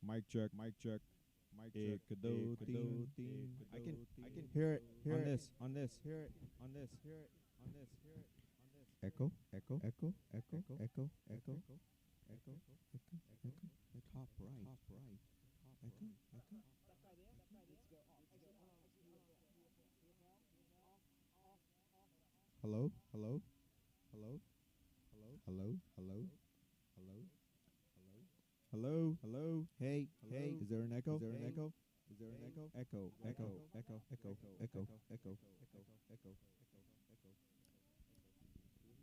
Mic check. Ekado ting. I can hear it on this. Hear it on this. Echo. Top right. Echo. Hello. Hey. Is there an echo? Echo.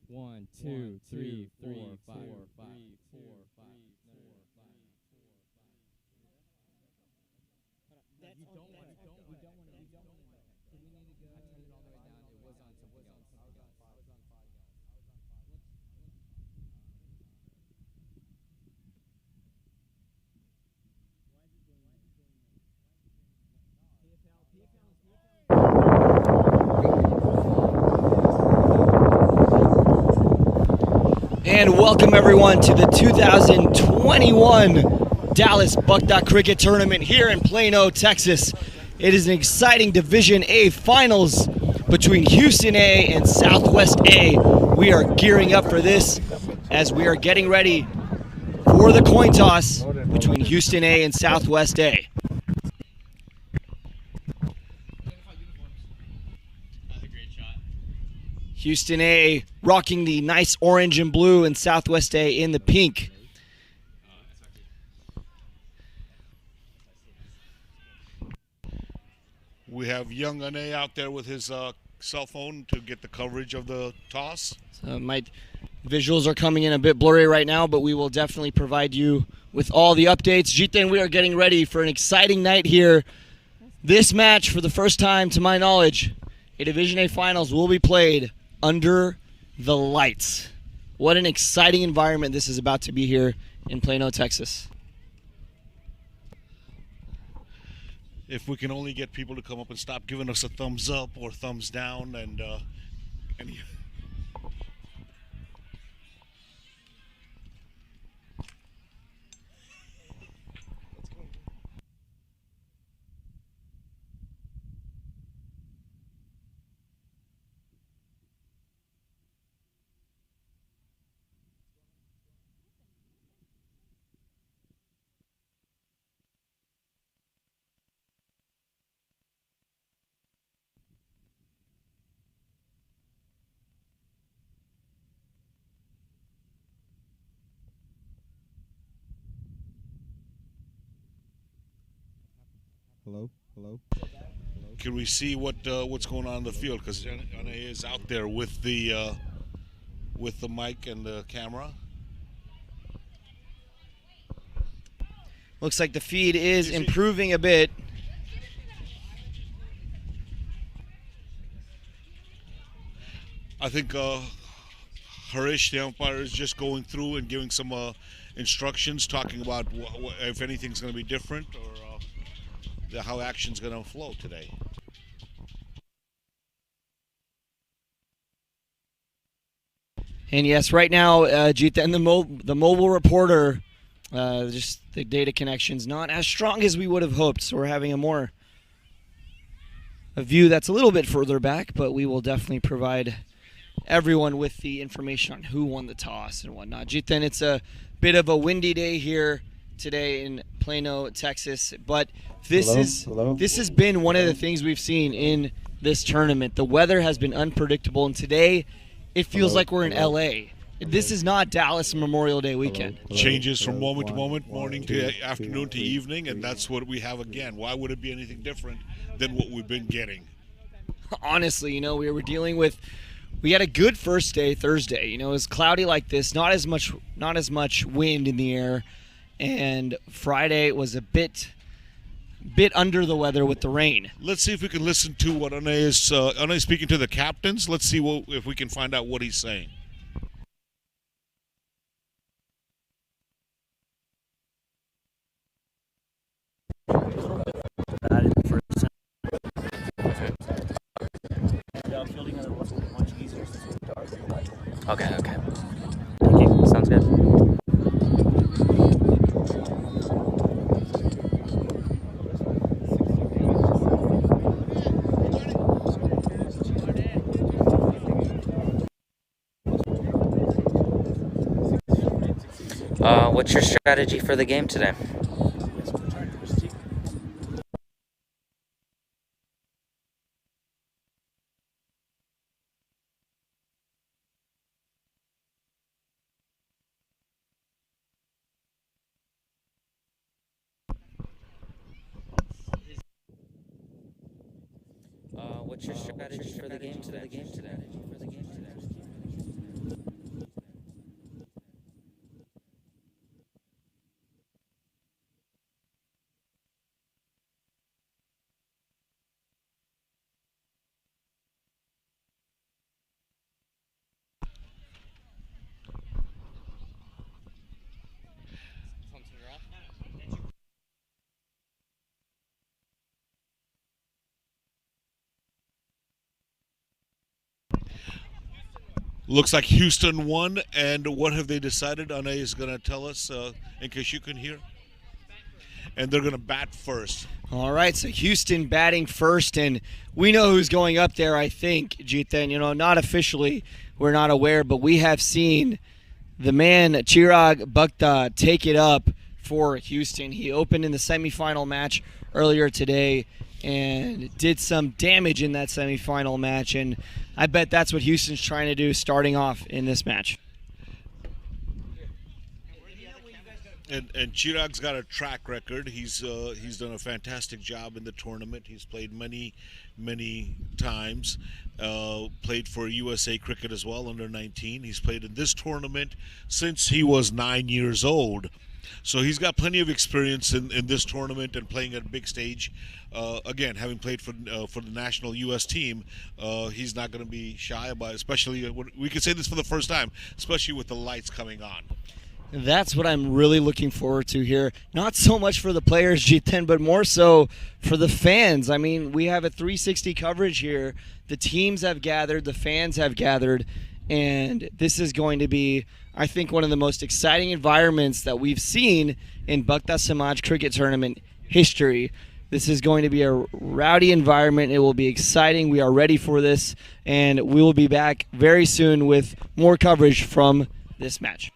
One, two, three, four, five. We don't want to. We need to go. I turned it all the way down. It was on something else. And welcome everyone to the 2021 Dallas Bhakta Cricket Tournament here in Plano, Texas. It is an exciting Division A finals between Houston A and Southwest A. We are gearing up for this as we are getting ready for the coin toss between Houston A and Southwest A. Houston A rocking the nice orange and blue, and Southwest A in the pink. We have young Ane out there with his cell phone to get the coverage of the toss. My visuals are coming in a bit blurry right now, but we will definitely provide you with all the updates. Jiten, we are getting ready for an exciting night here. This match, for the first time to my knowledge, a Division A Finals will be played under the lights. What an exciting environment this is about to be here in Plano, Texas. If we can only get people to come up and stop giving us a thumbs up or thumbs down, and Hello. can we see what's going on in the field? Because Ane is out there with the mic and the camera. Looks like the feed is improving a bit. I think Harish, the umpire, is just going through and giving some instructions, talking about if anything's going to be different or how action's going to flow today. And yes, right now, Jita and the mobile reporter, just the data connection's not as strong as we would have hoped. So we're having a view that's a little bit further back, but we will definitely provide everyone with the information on who won the toss and whatnot. Jita, it's a bit of a windy day here today in Plano, Texas, but this has been one of the things we've seen in this tournament. The weather has been unpredictable, and today it feels like we're in LA. This is not Dallas Memorial Day weekend. Changes from moment to moment, morning to afternoon to evening, and that's what we have again. Why would it be anything different than what we've been getting? Honestly, we were dealing with. We had a good first day, Thursday. It was cloudy like this, not as much wind in the air, and Friday was a bit under the weather with the rain. Let's see if we can listen to what Ane is speaking to the captains. Let's see if we can find out what he's saying. Okay. Thank you. Sounds good. What's your strategy for the game today? What's your strategy for the game today? Looks like Houston won, and what have they decided? Ane is going to tell us, in case you can hear. And they're going to bat first. All right, so Houston batting first, and we know who's going up there, I think, Jithan. You know, not officially, we're not aware, but we have seen the man, Chirag Bhakta, take it up for Houston. He opened in the semifinal match earlier today and did some damage in that semifinal match, and I bet that's what Houston's trying to do starting off in this match. And Chirag's got a track record. He's done a fantastic job in the tournament. He's played many times. Played for USA Cricket as well, under 19. He's played in this tournament since he was 9 years old. So he's got plenty of experience in this tournament and playing at a big stage. Again, having played for the national U.S. team, he's not going to be shy about it, especially, we could say this for the first time, especially with the lights coming on. That's what I'm really looking forward to here. Not so much for the players, G10, but more so for the fans. I mean, we have a 360 coverage here. The teams have gathered, the fans have gathered, and this is going to be, I think, one of the most exciting environments that we've seen in Bhakta Samaj cricket tournament history. This is going to be a rowdy environment. It will be exciting. We are ready for this, and we will be back very soon with more coverage from this match.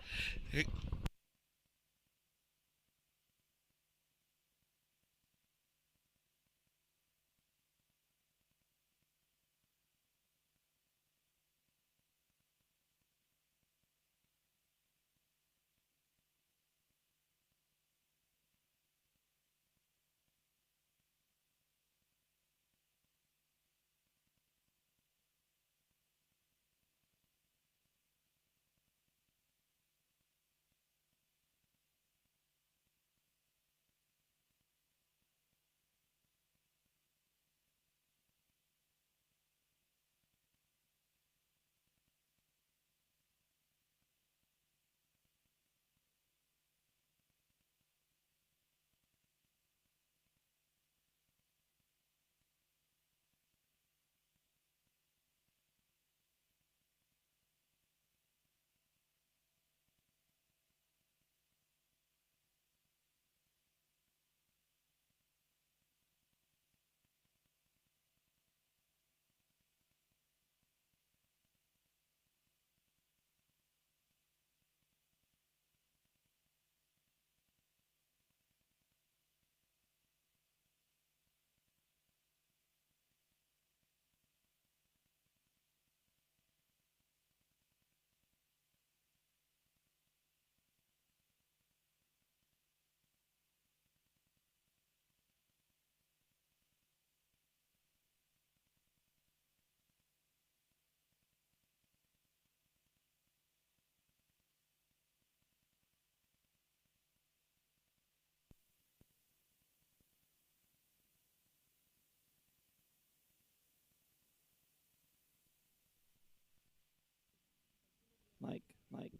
Mike, Mike.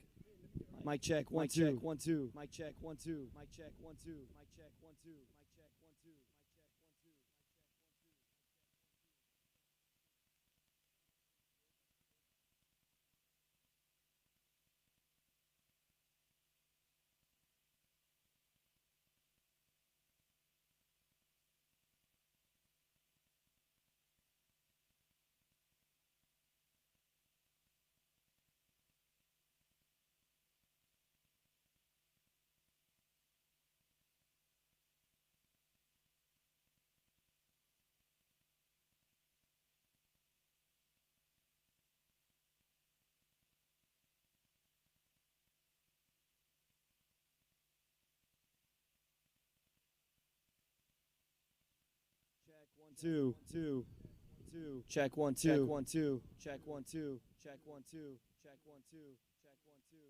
Mic check, 1 2. Mic check, 1 2. Mic check, 1 2. Mic check, 1 2. Mic check, 1 2. Mic check, 1 2. two, two, two. Check one, two. Check one, two. Check one, two. Check one, two. Check one, two. Check one, two.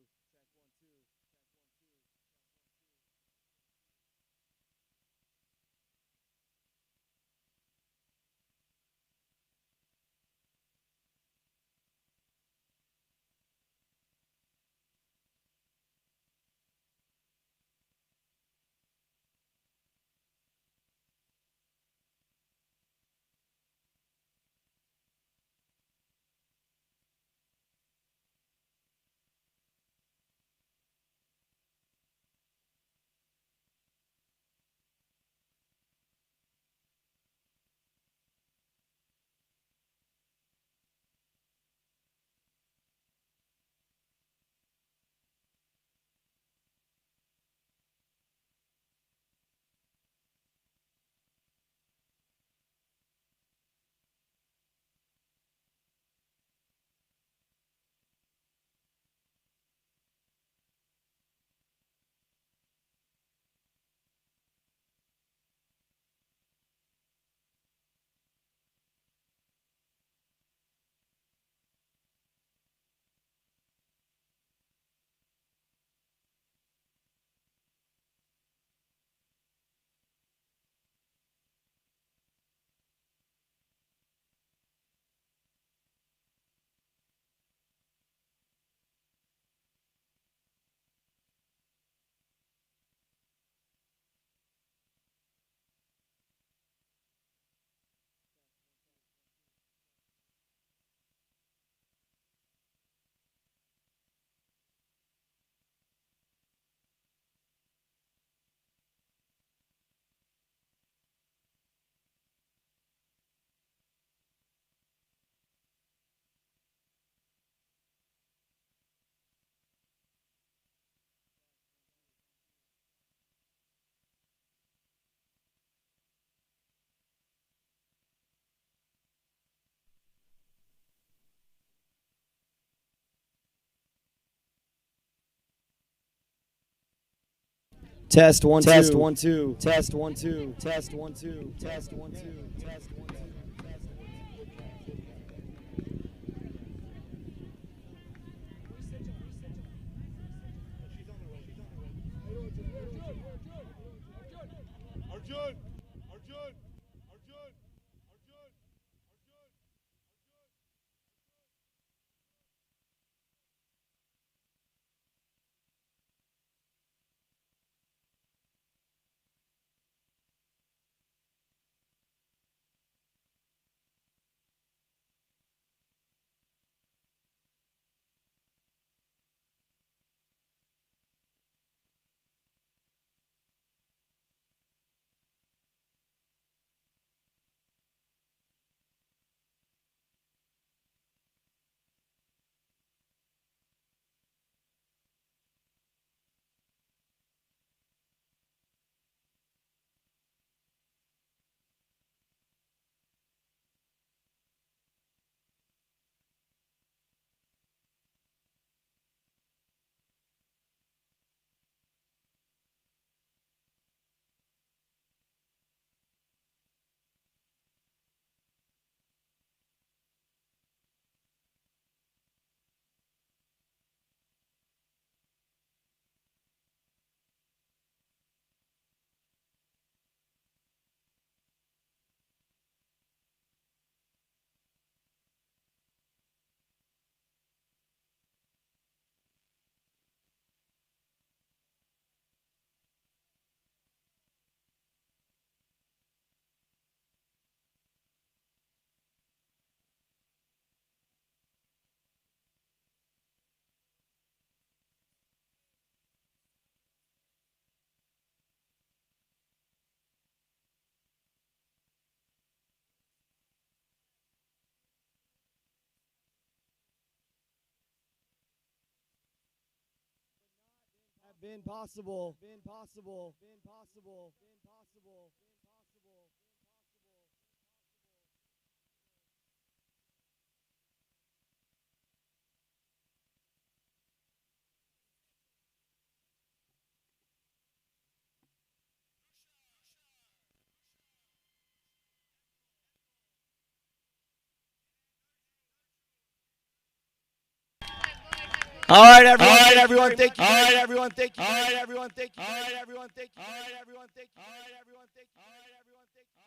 Test one, test two. One, two. Test one, two. Test one, two. Test one, two. Test one, two. Arjun! Arjun! Arjun! Arjun! Been possible. Been possible. Been possible. Been possible. All right, everyone. All right, everyone. Thank you. All right, everyone. Thank you. All right, everyone. Thank you. All right, everyone. Thank you. All right, everyone. Thank you. All right, everyone. Thank you. All right, everyone. Thank you. All right, everyone. Thank you.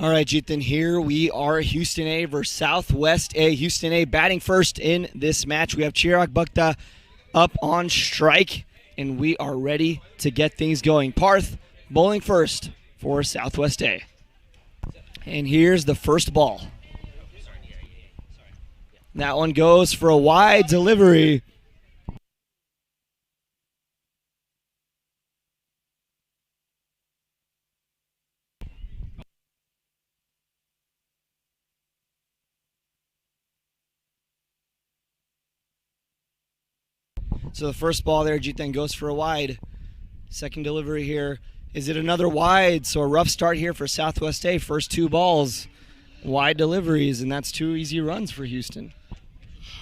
All right, Jithan, here we are, Houston A versus Southwest A. Houston A batting first in this match. We have Chirag Bhakta up on strike, and we are ready to get things going. Parth bowling first for Southwest A. And here's the first ball. That one goes for a wide delivery. So the first ball there, Jithan, goes for a wide. Second delivery here. Is it another wide? So a rough start here for Southwest A. First two balls, wide deliveries, and that's two easy runs for Houston.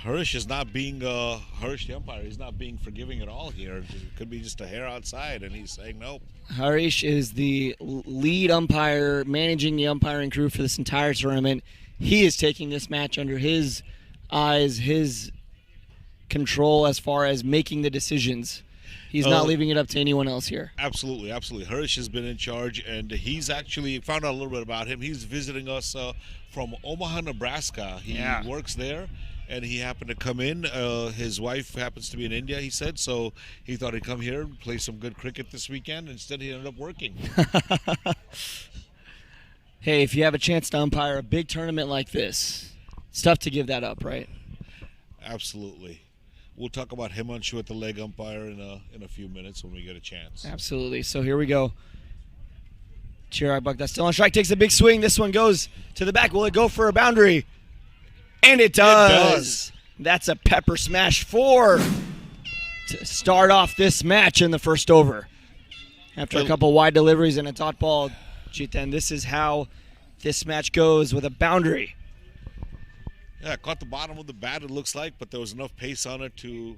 Harish is not being, Harish the umpire, he's not being forgiving at all here. It could be just a hair outside, and he's saying nope. Harish is the lead umpire, managing the umpiring crew for this entire tournament. He is taking this match under his eyes, his control as far as making the decisions. He's not leaving it up to anyone else here. Absolutely, absolutely. Harish has been in charge, and he's actually found out a little bit about him. He's visiting us from Omaha, Nebraska. He works there, and he happened to come in. His wife happens to be in India, he said, so he thought he'd come here and play some good cricket this weekend. Instead, he ended up working. Hey, if you have a chance to umpire a big tournament like this, it's tough to give that up, right? Absolutely. We'll talk about Himanshu at the leg umpire in a few minutes when we get a chance. Absolutely. So here we go. Chirag Bhakta still on strike, takes a big swing. This one goes to the back. Will it go for a boundary? And it does. That's a pepper smash 4 to start off this match in the first over. After a couple wide deliveries and a dot ball, Jithan, this is how this match goes with a boundary. Yeah, caught the bottom of the bat, it looks like, but there was enough pace on it to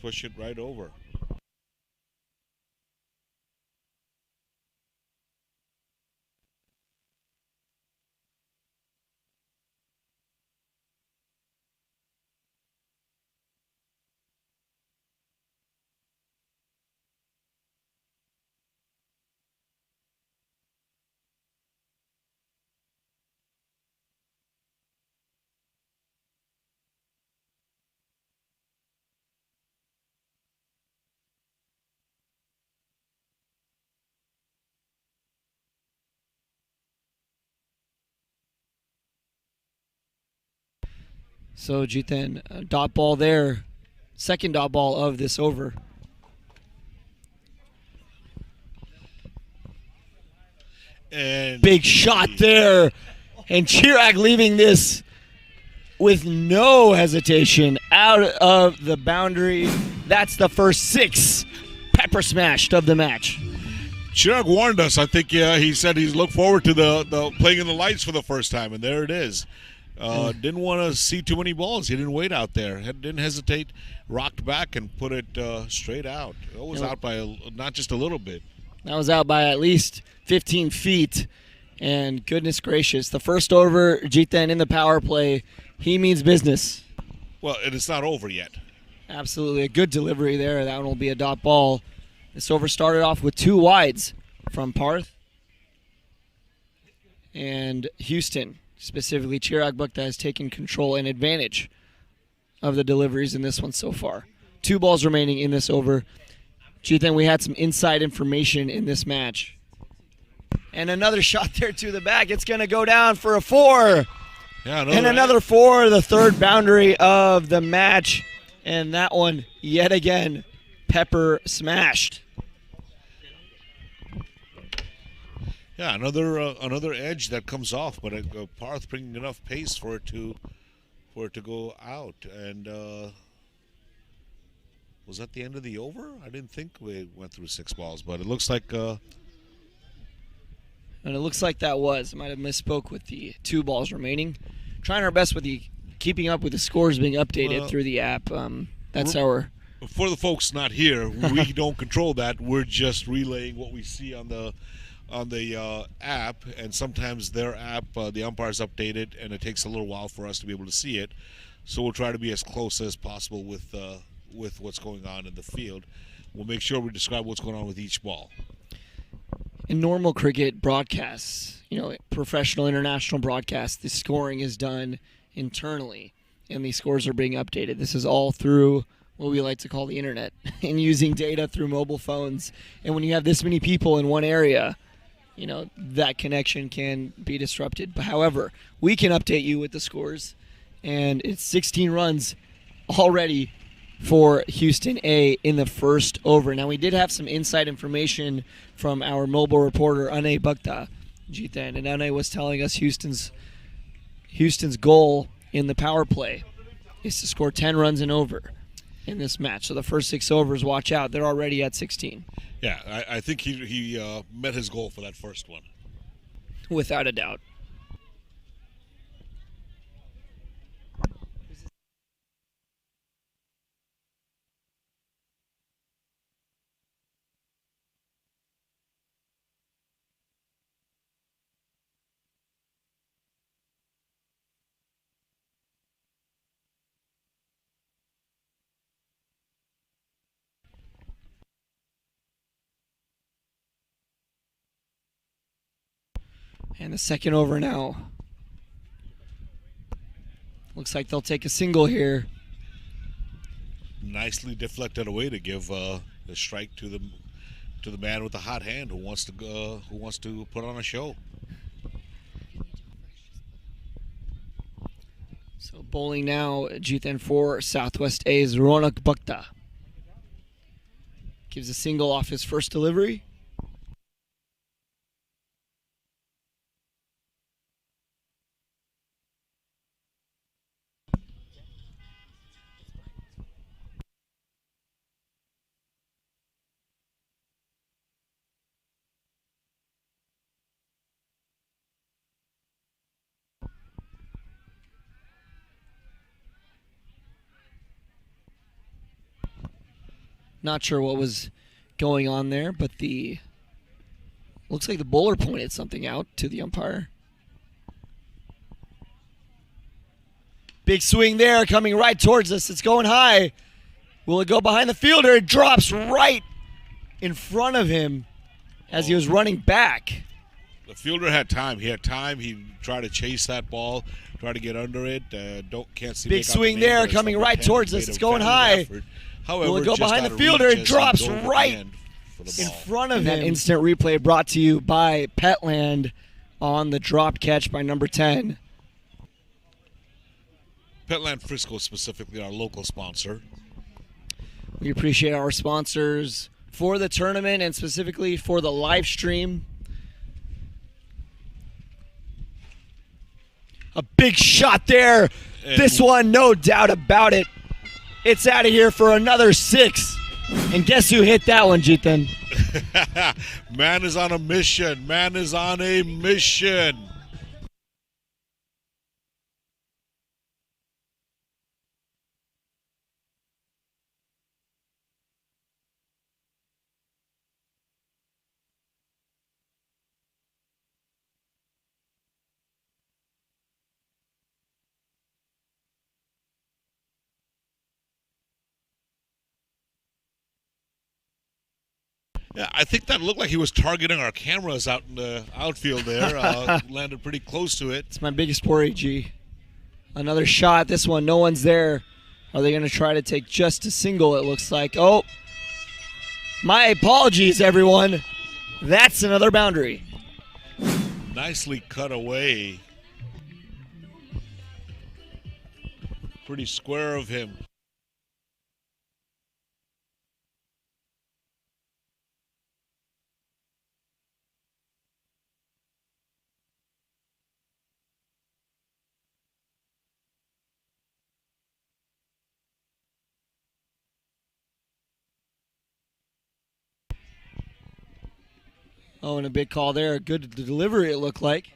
push it right over. So Jithan, dot ball there. Second dot ball of this over. And big shot there. And Chirag leaving this with no hesitation out of the boundary. That's the first 6 pepper smashed of the match. Chirag warned us. I think he said he's looked forward to the playing in the lights for the first time, and there it is. Didn't want to see too many balls. He didn't wait out there. Didn't hesitate. Rocked back and put it straight out. It was out by not just a little bit. That was out by at least 15 feet. And goodness gracious, the first over, Jithan in the power play, he means business. Well, and it's not over yet. Absolutely. A good delivery there. That one will be a dot ball. This over started off with 2 wides from Parth and Houston. Specifically, Chirag Bhakta has taken control and advantage of the deliveries in this one so far. 2 balls remaining in this over. Jithan, we had some inside information in this match. And another shot there to the back. It's going to go down for a 4. Yeah, and another 4, the third boundary of the match. And that one, yet again, pepper smashed. Yeah, another edge that comes off, but Parth bringing enough pace for it to go out. And was that the end of the over? I didn't think we went through 6 balls, but it looks like. And it looks like that was. I might have misspoke with the 2 balls remaining. Trying our best with the keeping up with the scores being updated through the app. That's our. For the folks not here, we don't control that. We're just relaying what we see on the app, and sometimes their app, the umpires update it, and it takes a little while for us to be able to see it. So we'll try to be as close as possible with what's going on in the field. We'll make sure we describe what's going on with each ball. In normal cricket broadcasts, professional international broadcasts, the scoring is done internally, and the scores are being updated. This is all through what we like to call the internet and using data through mobile phones. And when you have this many people in one area, that connection can be disrupted. But however, we can update you with the scores, and it's 16 runs already for Houston A in the first over. Now, we did have some inside information from our mobile reporter, Bhakta, Jithan, and Ane was telling us Houston's goal in the power play is to score 10 runs and over in this match. So the first 6 overs, watch out. They're already at 16. Yeah, I think he met his goal for that first one. Without a doubt. And the second over now. Looks like they'll take a single here. Nicely deflected away to give the strike to the man with the hot hand who wants to put on a show. So bowling now, Jithan for Southwest A's Ronak Bhakta. Gives a single off his first delivery. Not sure what was going on there, but looks like the bowler pointed something out to the umpire. Big swing there, coming right towards us. It's going high. Will it go behind the fielder? It drops right in front of him as he was running back. The fielder had time. He had time. He tried to chase that ball, tried to get under it. Can't see. Big swing there, coming right towards us. It's going high. However, will it go behind the fielder? It drops right in front of him. That instant replay brought to you by Petland on the drop catch by number 10. Petland Frisco, specifically our local sponsor. We appreciate our sponsors for the tournament and specifically for the live stream. A big shot there. And this one, no doubt about it. It's out of here for another 6. And guess who hit that one, Jithan? Man is on a mission. Man is on a mission. Yeah, I think that looked like he was targeting our cameras out in the outfield there. Landed pretty close to it. It's my biggest worry, G. Another shot. This one, no one's there. Are they going to try to take just a single, it looks like? Oh, my apologies, everyone. That's another boundary. Nicely cut away. Pretty square of him. Oh, and a big call there. A good delivery, it looked like.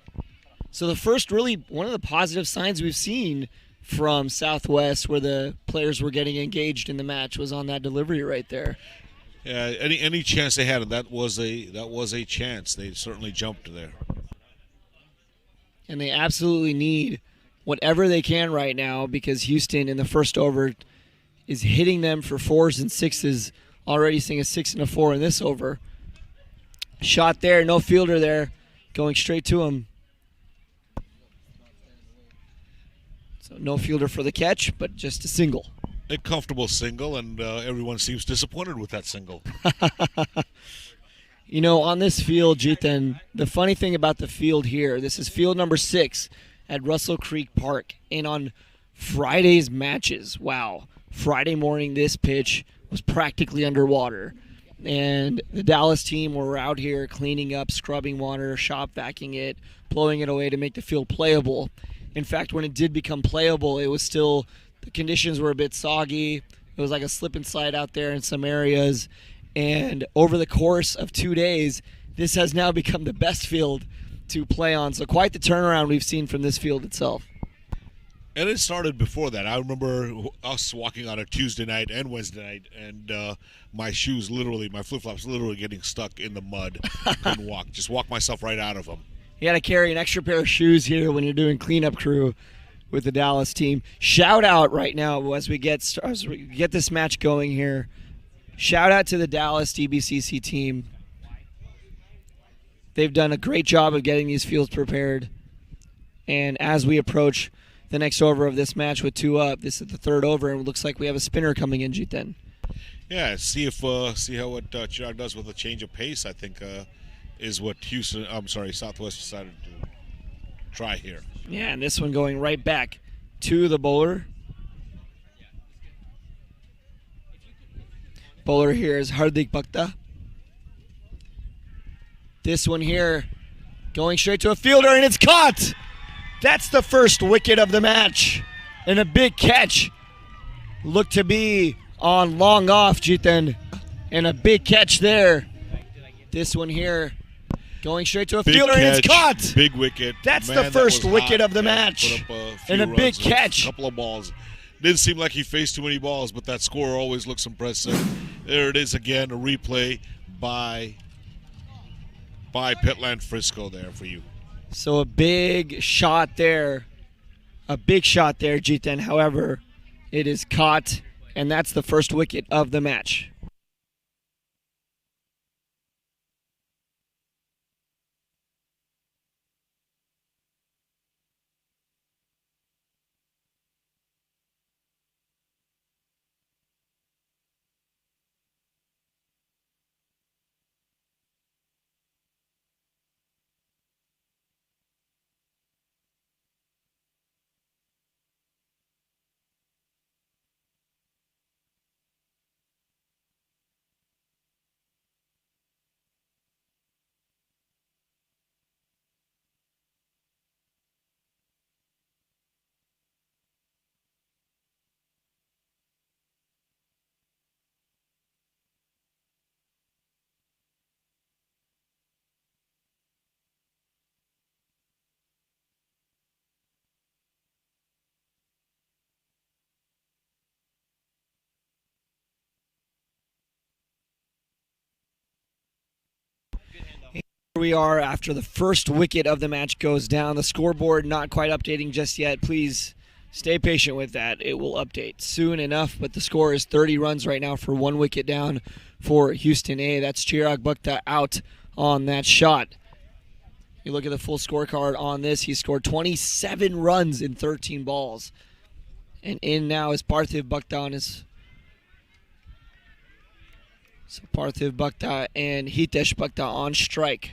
So the first really one of the positive signs we've seen from Southwest where the players were getting engaged in the match was on that delivery right there. Yeah, any chance they had, that was a chance. They certainly jumped there. And they absolutely need whatever they can right now because Houston in the first over is hitting them for 4s and 6s, already seeing a 6 and a 4 in this over. Shot there, no fielder there, going straight to him. So no fielder for the catch, but just a single. A comfortable single, and everyone seems disappointed with that single. You know, on this field, Jithan, the funny thing about the field here, this is field number 6 at Russell Creek Park. And on Friday's matches, wow, Friday morning this pitch was practically underwater. And the Dallas team were out here cleaning up, scrubbing water, shop vacuuming it, blowing it away to make the field playable. In fact, when it did become playable, it was still, the conditions were a bit soggy. It was like a slip and slide out there in some areas. And over the course of 2 days, this has now become the best field to play on. So quite the turnaround we've seen from this field itself. And it started before that. I remember us walking on a Tuesday night and Wednesday night, and my shoes literally, my flip-flops literally getting stuck in the mud. Couldn't walk. Just walk myself right out of them. You got to carry an extra pair of shoes here when you're doing cleanup crew with the Dallas team. Shout out right now as we get this match going here. Shout out to the Dallas DBCC team. They've done a great job of getting these fields prepared. And as we approach the next over of this match with 2 up, this is the 3rd over, and it looks like we have a spinner coming in, Jiten. Yeah, see how what Chirag does with a change of pace. I think is what Southwest decided to try here. Yeah, and this one going right back to the bowler. Bowler here is Hardik Bhakta. This one here going straight to a fielder, and it's caught! That's the first wicket of the match. And a big catch. Looked to be on long off, Jiten. And a big catch there. This one here going straight to a Big fielder, catch, and it's caught! Big wicket. That's Man, the first that was wicket hot. of the match. Put up And a few big runs, catch. A couple of balls. Didn't seem like he faced too many balls, but that score always looks impressive. There it is again, a replay by Petland Frisco there for you. So a big shot there. A big shot there, Jiten. However, it is caught, and that's the first wicket of the match. Here we are after the first wicket of the match goes down. The scoreboard not quite updating just yet. Please stay patient with that. It will update soon enough, but the score is 30 runs right now for 1 wicket down for Houston A. That's Chirag Bhakta out on that shot. You look at the full scorecard on this. He scored 27 runs in 13 balls. And in now is Parthiv Bhakta on his... So Parthiv Bhakta and Hitesh Bhakta on strike.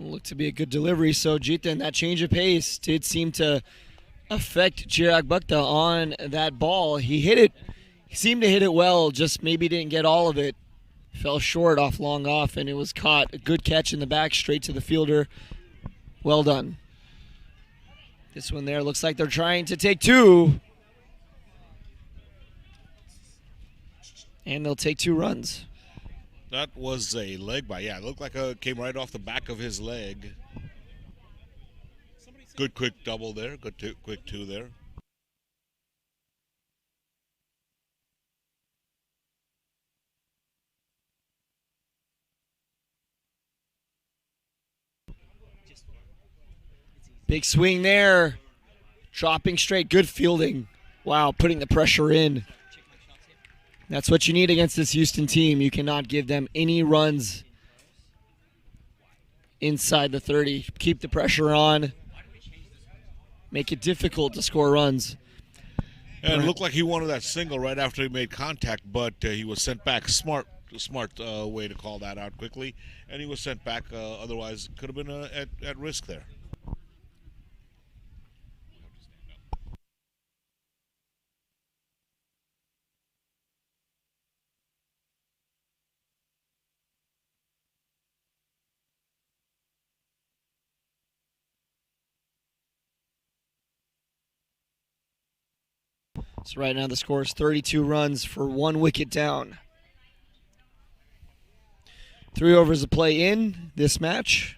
Looked to be a good delivery. So Jitin, that change of pace did seem to affect Chirag Bhakta on that ball. He hit it. He seemed to hit it well, just maybe didn't get all of it. Fell short off long off, and it was caught. A good catch in the back, straight to the fielder. Well done. This one there looks like they're trying to take two. And they'll take 2 runs. That was a leg by, yeah, it looked like it came right off the back of his leg. Good quick double there, good quick 2 there. Big swing there. Dropping straight, good fielding. Wow, putting the pressure in. That's what you need against this Houston team. You cannot give them any runs inside the 30. Keep the pressure on. Make it difficult to score runs. And it looked like he wanted that single right after he made contact, but he was sent back. Smart way to call that out quickly. And he was sent back. Otherwise, could have been at risk there. So right now the score is 32 runs for 1 wicket down. 3 overs of play in this match.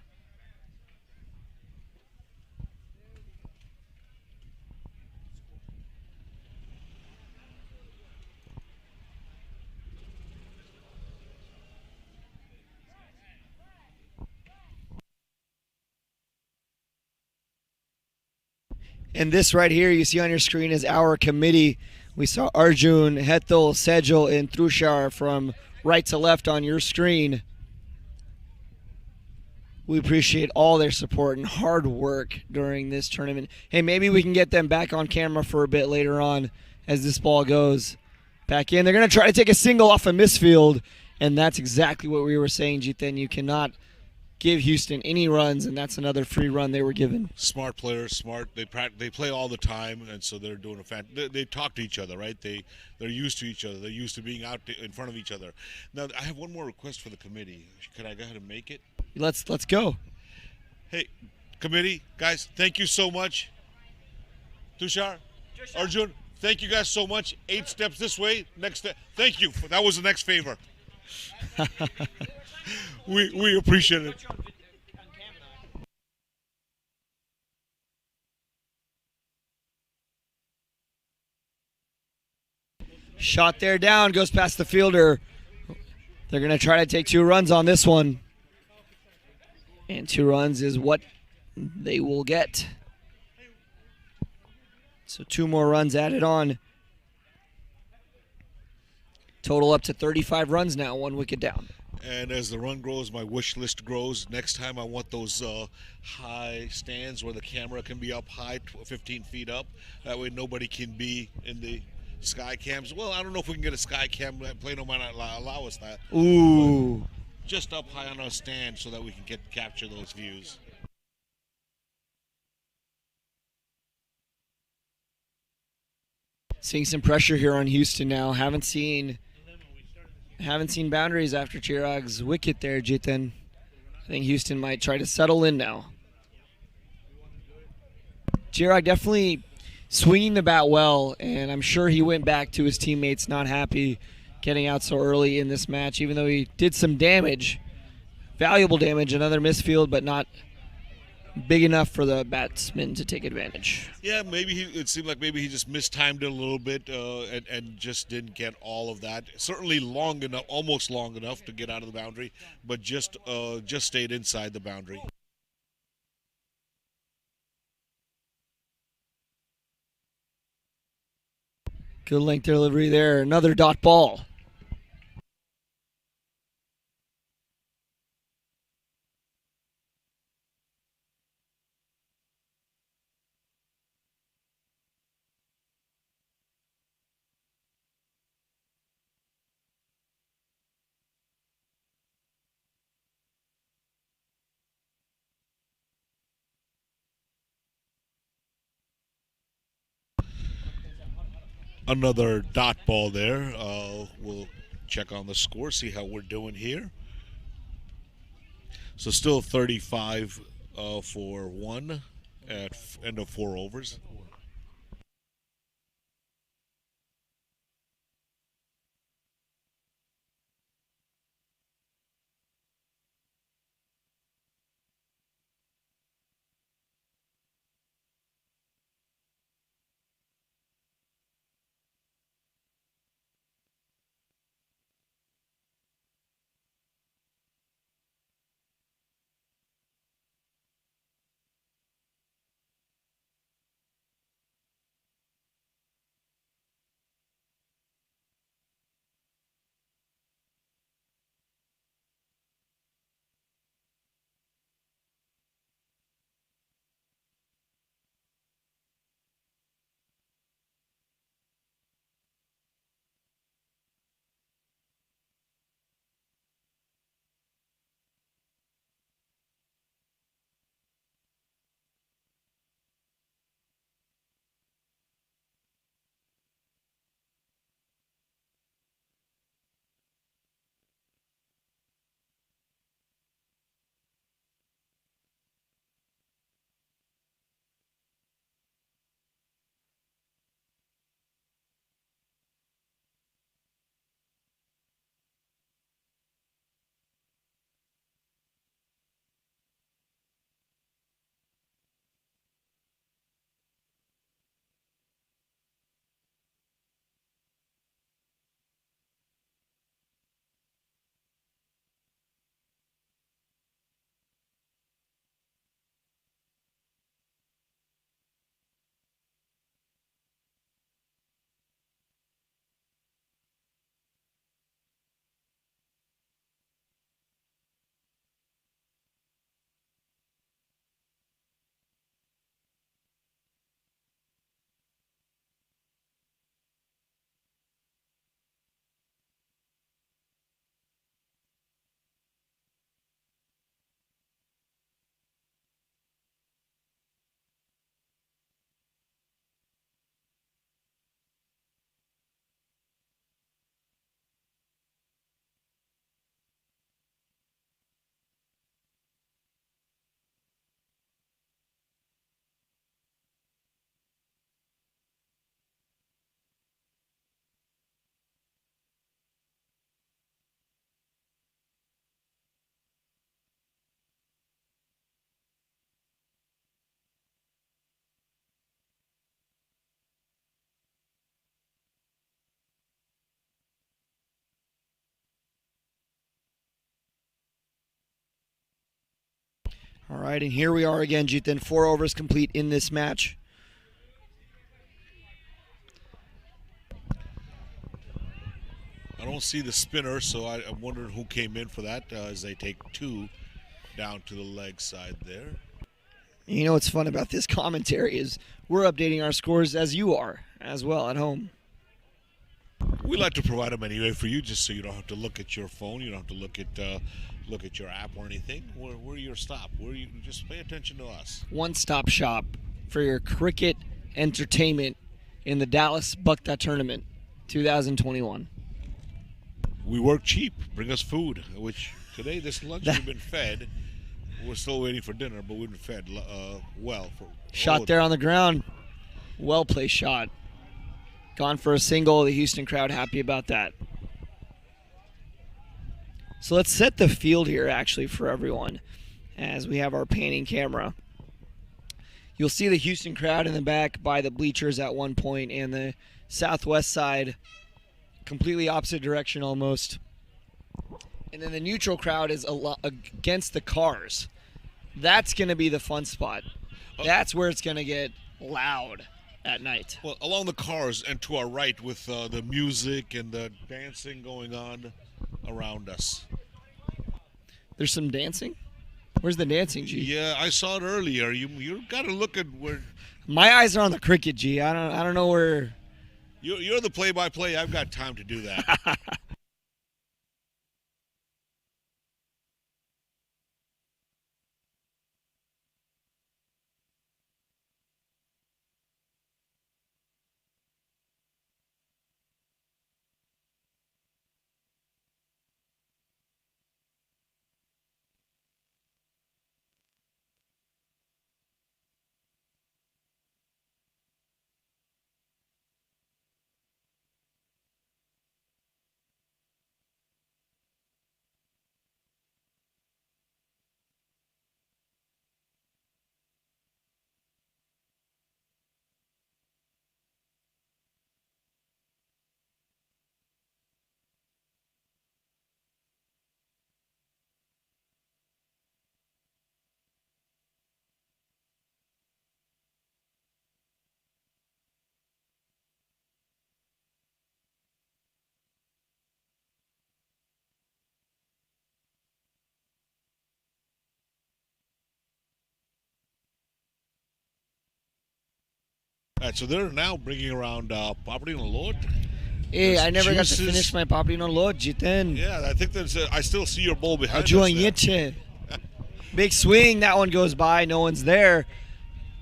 And this right here you see on your screen is our committee. We saw Arjun, Hethel, Sejal, and Trushar from right to left on your screen. We appreciate all their support and hard work during this tournament. Hey, maybe we can get them back on camera for a bit later on as this ball goes back in. They're going to try to take a single off a misfield, and that's exactly what we were saying, Jitin. You cannot give Houston any runs, and that's another free run they were given. Smart players, smart. They play all the time, and so they're doing a fan. They talk to each other, right? They're used to each other. They're used to being out in front of each other. Now, I have one more request for the committee. Could I go ahead and make it? Let's go. Hey, committee, guys, thank you so much. Tushar, Arjun, thank you guys so much. 8 steps this way. Next step. Thank you. That was the next favor. We appreciate it. Shot there down, goes past the fielder. They're going to try to take 2 runs on this one. And 2 runs is what they will get. So 2 more runs added on. Total up to 35 runs now, 1 wicket down. And as the run grows, my wish list grows. Next time I want those high stands where the camera can be up high, 15 feet up. That way nobody can be in the sky cams. Well, I don't know if we can get a sky cam. Plano might not allow us that. Ooh. But just up high on our stand so that we can capture those views. Seeing some pressure here on Houston now. Haven't seen boundaries after Chirag's wicket there, Jitin. I think Houston might try to settle in now. Chirag definitely swinging the bat well, and I'm sure he went back to his teammates not happy getting out so early in this match, even though he did some damage, valuable damage, another misfield, but not big enough for the batsman to take advantage. Yeah, maybe it seemed like maybe he just mistimed it a little bit and just didn't get all of that. Certainly long enough, almost long enough to get out of the boundary, but just stayed inside the boundary. Good length delivery there. Another dot ball. Another dot ball there. We'll check on the score, see how we're doing here. So still 35 for 1 at end of 4 overs. All right, and here we are again, Jithan. 4 overs complete in this match. I don't see the spinner, so I'm wondering who came in for that as they take 2 down to the leg side there. You know what's fun about this commentary is we're updating our scores as you are as well at home. We like to provide them anyway for you, just so you don't have to look at your phone. You don't have to look at your app or anything. We're your stop. You just pay attention to us. One-stop shop for your cricket entertainment in the Dallas Bhakta tournament 2021. We work cheap. Bring us food, which today, this lunch, we've been fed. We're still waiting for dinner, but we've been fed well. Shot there on the ground. Well-placed shot. Gone for a single. The Houston crowd happy about that. So let's set the field here, actually, for everyone as we have our panning camera. You'll see the Houston crowd in the back by the bleachers at one point, and the southwest side, completely opposite direction almost. And then the neutral crowd is against the cars. That's going to be the fun spot. That's where it's going to get loud at night. Well, along the cars and to our right with the music and the dancing going on around us. There's some dancing? Where's the dancing, G? Yeah, I saw it earlier. You got to look at where. My eyes are on the cricket, G. I don't know where. You're the play-by-play. I've got time to do that. All right, so they're now bringing around property on the Lord. Hey, I never got to juices. finish my papi no lo, Jiten. Yeah, I think there's. I still see your ball behind us Ajuan there. Yeche. Big swing. That one goes by. No one's there.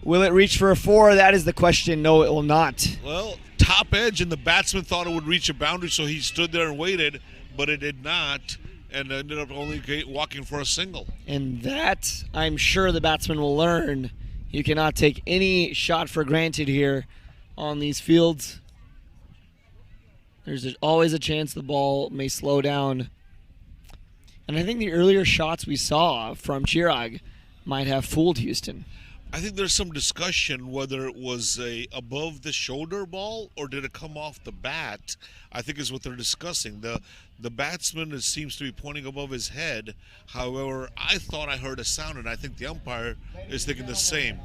Will it reach for a 4? That is the question. No, it will not. Well, top edge, and the batsman thought it would reach a boundary, so he stood there and waited, but it did not, and ended up only walking for a single. And that, I'm sure the batsman will learn. You cannot take any shot for granted here on these fields. There's always a chance the ball may slow down. And I think the earlier shots we saw from Chirag might have fooled Houston. I think there's some discussion whether it was a above the shoulder ball or did it come off the bat. I think is what they're discussing. The batsman seems to be pointing above his head. However, I thought I heard a sound, and I think the umpire is thinking the same.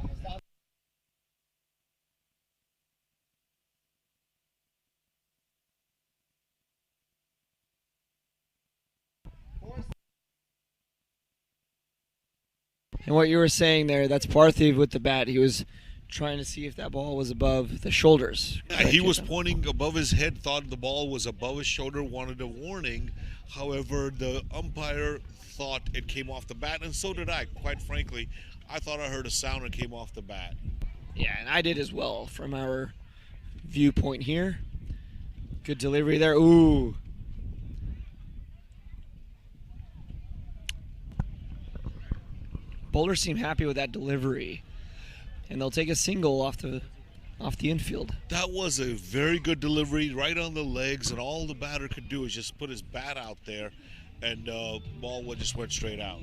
And what you were saying there, that's Parthiv with the bat. He was trying to see if that ball was above the shoulders. Yeah, he was pointing above his head, thought the ball was above his shoulder, wanted a warning. However, the umpire thought it came off the bat, and so did I. Quite frankly, I thought I heard a sound and came off the bat. Yeah, and I did as well from our viewpoint here. Good delivery there. Ooh. Bowlers seem happy with that delivery, and they'll take a single off the infield. That was a very good delivery, right on the legs, and all the batter could do is just put his bat out there, and ball just went straight out.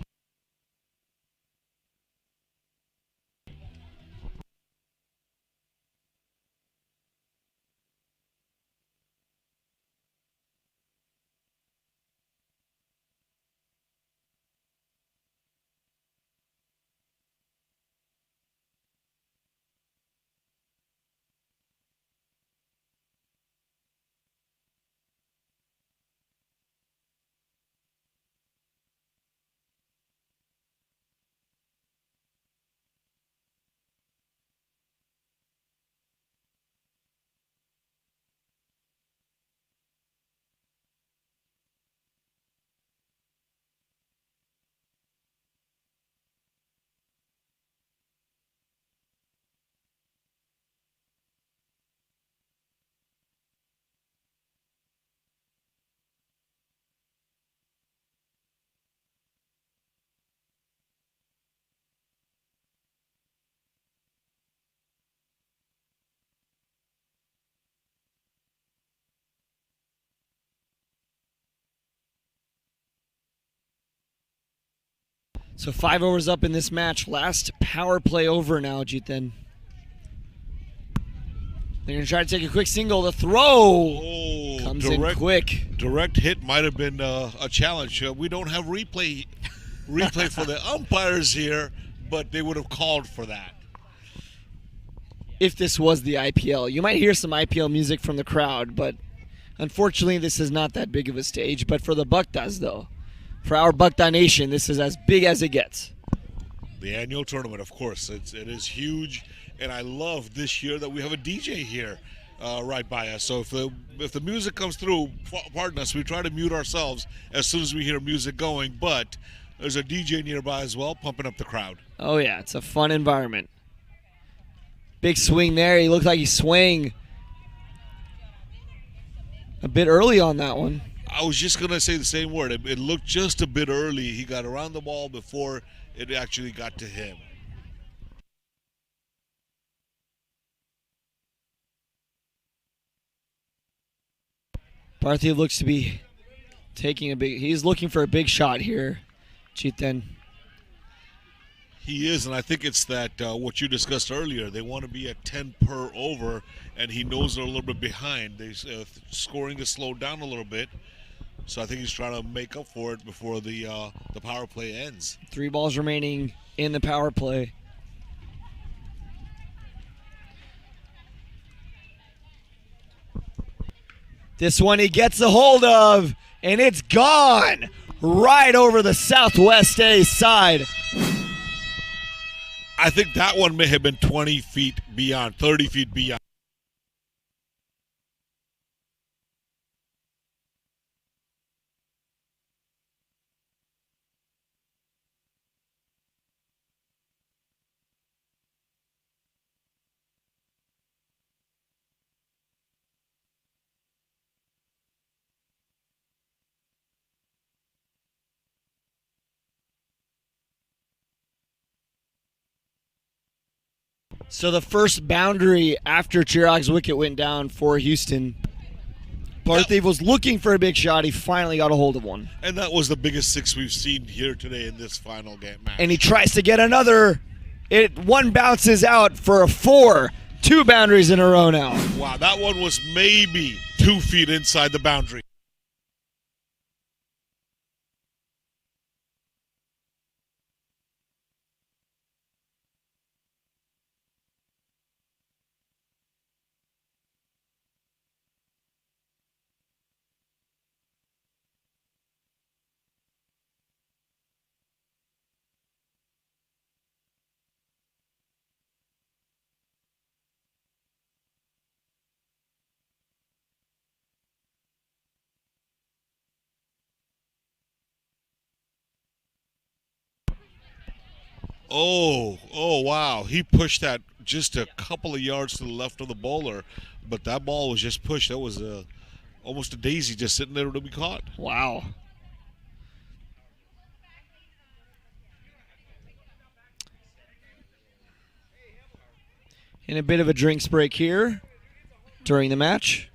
So 5 overs up in this match. Last power play over now, Jiten. They're going to try to take a quick single. The throw comes in quick. Direct hit might have been a challenge. We don't have replay for the umpires here, but they would have called for that. If this was the IPL. You might hear some IPL music from the crowd, but unfortunately this is not that big of a stage. But for the Bhaktas, though, for our Bhakta Nation, this is as big as it gets. The annual tournament, of course. It is huge, and I love this year that we have a DJ here right by us. So if the music comes through, pardon us, we try to mute ourselves as soon as we hear music going, but there's a DJ nearby as well, pumping up the crowd. Oh, yeah, it's a fun environment. Big swing there. He looked like he swung a bit early on that one. I was just going to say the same word. It looked just a bit early. He got around the ball before it actually got to him. Parthiv looks to be taking he's looking for a big shot here, Jiten. He is, and I think it's that what you discussed earlier. They want to be at 10 per over, and he knows they're a little bit behind. Scoring is slowed down a little bit, so I think he's trying to make up for it before the power play ends. 3 balls remaining in the power play. This one he gets a hold of, and it's gone right over the Southwest A side. I think that one may have been 20 feet beyond, 30 feet beyond. So the first boundary after Chirag's wicket went down for Houston. Parthiv was looking for a big shot. He finally got a hold of one. And that was the biggest six we've seen here today in this final game match. And he tries to get another. One bounces out for a 4. 2 boundaries in a row now. Wow, that one was maybe 2 feet inside the boundary. Oh, wow. He pushed that just a couple of yards to the left of the bowler, but that ball was just pushed. That was almost a daisy just sitting there to be caught. Wow. And a bit of a drinks break here during the match.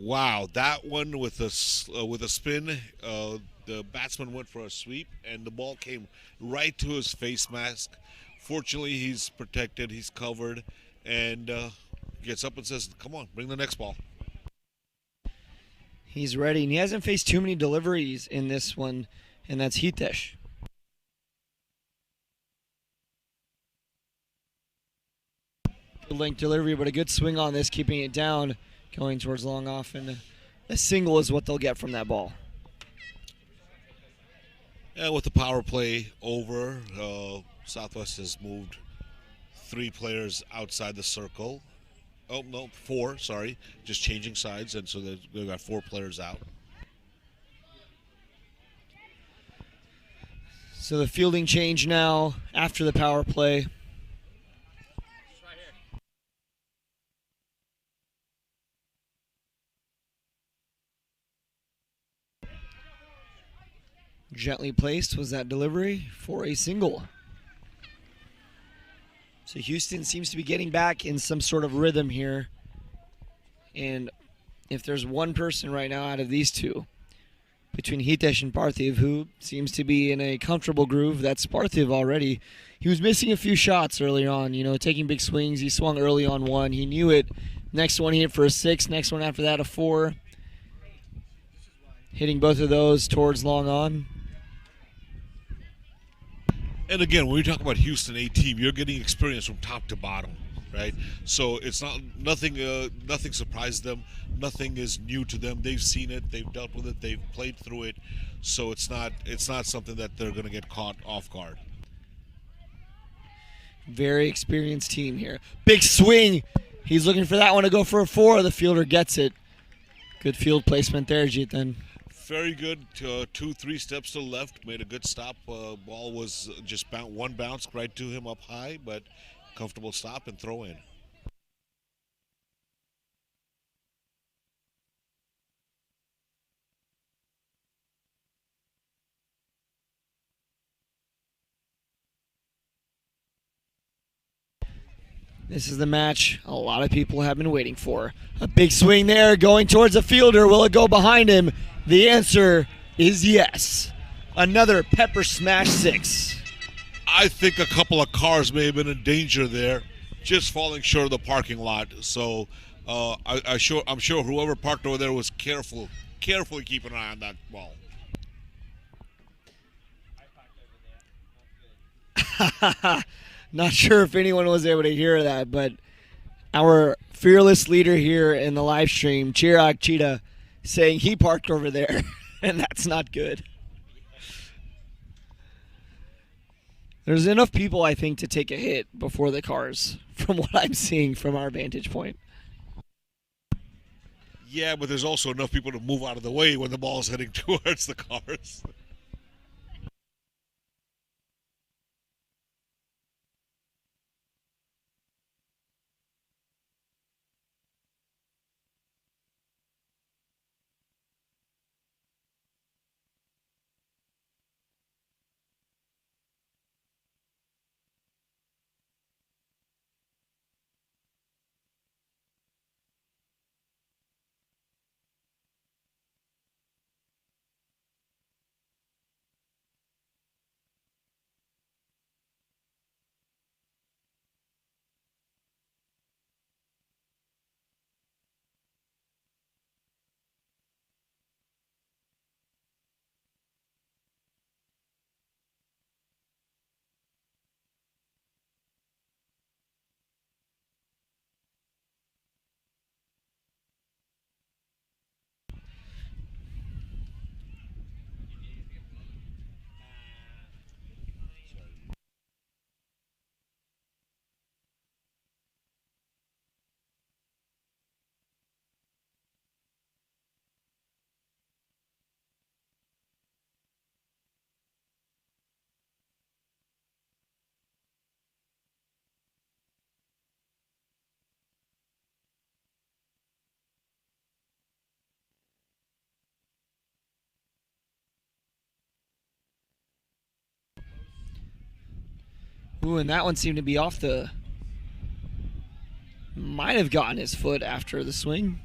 Wow, that one with a spin, the batsman went for a sweep, and the ball came right to his face mask. Fortunately, he's protected, he's covered, and gets up and says, "Come on, bring the next ball." He's ready, and he hasn't faced too many deliveries in this one, and that's Hitesh. Good length delivery, but a good swing on this, keeping it down, going towards long off, and a single is what they'll get from that ball. And with the power play over, Southwest has moved 3 players outside the circle. Oh, no, 4, sorry. Just changing sides, and so they've got 4 players out. So the fielding change now after the power play. Gently placed was that delivery for a single. So Houston seems to be getting back in some sort of rhythm here. And if there's one person right now out of these two, between Hitesh and Parthiv, who seems to be in a comfortable groove, that's Parthiv already. He was missing a few shots early on, taking big swings. He swung early on one. He knew it. Next one he hit for a 6. Next one after that a 4. Hitting both of those towards long on. And again, when we talk about Houston A team, you're getting experience from top to bottom, right? So it's nothing surprised them. Nothing is new to them. They've seen it. They've dealt with it. They've played through it. So it's not something that they're going to get caught off guard. Very experienced team here. Big swing. He's looking for that one to go for a 4. The fielder gets it. Good field placement there, Jithan. Very good. 2-3 steps to the left. Made a good stop. Ball was just one bounce right to him up high, but comfortable stop and throw in. This is the match a lot of people have been waiting for. A big swing there going towards the fielder. Will it go behind him? The answer is yes. Another pepper smash 6. I think a couple of cars may have been in danger there, just falling short of the parking lot. So I'm sure whoever parked over there was carefully keeping an eye on that ball. Not sure if anyone was able to hear that, but our fearless leader here in the live stream, Chirag Cheetah, saying he parked over there, and that's not good. There's enough people, I think, to take a hit before the cars, from what I'm seeing from our vantage point. Yeah, but there's also enough people to move out of the way when the ball's heading towards the cars. Ooh, and that one seemed to be off the... Might have gotten his foot after the swing.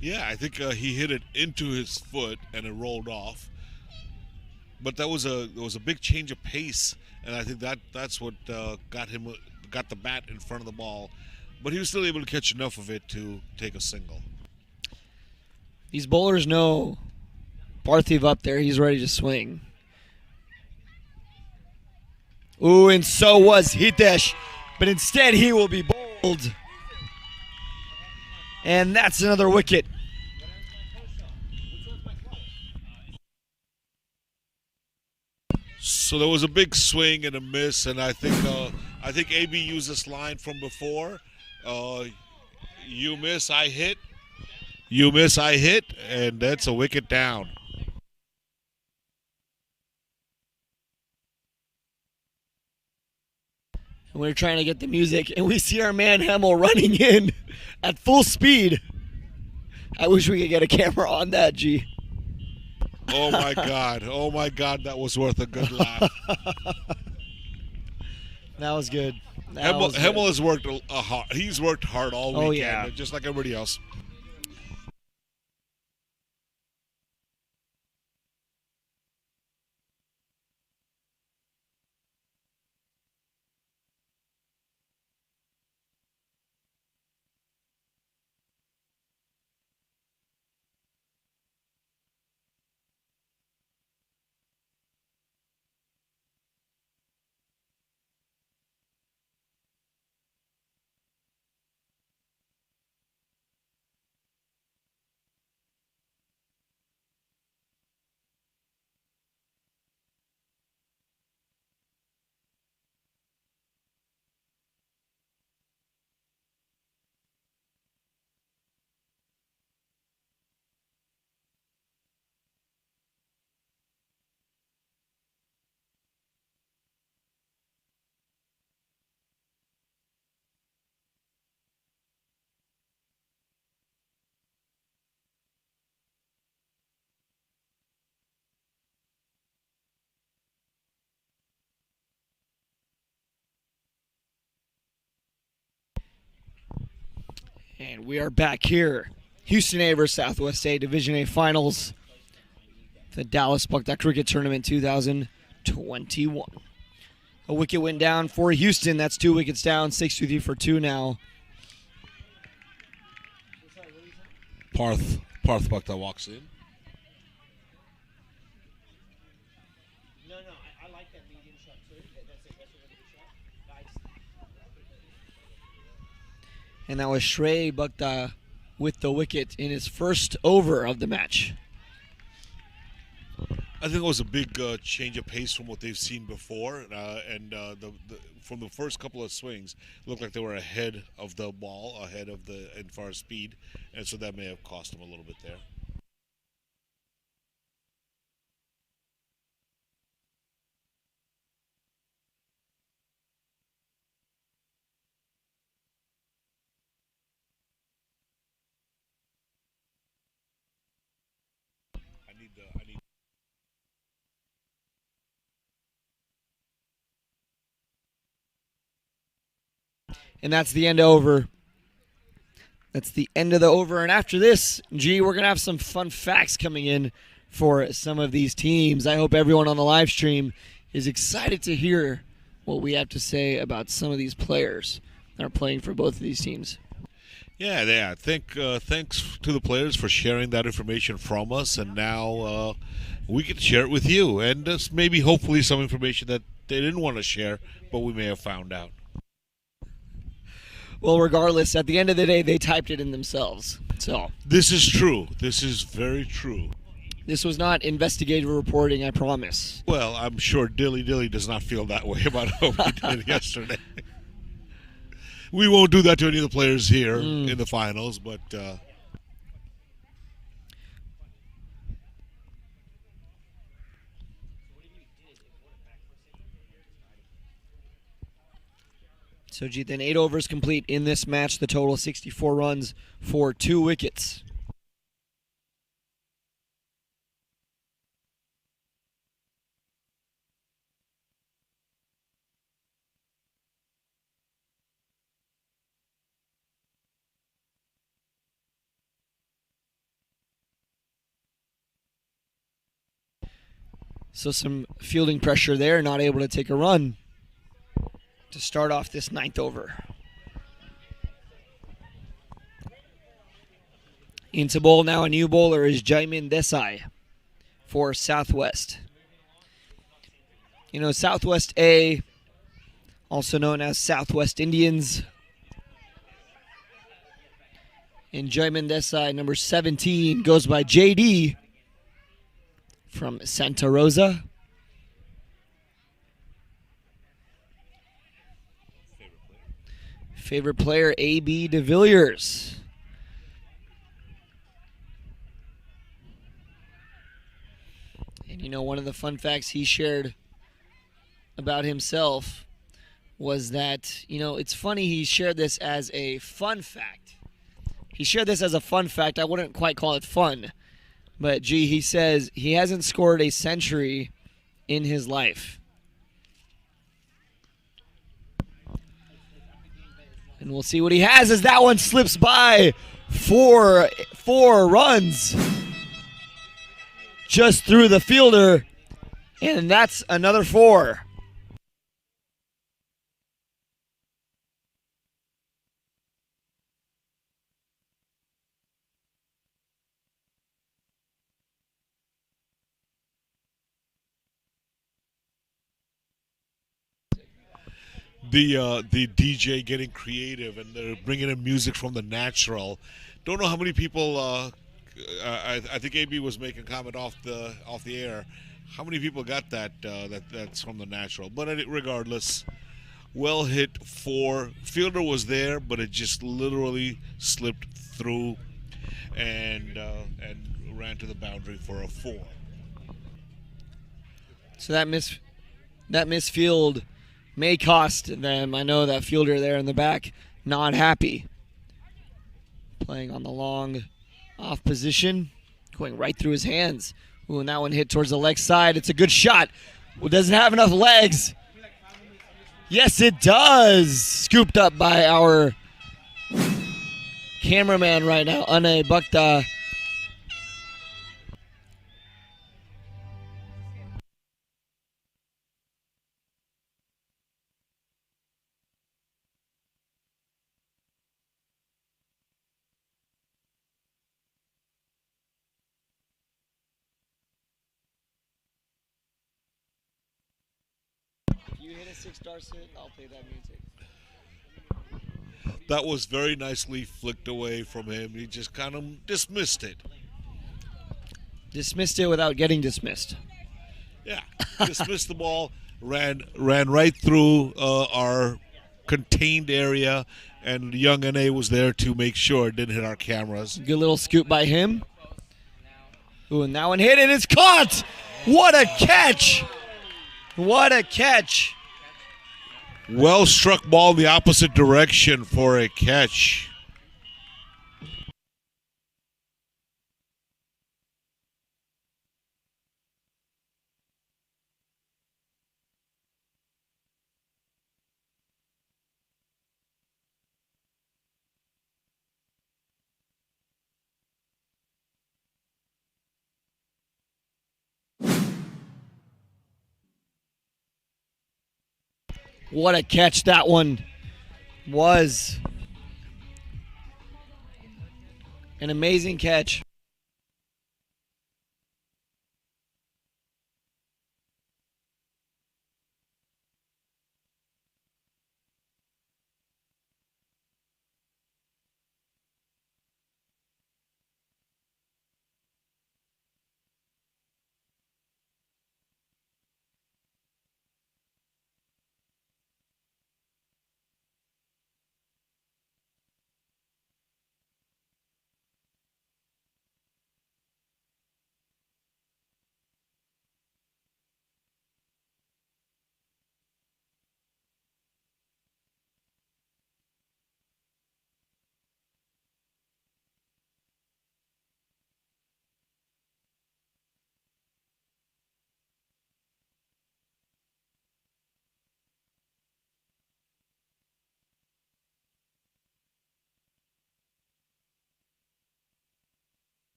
Yeah, I think he hit it into his foot and it rolled off. But there was a big change of pace, and I think that's what got the bat in front of the ball. But he was still able to catch enough of it to take a single. These bowlers know Parthiv up there, he's ready to swing. Ooh, and so was Hitesh, but instead he will be bowled. And that's another wicket. So there was a big swing and a miss, and I think AB used this line from before. You miss, I hit. You miss, I hit, and that's a wicket down. And we're trying to get the music, and we see our man Hemmel running in at full speed. I wish we could get a camera on that, G. Oh my God! Oh my God! That was worth a good laugh. That was good. Hemmel has worked hard. He's worked hard all weekend, yeah. just like everybody else. And we are back here. Houston A versus Southwest A Division A Finals. The Dallas Bhakta Cricket Tournament 2021. A wicket went down for Houston. That's 2 wickets down. 6-3 for 2 now. Parth Bhakta walks in. No, I like that medium shot too. That's a really good shot. And that was Shrey Bhakta with the wicket in his first over of the match. I think it was a big change of pace from what they've seen before, from the first couple of swings, it looked like they were ahead of the ball, ahead of the as far as speed, and so that may have cost them a little bit there. I need And that's the end of over. That's the end of the over. And after this, we're going to have some fun facts coming in for some of these teams. I hope everyone on the live stream is excited to hear what we have to say about some of these players that are playing for both of these teams. Yeah. Thanks to the players for sharing that information from us, and now we can share it with you, and maybe hopefully some information that they didn't want to share, but we may have found out. Well, regardless, at the end of the day, they typed it in themselves. So This is true. This is very true. this was not investigative reporting, I promise. Well, I'm sure Dilly does not feel that way about what we did yesterday. We won't do that to any of the players here in the finals, but So, Jithan, 8 overs complete in this match. The total 64 runs for 2 wickets. So some fielding pressure there, not able to take a run to start off this 9th over. Into bowl now, a new bowler is Jaimin Desai for Southwest. You know, Southwest A, also known as Southwest Indians. And Jaimin Desai, number 17, goes by JD from Santa Rosa. Favorite player, A.B. de Villiers. And you know, one of the fun facts he shared about himself was that, you know, it's funny he shared this as a fun fact. He shared this as a fun fact. I wouldn't quite call it fun. But, he says he hasn't scored a century in his life. And we'll see what he has as that one slips by. Four runs just through the fielder. And that's another 4. The DJ getting creative, and they're bringing in music from the natural. Don't know how many people. I think AB was making a comment off the air. How many people got that? That's from the natural. But regardless, well hit 4. Fielder was there, but it just literally slipped through, and ran to the boundary for a 4. So that misfield may cost them. I know that fielder there in the back, not happy. Playing on the long off position, going right through his hands. Ooh, and that one hit towards the leg side. It's a good shot. Well, doesn't have enough legs. Yes, it does. Scooped up by our cameraman right now, Ane Bhakta. You hit a 6-star sit, I'll play that music. That was very nicely flicked away from him. He just kind of dismissed it. Dismissed it without getting dismissed. Yeah, dismissed the ball, ran right through our contained area, and young NA was there to make sure it didn't hit our cameras. Good little scoop by him. Ooh, and that one hit, and it's caught! What a catch! What a catch! Well struck ball in the opposite direction for a catch. What a catch that one was. An amazing catch.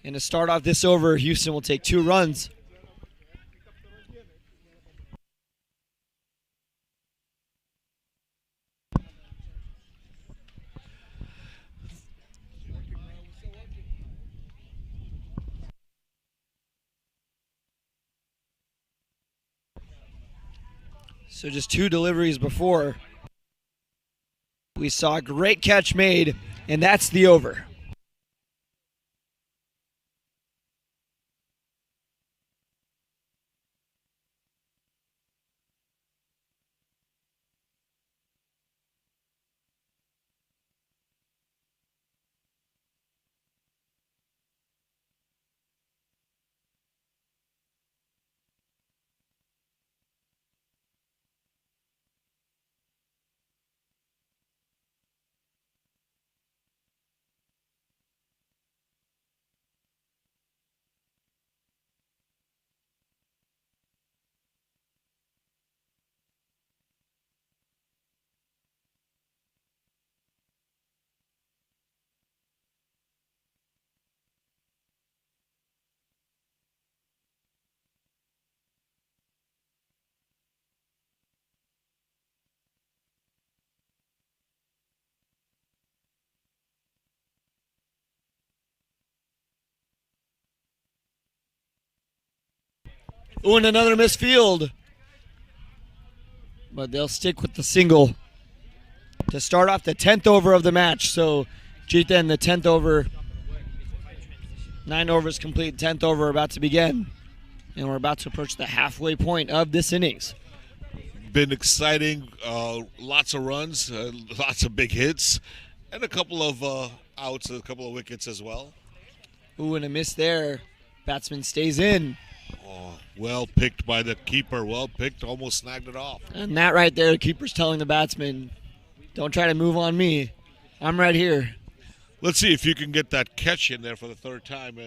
And to start off this over, Houston will take 2 runs. So just 2 deliveries before, we saw a great catch made, and that's the over. Ooh, and another missed field. But they'll stick with the single to start off the 10th over of the match. So, Jiten, the 10th over, 9 overs complete, 10th over about to begin. And we're about to approach the halfway point of this innings. Been exciting, lots of runs, lots of big hits, and a couple of outs, a couple of wickets as well. Ooh, and a miss there. Batsman stays in. Oh, well picked by the keeper. Well picked, almost snagged it off. And that right there, the keeper's telling the batsman, don't try to move on me. I'm right here. Let's see if you can get that catch in there for the 3rd time.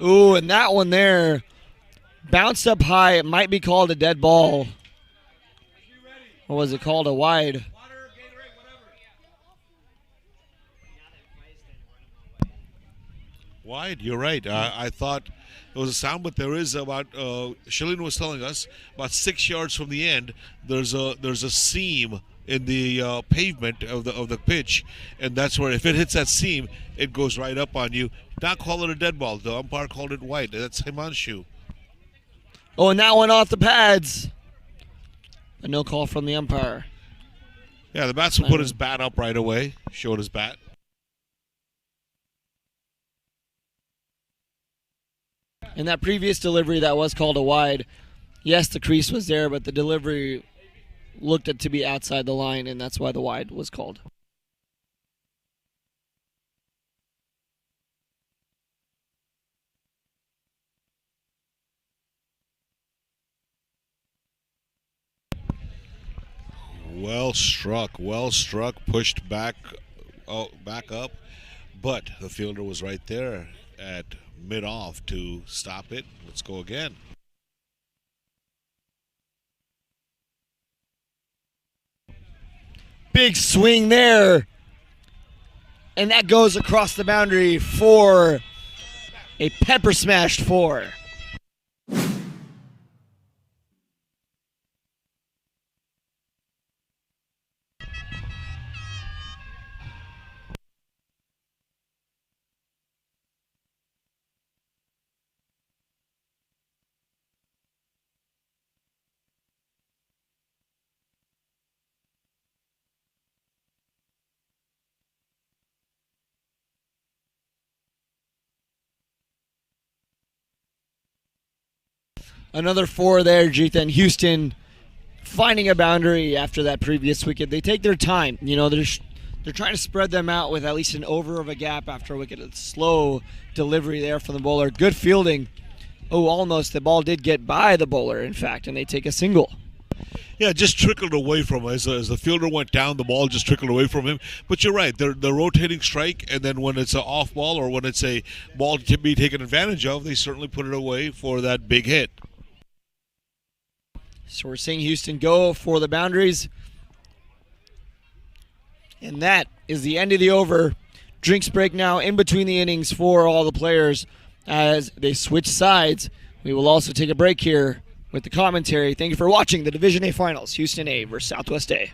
Ooh, and that one there bounced up high. It might be called a dead ball. Or was it called a wide? Wide, you're right. I thought there was a sound, but there is about. Shalin was telling us about 6 yards from the end. There's a seam in the pavement of the pitch, and that's where if it hits that seam, it goes right up on you. Not call it a dead ball. The umpire called it wide. That's Himanshu. Oh, and that one off the pads. A no call from the umpire. Yeah, the batsman put his bat up right away. Showed his bat. In that previous delivery that was called a wide, yes, the crease was there, but the delivery looked to be outside the line, and that's why the wide was called. Well struck, pushed back up, but the fielder was right there at mid-off to stop it. Let's go again. Big swing there. And that goes across the boundary for a pepper smashed 4. Another 4 there, Jithan. Houston finding a boundary after that previous wicket. They take their time. You know, they're trying to spread them out with at least an over of a gap after a wicket. A slow delivery there from the bowler. Good fielding. Oh, almost. The ball did get by the bowler, in fact, and they take a single. Yeah, just trickled away from him. As the fielder went down, the ball just trickled away from him. But you're right, they're rotating strike, and then when it's an off ball or when it's a ball to be taken advantage of, they certainly put it away for that big hit. So we're seeing Houston go for the boundaries. And that is the end of the over. Drinks break now in between the innings for all the players as they switch sides. We will also take a break here with the commentary. Thank you for watching the Division A Finals, Houston A versus Southwest A.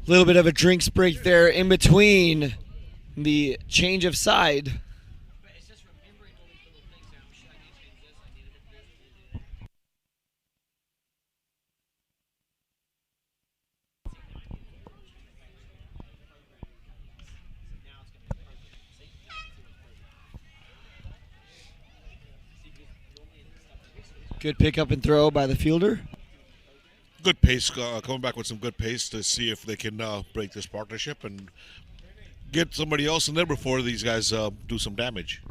A little bit of a drinks break there in between the change of side. Good pickup and throw by the fielder. Good pace, coming back with some good pace to see if they can break this partnership and get somebody else in there before these guys do some damage.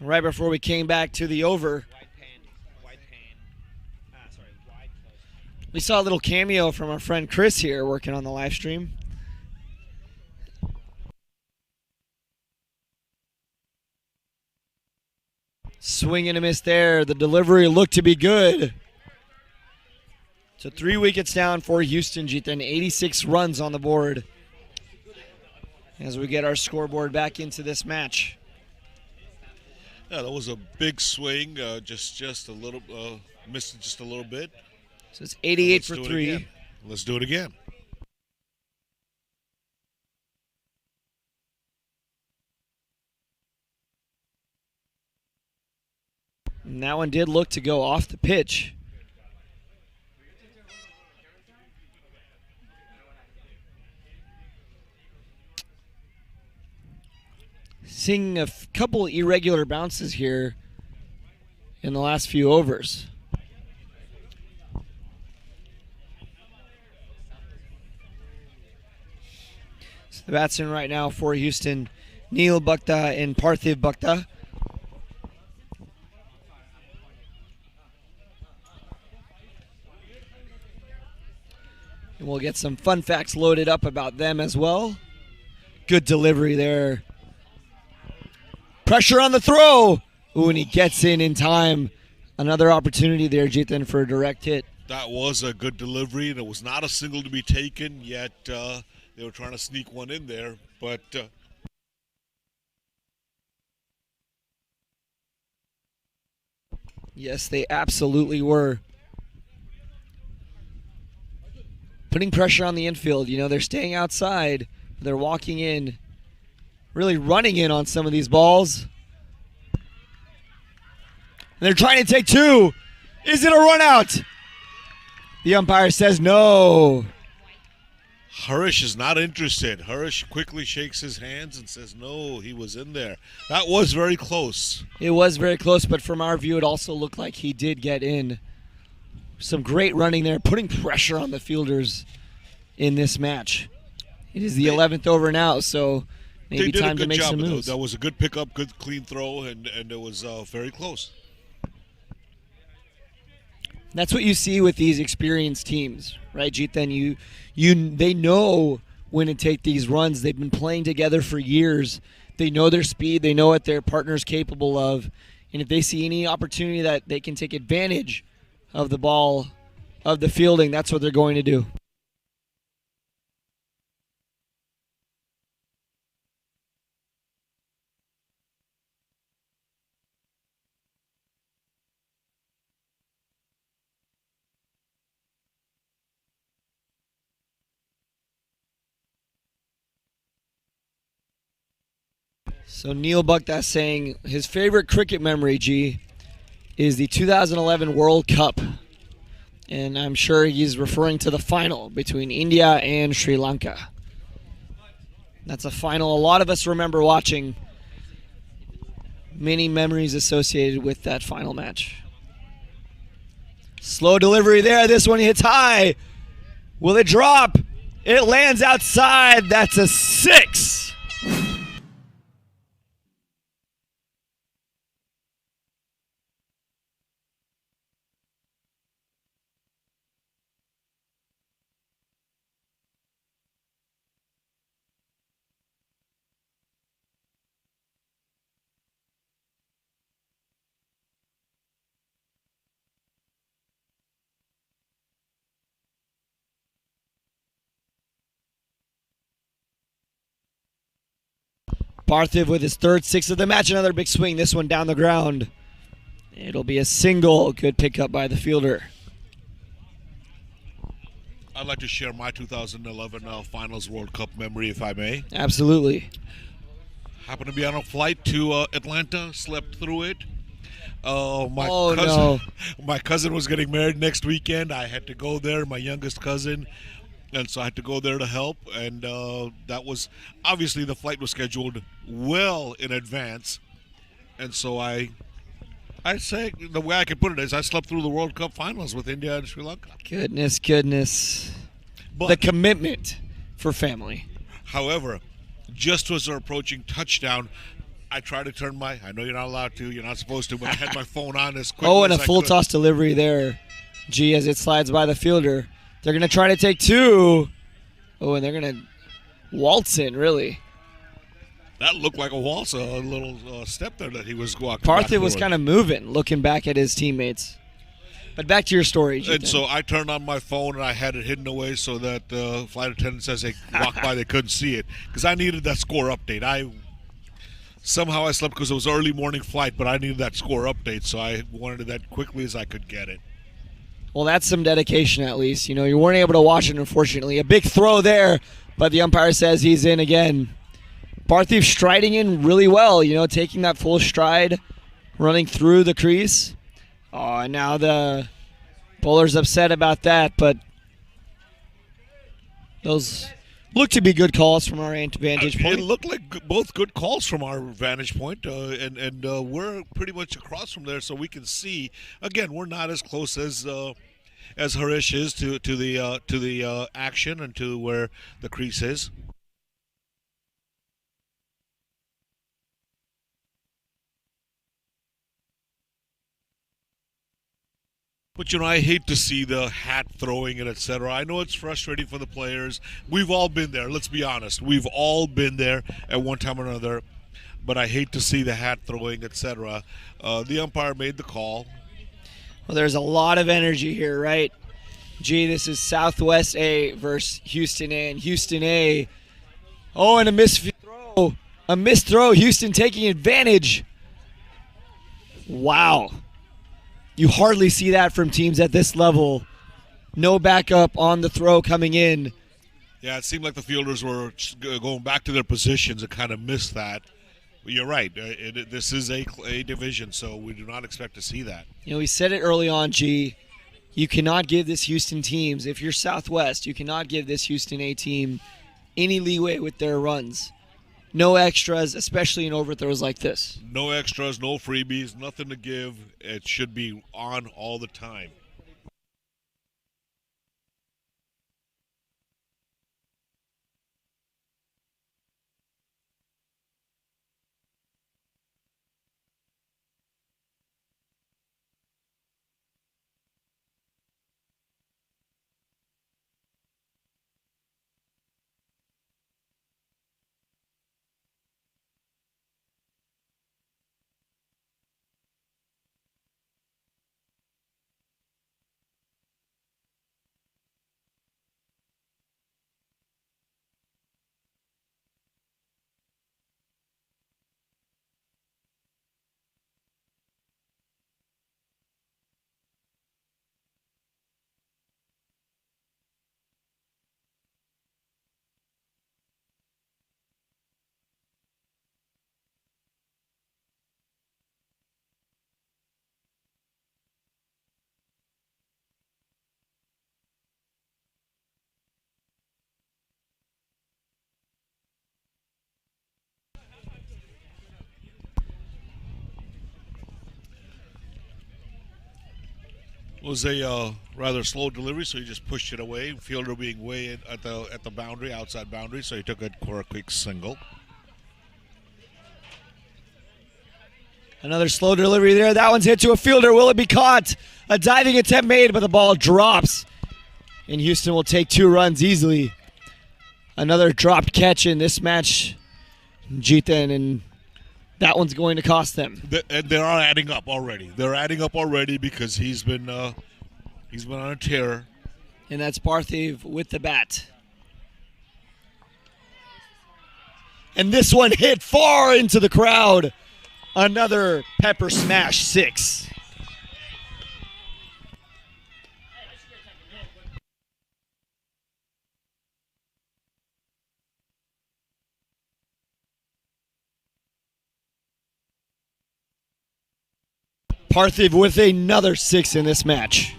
Right before we came back to the over, we saw a little cameo from our friend Chris here working on the live stream. Swing and a miss there. The delivery looked to be good. So 3 wickets down for Houston, Jiten. 86 runs on the board as we get our scoreboard back into this match. Yeah, that was a big swing. Just a little missed it just a little bit. So it's 88 for 3. Let's do it again. And that one did look to go off the pitch. Seeing a couple irregular bounces here in the last few overs. So the batsman right now for Houston, Neil Bhakta and Parthiv Bhakta. And we'll get some fun facts loaded up about them as well. Good delivery there. Pressure on the throw. Ooh, and he gets in time. Another opportunity there, Jiten, for a direct hit. That was a good delivery, and it was not a single to be taken, yet they were trying to sneak one in there. But yes, they absolutely were. Putting pressure on the infield. You know, they're staying outside. They're walking in. Really running in on some of these balls. And they're trying to take two. Is it a run out? The umpire says no. Harish is not interested. Harish quickly shakes his hands and says no, he was in there. That was very close. It was very close, but from our view, it also looked like he did get in. Some great running there, putting pressure on the fielders in this match. It is the 11th over now, so maybe time to make some moves. That was a good pickup, good clean throw, and it was very close. That's what you see with these experienced teams, right, Jiten? They know when to take these runs. They've been playing together for years. They know their speed. They know what their partner's capable of. And if they see any opportunity that they can take advantage of the ball, of the fielding, that's what they're going to do. So Neil Bhakta saying his favorite cricket memory, G, is the 2011 World Cup. And I'm sure he's referring to the final between India and Sri Lanka. That's a final a lot of us remember watching. Many memories associated with that final match. Slow delivery there. This one hits high. Will it drop? It lands outside. That's a 6. Parthiv with his third six of the match. Another big swing. This one down the ground. It'll be a single. Good pickup by the fielder. I'd like to share my 2011 Finals World Cup memory, if I may. Absolutely. Happened to be on a flight to Atlanta, slept through it. No. My cousin was getting married next weekend. I had to go there, my youngest cousin, and so I had to go there to help. And that was, obviously the flight was scheduled well in advance. And so I say, the way I can put it is I slept through the World Cup Finals with India and Sri Lanka. Goodness. But, the commitment for family. However, just as they're approaching touchdown, I try to turn I know you're not allowed to, you're not supposed to, but I had my phone on as quickly and as a I full could. toss delivery there. As it slides by the fielder. They're going to try to take two. And they're going to waltz in, really. That looked like a waltz, a little step there that he was walking. Parthiv was kind of moving, looking back at his teammates. But back to your story, Jithan. And so I turned on my phone and I had it hidden away so that the flight attendants, as they walked by, they couldn't see it. Because I needed that score update. Somehow I slept because it was an early morning flight, but I needed that score update, so I wanted it that quickly as I could get it. Well, that's some dedication at least. You weren't able to watch it, unfortunately. A big throw there, but the umpire says he's in again. Parthiv striding in really well, taking that full stride, running through the crease. And now the bowler's upset about that, but those look to be good calls from our vantage point. It looked like both good calls from our vantage point, and we're pretty much across from there, so we can see. Again, we're not as close as Harish is to the action and to where the crease is. But, I hate to see the hat throwing and et cetera. I know it's frustrating for the players. We've all been there. Let's be honest. We've all been there at one time or another. But I hate to see the hat throwing, et cetera. The umpire made the call. Well, there's a lot of energy here, right? This is Southwest A versus Houston A. And Houston A. And a missed throw. A missed throw. Houston taking advantage. Wow. You hardly see that from teams at this level. No backup on the throw coming in. Yeah, it seemed like the fielders were going back to their positions and kind of missed that. But you're right. This is a division, so we do not expect to see that. We said it early on, You cannot give this Houston teams, if you're Southwest, you cannot give this Houston A team any leeway with their runs. No extras, especially in overthrows like this. No extras, no freebies, nothing to give. It should be on all the time. It was a rather slow delivery, so he just pushed it away. Fielder being way in at the boundary, outside boundary, so he took it for a quick single. Another slow delivery there. That one's hit to a fielder. Will it be caught? A diving attempt made, but the ball drops. And Houston will take 2 runs easily. Another dropped catch in this match, Jithan, and that one's going to cost them. They are adding up already. They're adding up already because he's been on a tear. And that's Parthiv with the bat. And this one hit far into the crowd. Another pepper smash 6. Parthiv with another 6 in this match.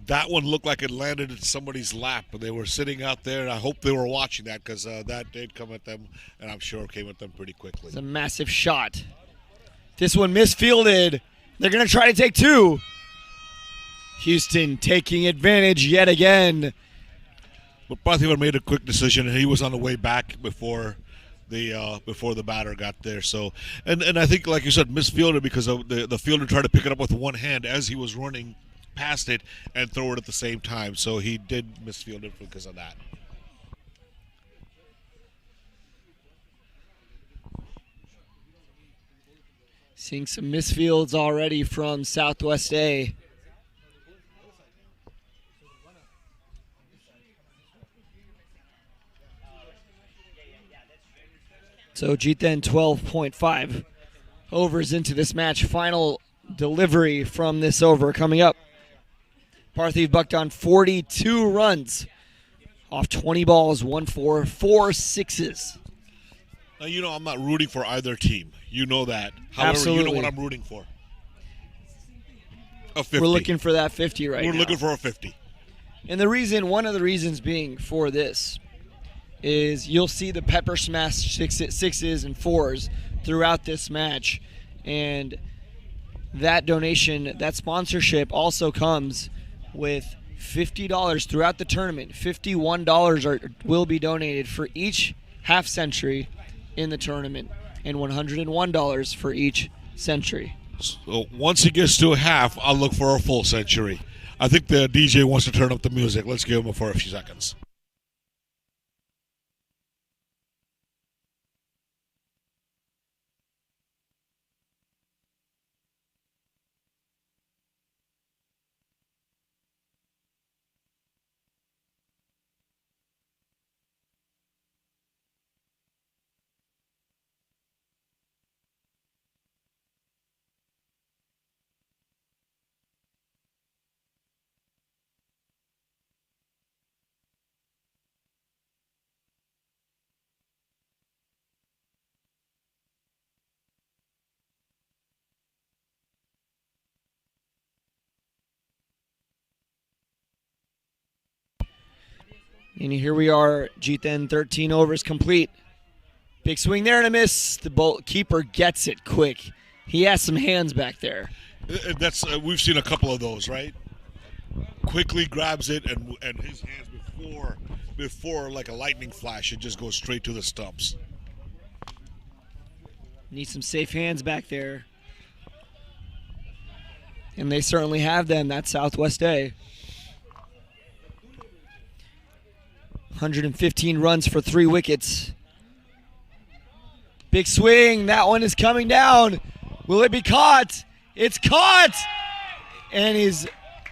That one looked like it landed in somebody's lap. They were sitting out there, and I hope they were watching that because that did come at them, and I'm sure it came at them pretty quickly. It's a massive shot. This one misfielded. They're going to try to take 2. Houston taking advantage yet again. But Parthiv made a quick decision, and he was on the way back before the batter got there. So, and I think, like you said, misfielded because of the fielder tried to pick it up with one hand as he was running past it and throw it at the same time. So he did misfield it because of that. Seeing some misfields already from Southwest A. So Jiten 12.5 overs into this match. Final delivery from this over coming up. Parthiv Bhakta on 42 runs off 20 balls, 1-4, 4 sixes. Now, you know I'm not rooting for either team. You know that. However, Absolutely. you know what I'm rooting for. A 50. We're looking for that 50 right now. We're looking for a 50. And one of the reasons being for this is you'll see the pepper smash sixes and 4s throughout this match. And that donation, that sponsorship also comes with $50 throughout the tournament. $51 will be donated for each half century in the tournament and $101 for each century. So once he gets to a half, I'll look for a full century. I think the DJ wants to turn up the music. Let's give him for a few seconds. And here we are, Jiten 13 overs complete. Big swing there and a miss. The keeper gets it quick. He has some hands back there. That's we've seen a couple of those, right? Quickly grabs it and his hands before like a lightning flash, it just goes straight to the stumps. Need some safe hands back there. And they certainly have them. That's Southwest A. 115 runs for 3 wickets. Big swing. That one is coming down. Will it be caught? It's caught! And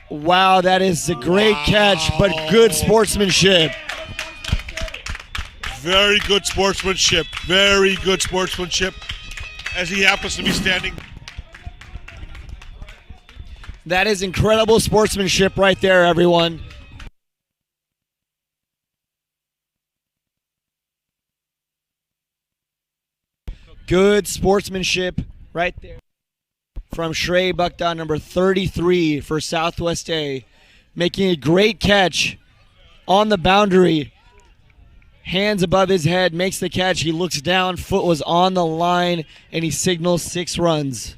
wow, that is a great catch, but good sportsmanship. Very good sportsmanship. Very good sportsmanship. As he happens to be standing. That is incredible sportsmanship right there, everyone. Good sportsmanship right there from Shrey Bhakta, number 33 for Southwest A, making a great catch on the boundary. Hands above his head, makes the catch. He looks down, foot was on the line, and he signals 6 runs.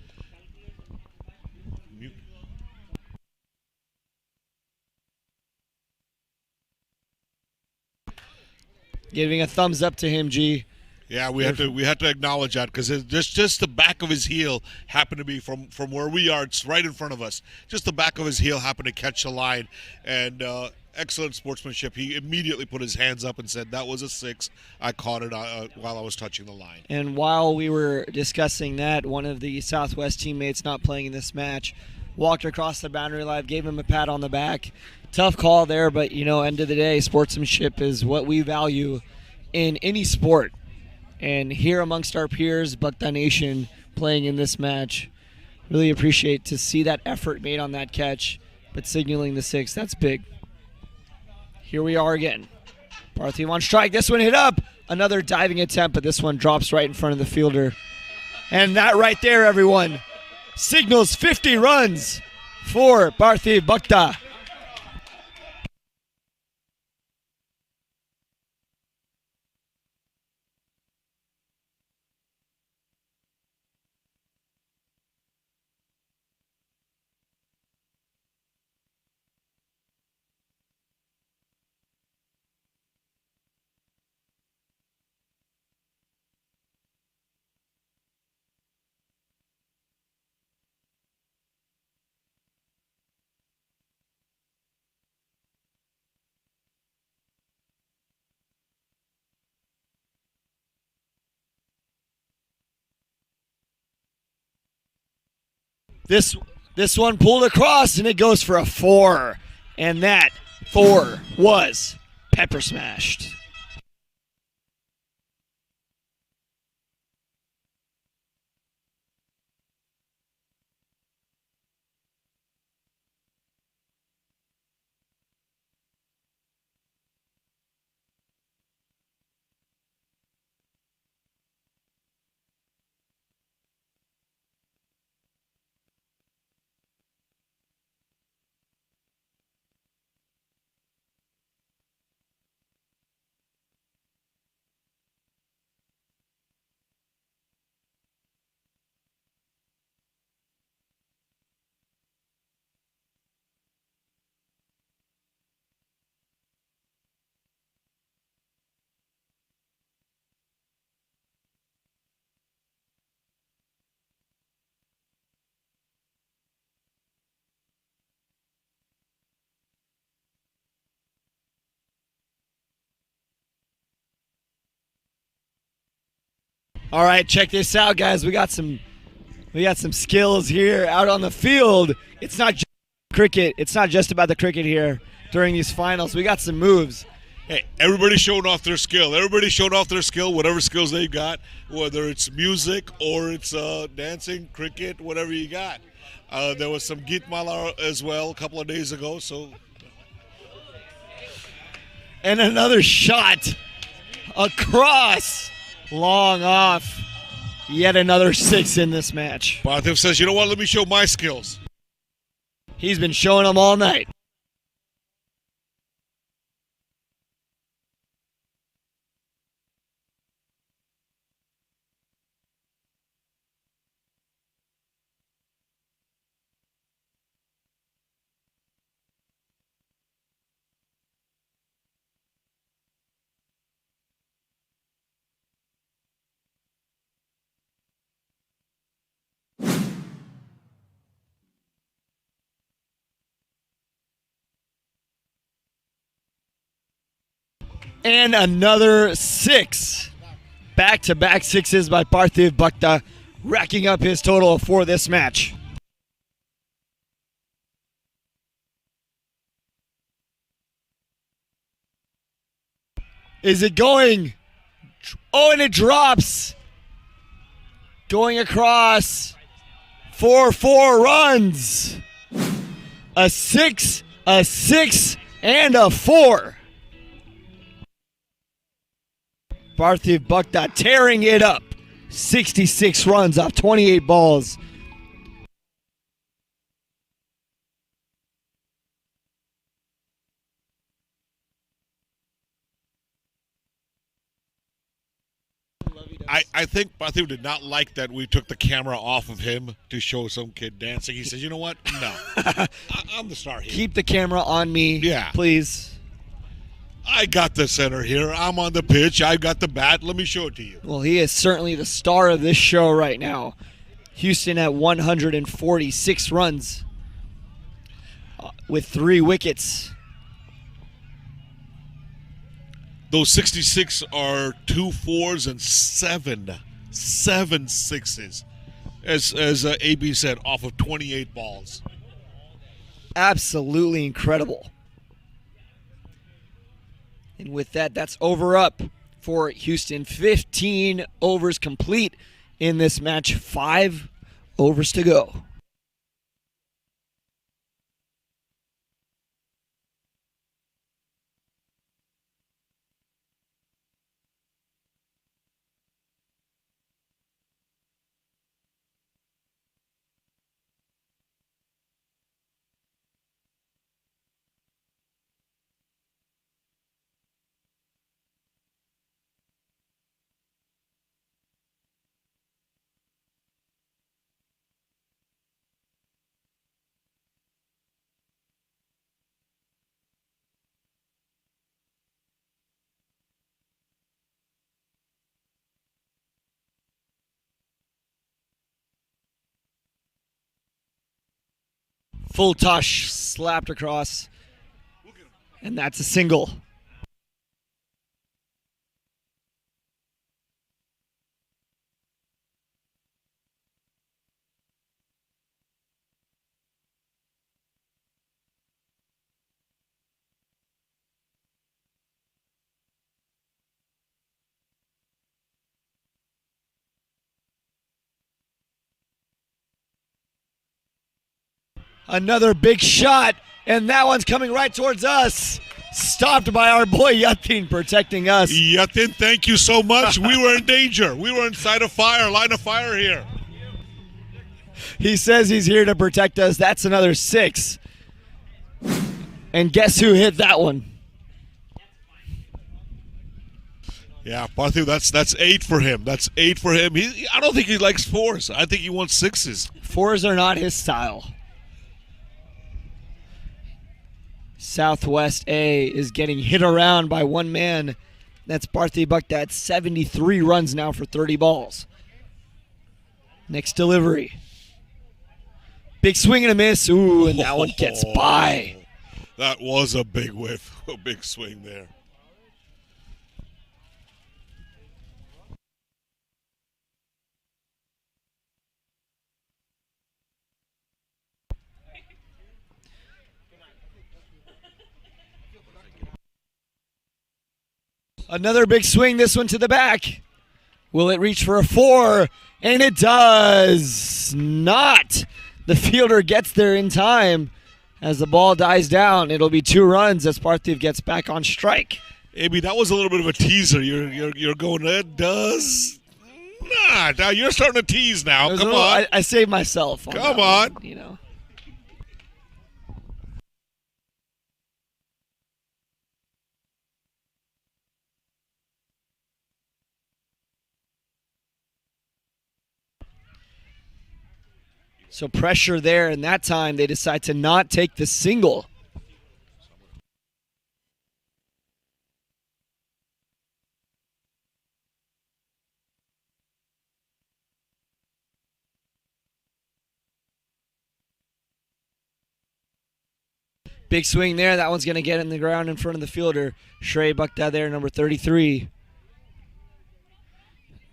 Giving a thumbs up to him, G. Yeah, we had to acknowledge that because just the back of his heel happened to be from where we are. It's right in front of us. Just the back of his heel happened to catch the line, and excellent sportsmanship. He immediately put his hands up and said, "That was a 6. I caught it while I was touching the line." And while we were discussing that, one of the Southwest teammates not playing in this match walked across the boundary line, gave him a pat on the back. Tough call there, but end of the day, sportsmanship is what we value in any sport. And here amongst our peers, Bhakta Nation playing in this match, really appreciate to see that effort made on that catch, but signaling the 6, that's big. Here we are again. Parthiv on strike. This one hit up. Another diving attempt, but this one drops right in front of the fielder. And that right there, everyone, signals 50 runs for Parthiv Bhakta. This one pulled across, and it goes for a 4. And that 4 was pepper smashed. All right, check this out, guys. We got some skills here out on the field. It's not just cricket. It's not just about the cricket here during these finals. We got some moves. Hey, everybody's showing off their skill. Everybody's showing off their skill, whatever skills they've got, whether it's music or it's dancing, cricket, whatever you got. There was some Geet Mala as well a couple of days ago. And another shot across. Long off. Yet another 6 in this match. Parthiv says, "You know what? Let me show my skills." He's been showing them all night. And another 6. Back-to-back 6s by Parthiv Bhakta, racking up his total for this match. Is it going? Oh, and it drops. Going across for 4 runs. A 6, and a 4. Parthiv Bhakta tearing it up. 66 runs off 28 balls. I think Parthiv did not like that we took the camera off of him to show some kid dancing. He says, "You know what? No. I'm the star here. Keep the camera on me, Yeah. please." I got the center here. I'm on the pitch. I've got the bat. Let me show it to you. Well, he is certainly the star of this show right now. Houston at 146 runs with 3 wickets. Those 66 are 2 4s and 7 6s. As AB said, off of 28 balls. Absolutely incredible. And with that, that's over up for Houston. 15 overs complete in this match. 5 overs to go. Full touch slapped across. And that's a single. Another big shot, and that one's coming right towards us. Stopped by our boy Yatin, protecting us. Yatin, thank you so much. We were in danger. We were inside a line of fire here. He says he's here to protect us. That's another 6. And guess who hit that one? Yeah, Parthiv, that's 8 for him. That's 8 for him. I don't think he likes 4s. I think he wants 6s. 4s are not his style. Southwest A is getting hit around by one man. That's Parthiv Bhakta at 73 runs now for 30 balls. Next delivery. Big swing and a miss. Ooh, and that one gets by. That was a big whiff. A big swing there. Another big swing, this one to the back. Will it reach for a 4? And it does not. The fielder gets there in time. As the ball dies down, it'll be 2 runs as Parthiv gets back on strike. AB, that was a little bit of a teaser. You're going, it does not. Now you're starting to tease now. Come on. I saved myself. Come on. You know. So pressure there, and that time they decide to not take the single. Big swing there. That one's going to get in the ground in front of the fielder. Shrey Bhakta there, number 33.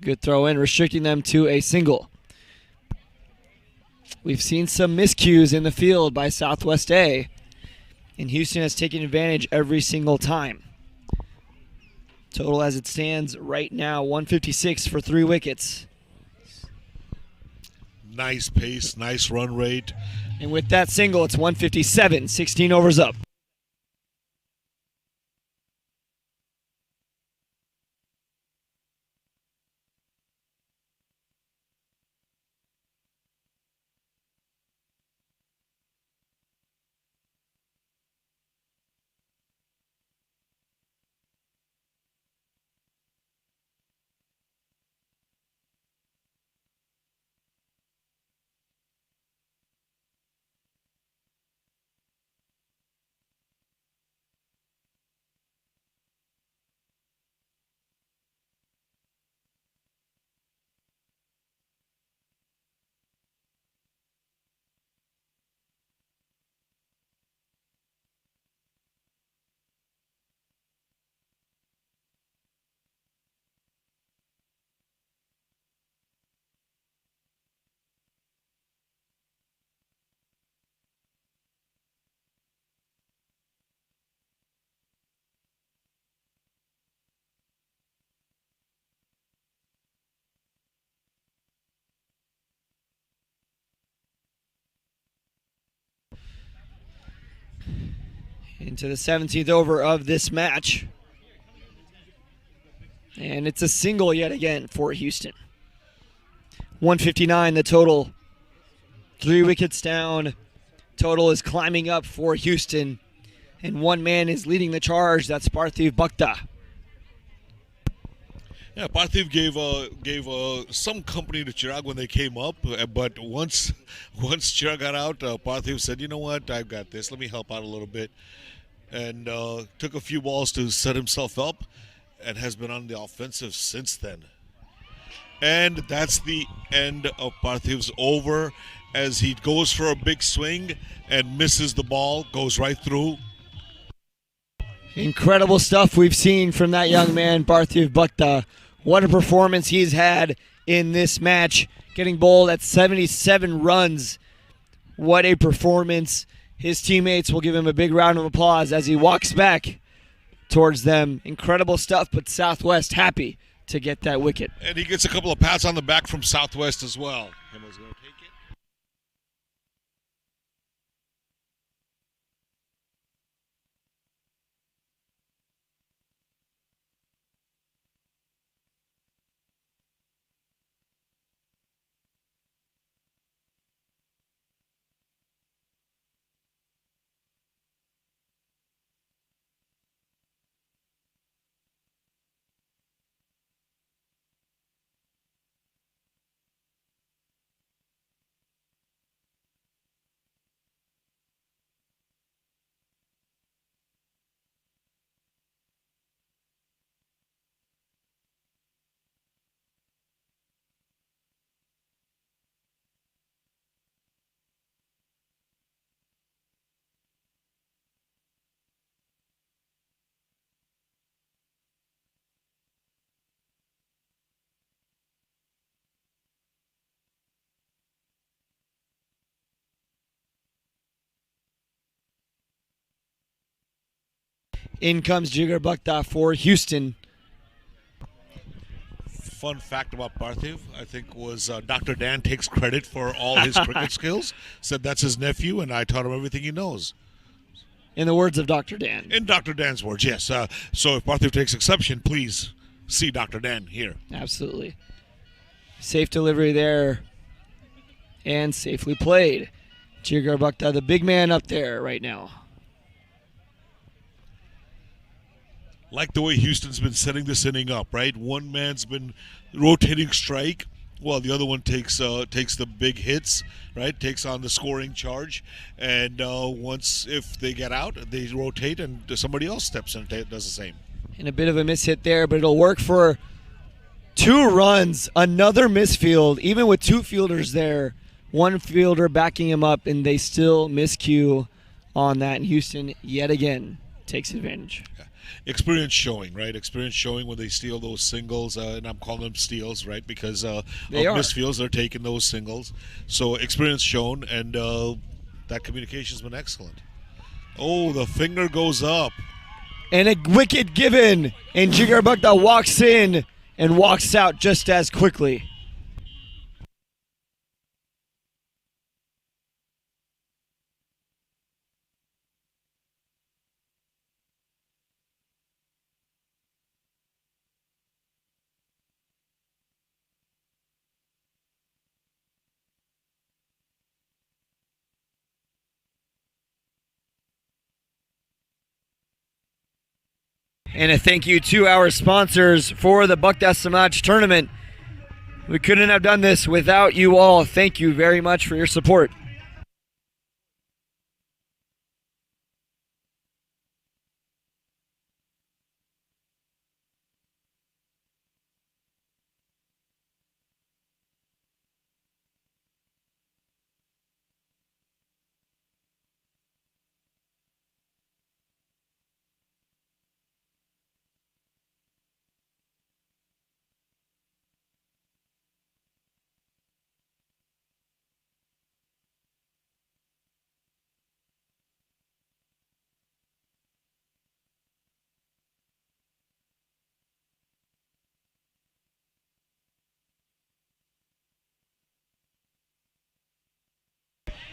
Good throw in, restricting them to a single. We've seen some miscues in the field by Southwest A, and Houston has taken advantage every single time. Total as it stands right now, 156 for 3 wickets. Nice pace, nice run rate. And with that single, it's 157, 16 overs up. Into the 17th over of this match. And it's a single yet again for Houston. 159 the total. 3 wickets down. Total is climbing up for Houston. And one man is leading the charge. That's Parthiv Bhakta. Yeah, Parthiv gave some company to Chirag when they came up, but once Chirag got out, Parthiv said, "You know what? I've got this. Let me help out a little bit," and took a few balls to set himself up, and has been on the offensive since then. And that's the end of Parthiv's over, as he goes for a big swing and misses the ball, goes right through. Incredible stuff we've seen from that young man, Parthiv Bhakta. What a performance he's had in this match, getting bowled at 77 runs. What a performance. His teammates will give him a big round of applause as he walks back towards them. Incredible stuff, but Southwest happy to get that wicket. And he gets a couple of pats on the back from Southwest as well. Himmel's going to take it. In comes Jigar Bhakta for Houston. Fun fact about Parthiv, I think, was Dr. Dan takes credit for all his cricket skills. Said that's his nephew, and I taught him everything he knows. In the words of Dr. Dan. In Dr. Dan's words, yes. So if Parthiv takes exception, please see Dr. Dan here. Absolutely. Safe delivery there. And safely played. Jigar Bhakta, the big man up there right now. Like the way Houston's been setting this inning up, right? One man's been rotating strike, while the other one takes the big hits, right? Takes on the scoring charge, and if they get out, they rotate, and somebody else steps in and does the same. And a bit of a mishit there, but it'll work for 2 runs. Another misfield, even with 2 fielders there. 1 fielder backing him up, and they still miscue on that. And Houston, yet again, takes advantage. Yeah. Experience showing, right? Experience showing when they steal those singles, and I'm calling them steals, right? Because of misfields, they're taking those singles. So experience shown, and that communication's been excellent. Oh, the finger goes up. And a wicket given, and Jigar Bhakta walks in and walks out just as quickly. And a thank you to our sponsors for the Bhakta Samaj tournament. We couldn't have done this without you all. Thank you very much for your support.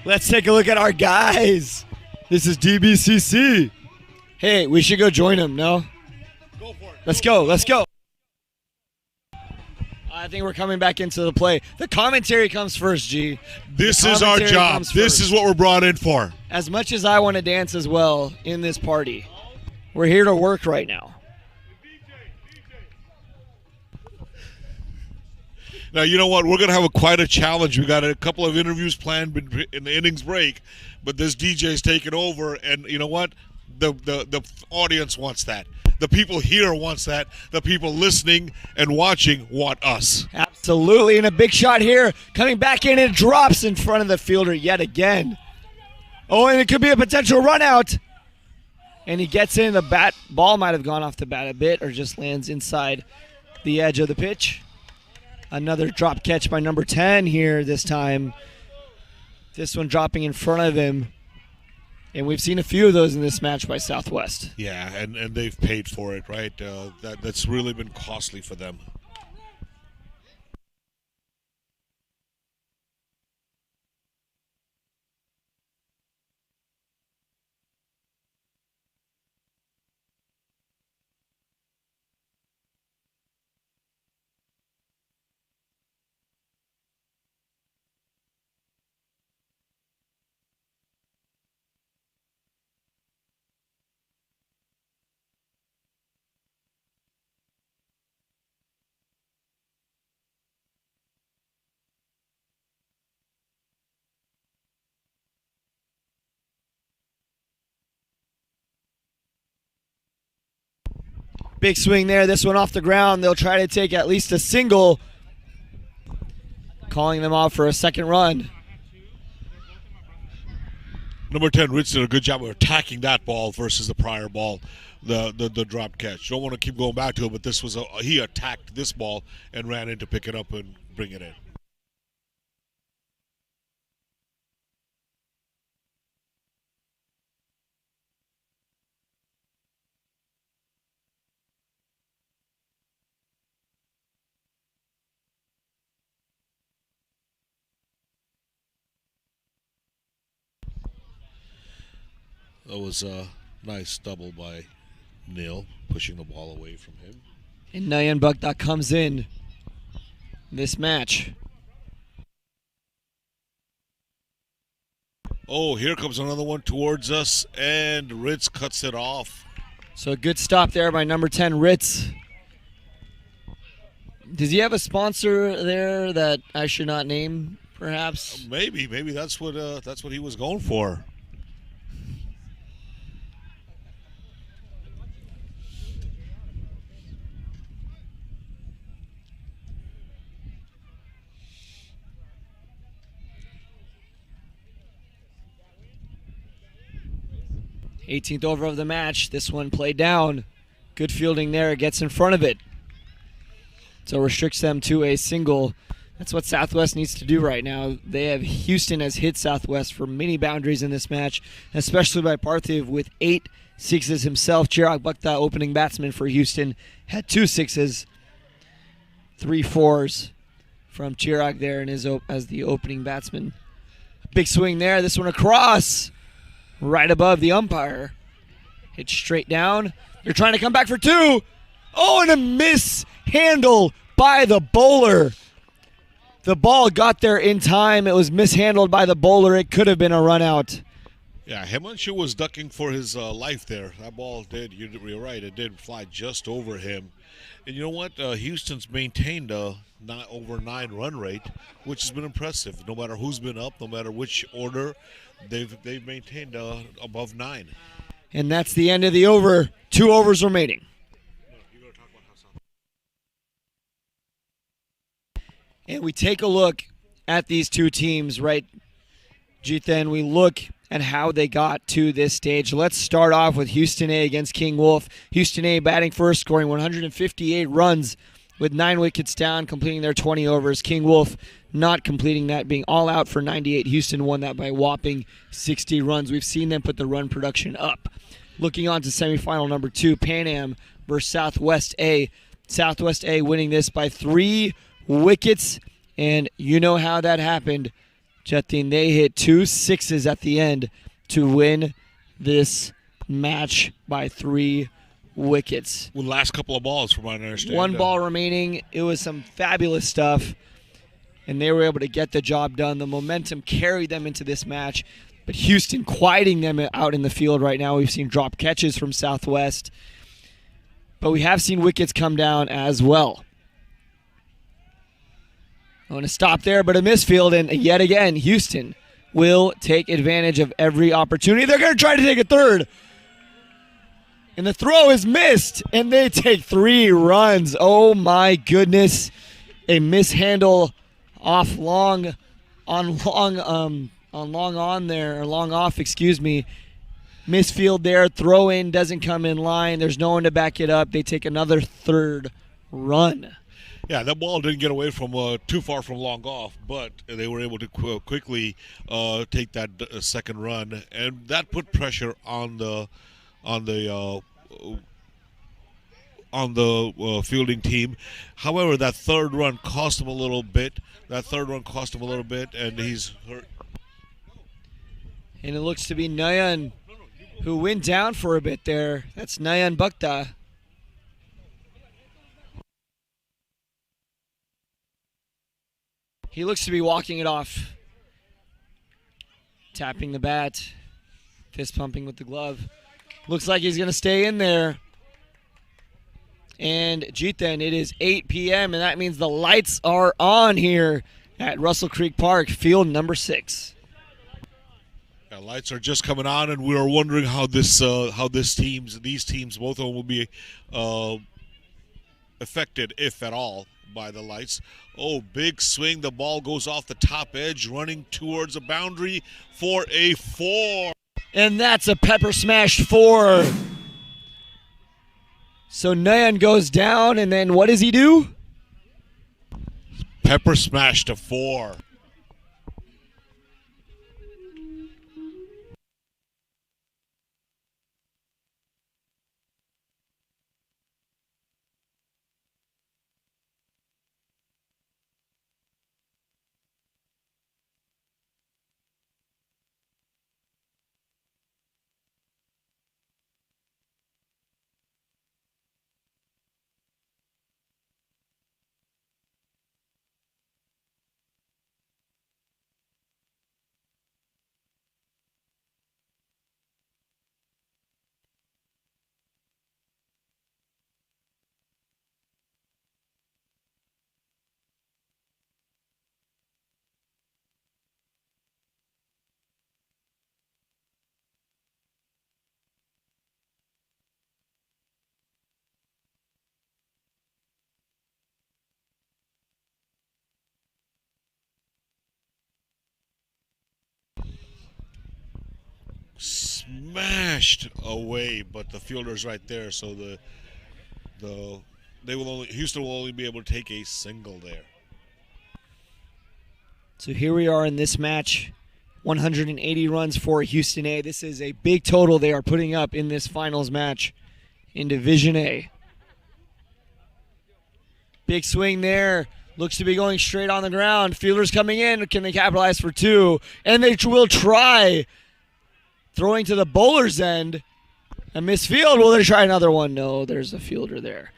Let's take a look at our guys. This is DBCC. Hey, we should go join him, no? Go for it. Let's go. I think we're coming back into the play. The commentary comes first, G. This is our job. This is what we're brought in for. As much as I want to dance as well in this party, we're here to work right now. Now, you know what? We're going to have quite a challenge. We got a couple of interviews planned in the innings break, but this DJ's taking over, and you know what? The audience wants that. The people here wants that. The people listening and watching want us. Absolutely, and a big shot here. Coming back in, and drops in front of the fielder yet again. Oh, and it could be a potential run out. And he gets in. The ball might have gone off the bat a bit or just lands inside the edge of the pitch. Another drop catch by number 10 here this time. This one dropping in front of him. And we've seen a few of those in this match by Southwest. Yeah, and they've paid for it, right? That's really been costly for them. Big swing there. This one off the ground. They'll try to take at least a single. Calling them off for a second run. Number 10, Rich did a good job of attacking that ball versus the prior ball, the drop catch. Don't want to keep going back to it, but this was he attacked this ball and ran in to pick it up and bring it in. That was a nice double by Neil, pushing the ball away from him. And Nayan Bhakta comes in this match. Oh, here comes another one towards us, and Ritz cuts it off. So a good stop there by number 10, Ritz. Does he have a sponsor there that I should not name, perhaps? Maybe that's what he was going for. '18th over of the match. This one played down. Good fielding there. Gets in front of it. So restricts them to a single. That's what Southwest needs to do right now. Houston has hit Southwest for many boundaries in this match, especially by Parthiv with 8 sixes himself. Chirag Bhakta, opening batsman for Houston, had 2 sixes, 3 fours from Chirag there as the opening batsman. Big swing there. This one across. Right above the umpire. Hit straight down. They're trying to come back for 2. Oh, and a mishandle by the bowler. The ball got there in time. It was mishandled by the bowler. It could have been a run out. Yeah, Himanshu was ducking for his life there. That ball you're right, it did fly just over him. And you know what? Houston's maintained a over 9 run rate, which has been impressive. No matter who's been up, no matter which order, they've maintained above 9. And that's the end of the over. 2 overs remaining. And we take a look at these two teams, right, Jithan? We look at how they got to this stage. Let's start off with Houston A against King Wolf. Houston A batting first, scoring 158 runs with 9 wickets down, completing their 20 overs. King Wolf not completing that, being all out for 98. Houston won that by a whopping 60 runs. We've seen them put the run production up. Looking on to semifinal number 2, Pan Am versus Southwest A. Southwest A winning this by 3 wickets, and you know how that happened, Jatin. They hit 2 sixes at the end to win this match by 3 wickets. With the last couple of balls, from what I understand. 1 ball remaining. It was some fabulous stuff, and they were able to get the job done. The momentum carried them into this match, but Houston quieting them out in the field right now. We've seen drop catches from Southwest, but we have seen wickets come down as well. I want to stop there, but a misfield, and yet again, Houston will take advantage of every opportunity. They're going to try to take a third. And the throw is missed, and they take 3 runs. Oh, my goodness. A mishandle off long off, excuse me. Misfield there, throw in, doesn't come in line. There's no one to back it up. They take another 3rd run. Yeah, that ball didn't get away from too far from long off, but they were able to quickly take that second run, and that put pressure on the fielding team. However, that 3rd run cost him a little bit. And he's hurt. And it looks to be Nayan who went down for a bit there. That's Nayan Bhakta. He looks to be walking it off. Tapping the bat. Fist pumping with the glove. Looks like he's going to stay in there. And Jiten, it is 8 p.m. and that means the lights are on here at Russell Creek Park, field number 6. Yeah, lights are just coming on, and we are wondering how these teams, both of them, will be affected, if at all, by the lights. Oh, big swing. The ball goes off the top edge, running towards a boundary for a 4. And that's a pepper smash 4. So Nayan goes down, and then what does he do? Pepper smash to 4. Smashed away, but the fielder's right there, so Houston will only be able to take a single there. So here we are in this match. 180 runs for Houston A. This is a big total they are putting up in this finals match in Division A. Big swing there. Looks to be going straight on the ground. Fielders coming in. Can they capitalize for 2? And they will try. Throwing to the bowler's end. A misfield. Will they try another one? No, there's a fielder there.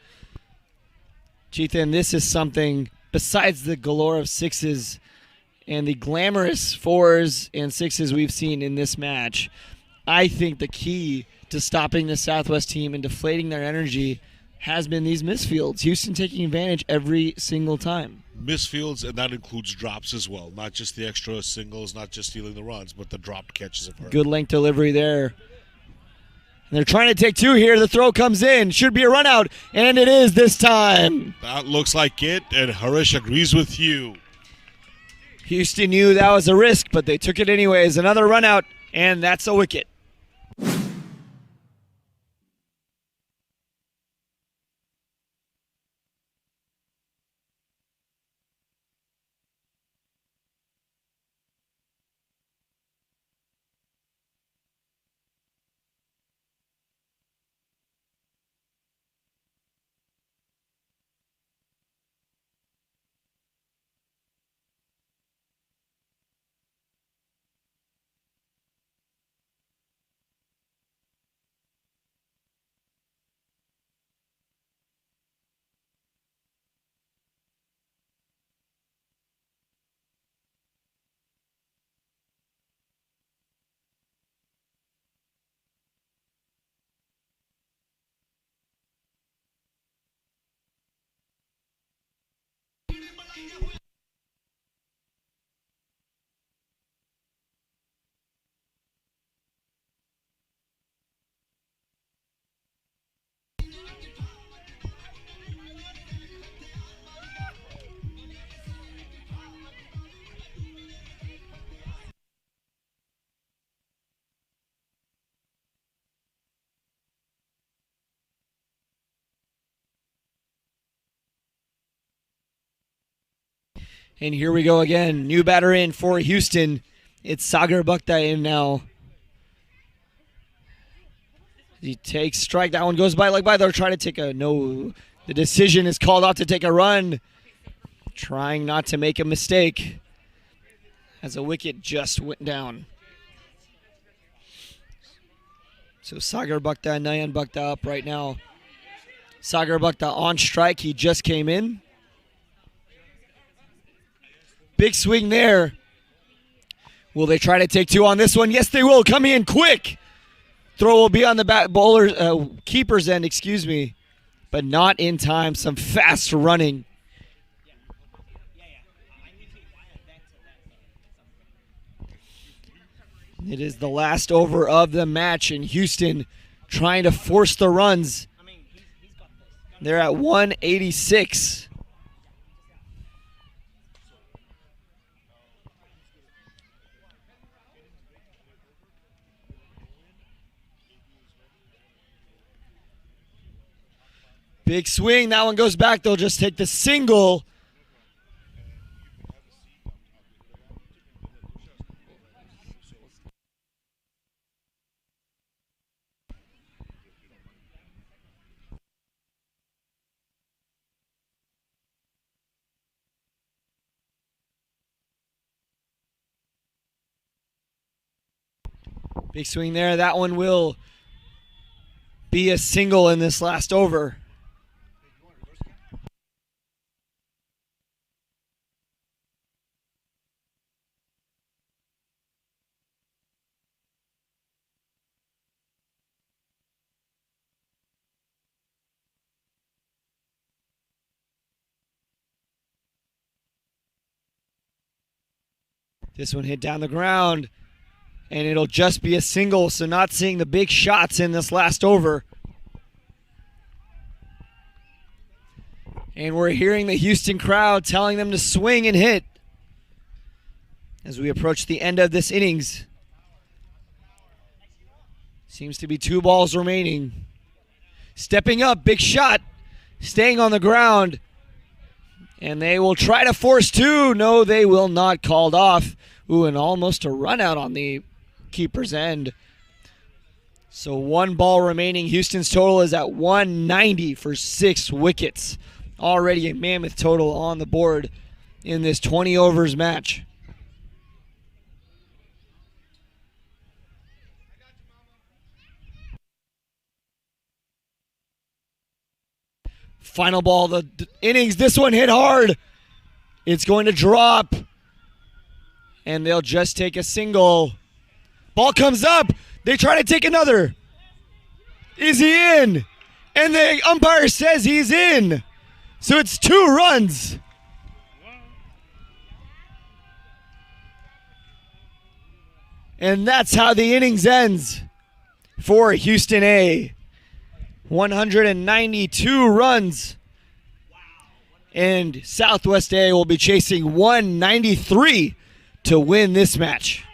Cheethan, this is something besides the galore of 6s and the glamorous 4s and 6s we've seen in this match. I think the key to stopping the Southwest team and deflating their energy has been these misfields. Houston taking advantage every single time. Misfields, and that includes drops as well. Not just the extra singles, not just stealing the runs, but the dropped catches of her. Good length delivery there. And they're trying to take 2 here. The throw comes in. Should be a run out, and it is this time. That looks like it, and Harish agrees with you. Houston knew that was a risk, but they took it anyways. Another run out, and that's a wicket. And here we go again. New batter in for Houston. It's Sagar Bhakta in now. He takes strike. That one goes by like by. They're trying to take a no. The decision is called off to take a run. Trying not to make a mistake as a wicket just went down. So Sagar Bhakta and Nayan Bhakta up right now. Sagar Bhakta on strike. He just came in. Big swing there. Will they try to take two on this one? Yes, they will. Coming in quick. Throw will be on the back keeper's end, excuse me, but not in time. Some fast running. It is the last over of the match, and Houston trying to force the runs. They're at 186. Big swing. That one goes back. They'll just take the single. Big swing there. That one will be a single in this last over. This one hit down the ground, and it'll just be a single, so not seeing the big shots in this last over. And we're hearing the Houston crowd telling them to swing and hit as we approach the end of this innings. Seems to be 2 balls remaining. Stepping up, big shot, staying on the ground. And they will try to force 2. No, they will not. Called off. Ooh, and almost a run out on the keeper's end. So 1 ball remaining. Houston's total is at 190 for 6 wickets. Already a mammoth total on the board in this 20 overs match. Final ball of the innings. This one hit hard. It's going to drop. And they'll just take a single. Ball comes up. They try to take another. Is he in? And the umpire says he's in. So it's 2 runs. And that's how the innings ends for Houston A. 192 runs. And Southwest A will be chasing 193 to win this match.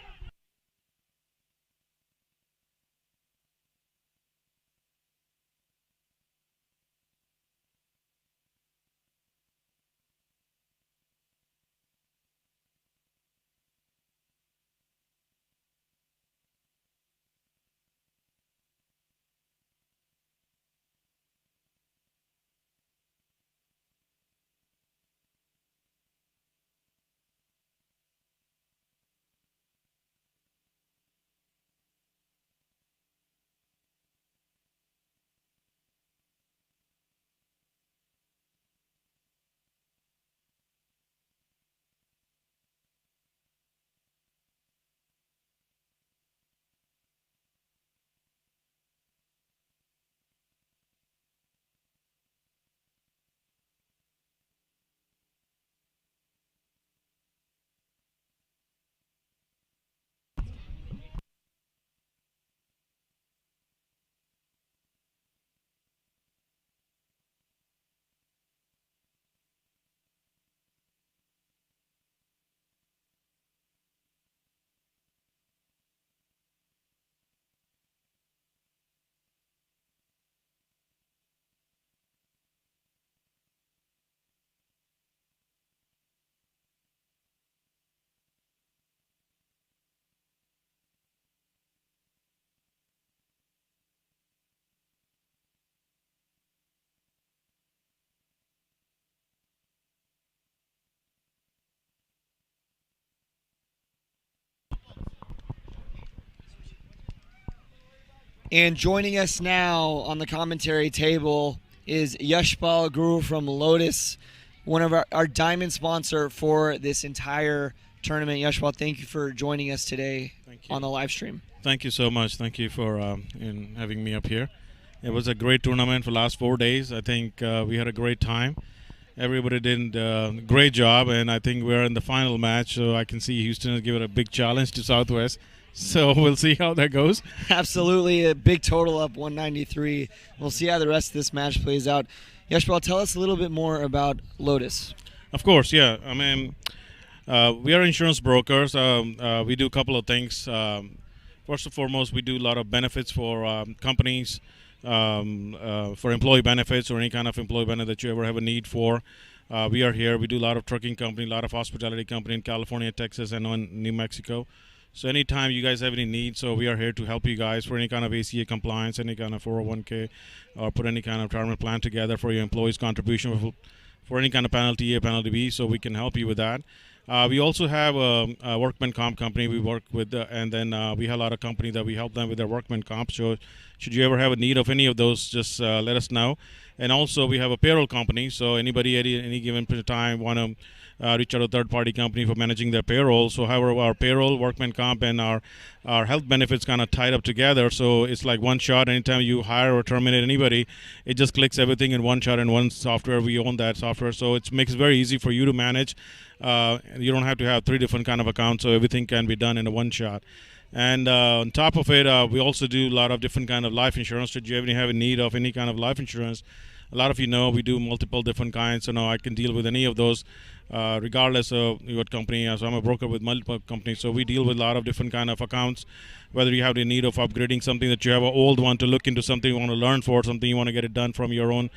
And joining us now on the commentary table is Yashpal Guru from Lotus, one of our diamond sponsor for this entire tournament. Yashpal, thank you for joining us today on the live stream. Thank you so much. Thank you for having me up here. It was a great tournament for the last 4 days. I think we had a great time. Everybody did a great job, and I think we're in the final match, so I can see Houston has given a big challenge to Southwest. So we'll see how that goes. Absolutely. A big total up 193. We'll see how the rest of this match plays out. Yashpal, tell us a little bit more about Lotus. Of course, yeah. I mean, we are insurance brokers. We do a couple of things. First and foremost, we do a lot of benefits for companies, for employee benefits or any kind of employee benefit that you ever have a need for. We are here. We do a lot of trucking company, a lot of hospitality company in California, Texas, and in New Mexico. So anytime you guys have any needs, so we are here to help you guys for any kind of ACA compliance, any kind of 401k, or put any kind of retirement plan together for your employees' contribution for any kind of penalty A, penalty B, so we can help you with that. We also have a workman comp company we work with, and then we have a lot of companies that we help them with their workman comp. So should you ever have a need of any of those, just let us know. And also we have a payroll company, so anybody at any given time want to reach out to a third-party company for managing their payroll. So however, our payroll, workman comp, and our health benefits kind of tied up together. So it's like one shot. Anytime you hire or terminate anybody, it just clicks everything in one shot in one software. We own that software, so it makes it very easy for you to manage. You don't have to have 3 different kind of accounts, so everything can be done in a one shot. And on top of it, we also do a lot of different kind of life insurance. Should you ever have a need of any kind of life insurance, a lot of you know we do multiple different kinds. So now I can deal with any of those, regardless of what company. So I'm a broker with multiple companies, so we deal with a lot of different kind of accounts. Whether you have the need of upgrading something, that you have an old one to look into something you want to learn for, something you want to get it done from your own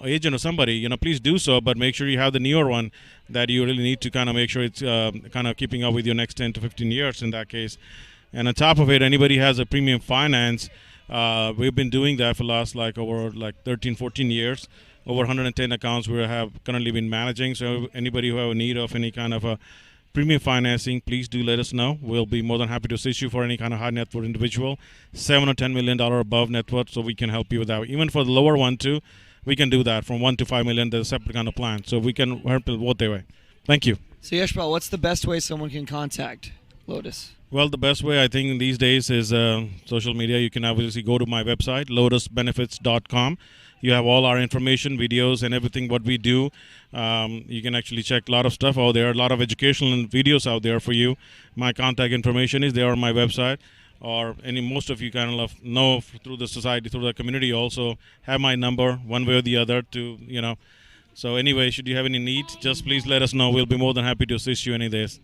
agent or somebody, please do so, but make sure you have the newer one that you really need to kind of make sure it's kind of keeping up with your next 10 to 15 years in that case. And on top of it, anybody has a premium finance, we've been doing that for the last over 13, 14 years. Over 110 accounts we have currently been managing. So anybody who have a need of any kind of a premium financing, please do let us know. We'll be more than happy to assist you for any kind of high net worth individual, $7 or $10 million above net worth, so we can help you with that. Even for the lower one too, we can do that from $1 to $5 million. There's a separate kind of plan, so we can help both their way. Thank you. So Yashpal, what's the best way someone can contact Lotus? Well, the best way I think these days is social media. You can obviously go to my website, lotusbenefits.com. You have all our information, videos, and everything what we do. You can actually check a lot of stuff out there, a lot of educational videos out there for you. My contact information is there on my website, or most of you kind of know through the society, through the community also have my number one way or the other to, So anyway, should you have any needs, just please let us know. We'll be more than happy to assist you any days.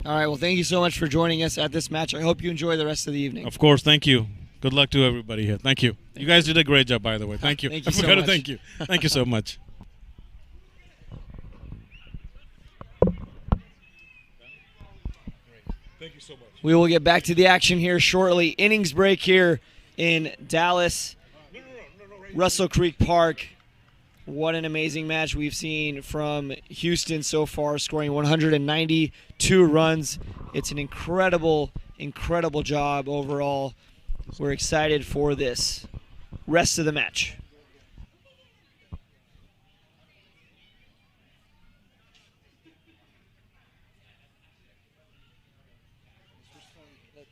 All right, well, thank you so much for joining us at this match. I hope you enjoy the rest of the evening. Of course, thank you. Good luck to everybody here. Thank you. You guys did a great job, by the way. Thank you. Thank you I so forgot much. to thank you. Thank you so much. Thank you so much. We will get back to the action here shortly. Innings break here in Dallas, Russell Creek Park. What an amazing match we've seen from Houston so far, scoring 192 runs. It's an incredible, incredible job overall. We're excited for this rest of the match.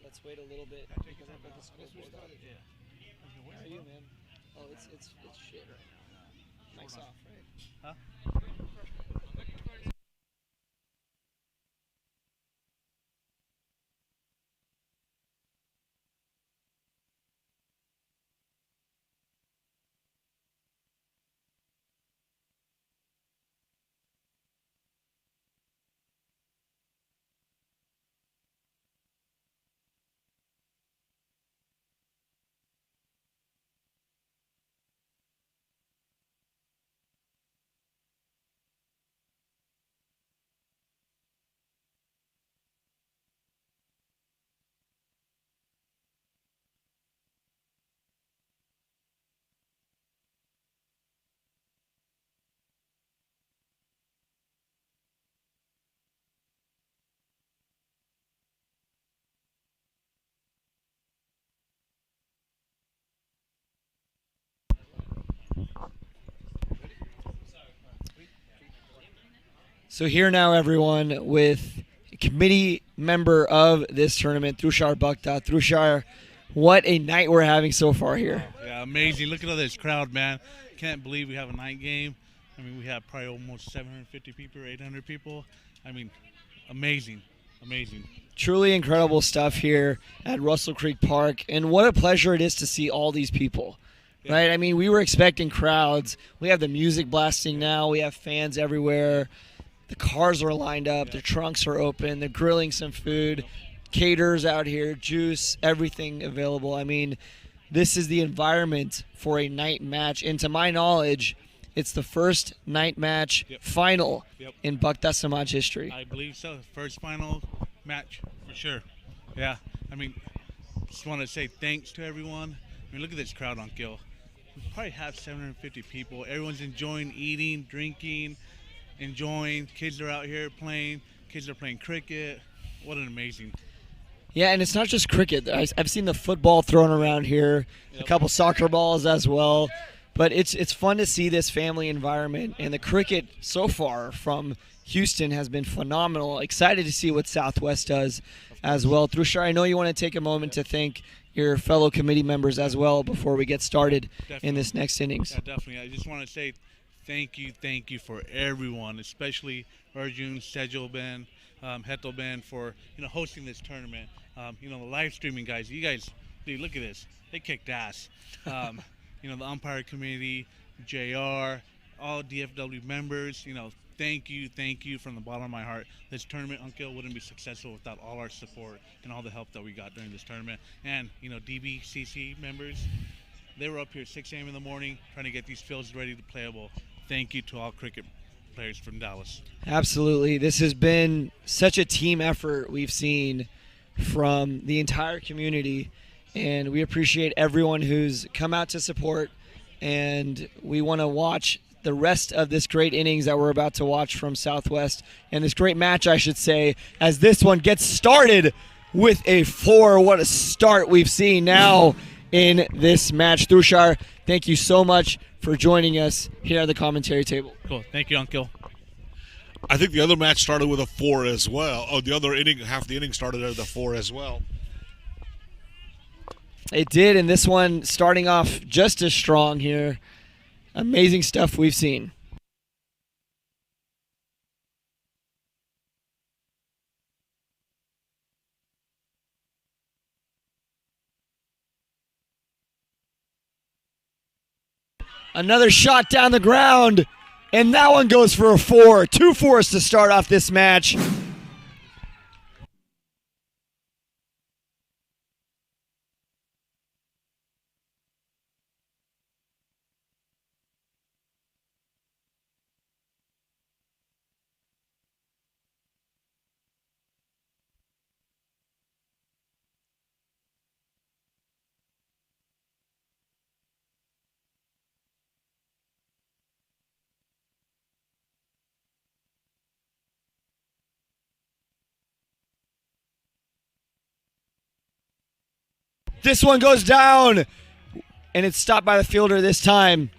Let's wait a little bit. How are you, man? Oh, it's shit right now. Mic's off, right? So here now, everyone, with a committee member of this tournament, Tushar Bhakta. Tushar, what a night we're having so far here. Yeah, amazing. Look at all this crowd, man. Can't believe we have a night game. I mean, we have probably almost 750 people, 800 people. I mean, amazing, amazing. Truly incredible stuff here at Russell Creek Park, and what a pleasure it is to see all these people. Yeah. Right? I mean, we were expecting crowds. We have the music blasting now. We have fans everywhere. The cars are lined up. Yeah. The trunks are open. They're grilling some food. Caterers out here, juice, everything available. I mean, this is the environment for a night match. And to my knowledge, it's the first night match final in Bhakta Samaj history. I believe so. First final match for sure. Yeah. I mean, just want to say thanks to everyone. I mean, look at this crowd on Gil. We probably have 750 people. Everyone's enjoying eating, drinking, enjoying. Kids are out here playing. Kids are playing cricket. What an amazing. Yeah, and it's not just cricket. I've seen the football thrown around here, a couple soccer balls as well. But it's fun to see this family environment. And the cricket so far from Houston has been phenomenal. Excited to see what Southwest does as well. Tushar, I know you want to take a moment to thank your fellow committee members as well before we get started in this next innings. Yeah, definitely. I just want to say thank you for everyone, especially Arjun, Sejal Ben, Hetal Ben for hosting this tournament. The live streaming guys. You guys, dude, look at this. They kicked ass. The umpire committee, JR, all DFW members. Thank you from the bottom of my heart. This tournament, Uncle, wouldn't be successful without all our support and all the help that we got during this tournament. And, DBCC members, they were up here at 6 a.m. in the morning trying to get these fields ready to playable. Thank you to all cricket players from Dallas. Absolutely. This has been such a team effort we've seen from the entire community, and we appreciate everyone who's come out to support, and we want to watch the rest of this great innings that we're about to watch from Southwest, and this great match, I should say, as this one gets started with a 4. What a start we've seen now in this match. Tushar, thank you so much for joining us here at the commentary table. Cool. Thank you, Uncle. I think the other match started with a 4 as well. Oh, the other inning, half the inning started at the 4 as well. It did, and this one starting off just as strong here. Amazing stuff we've seen. Another shot down the ground, and that one goes for a 4. 2 4s to start off this match. This one goes down, and it's stopped by the fielder this time.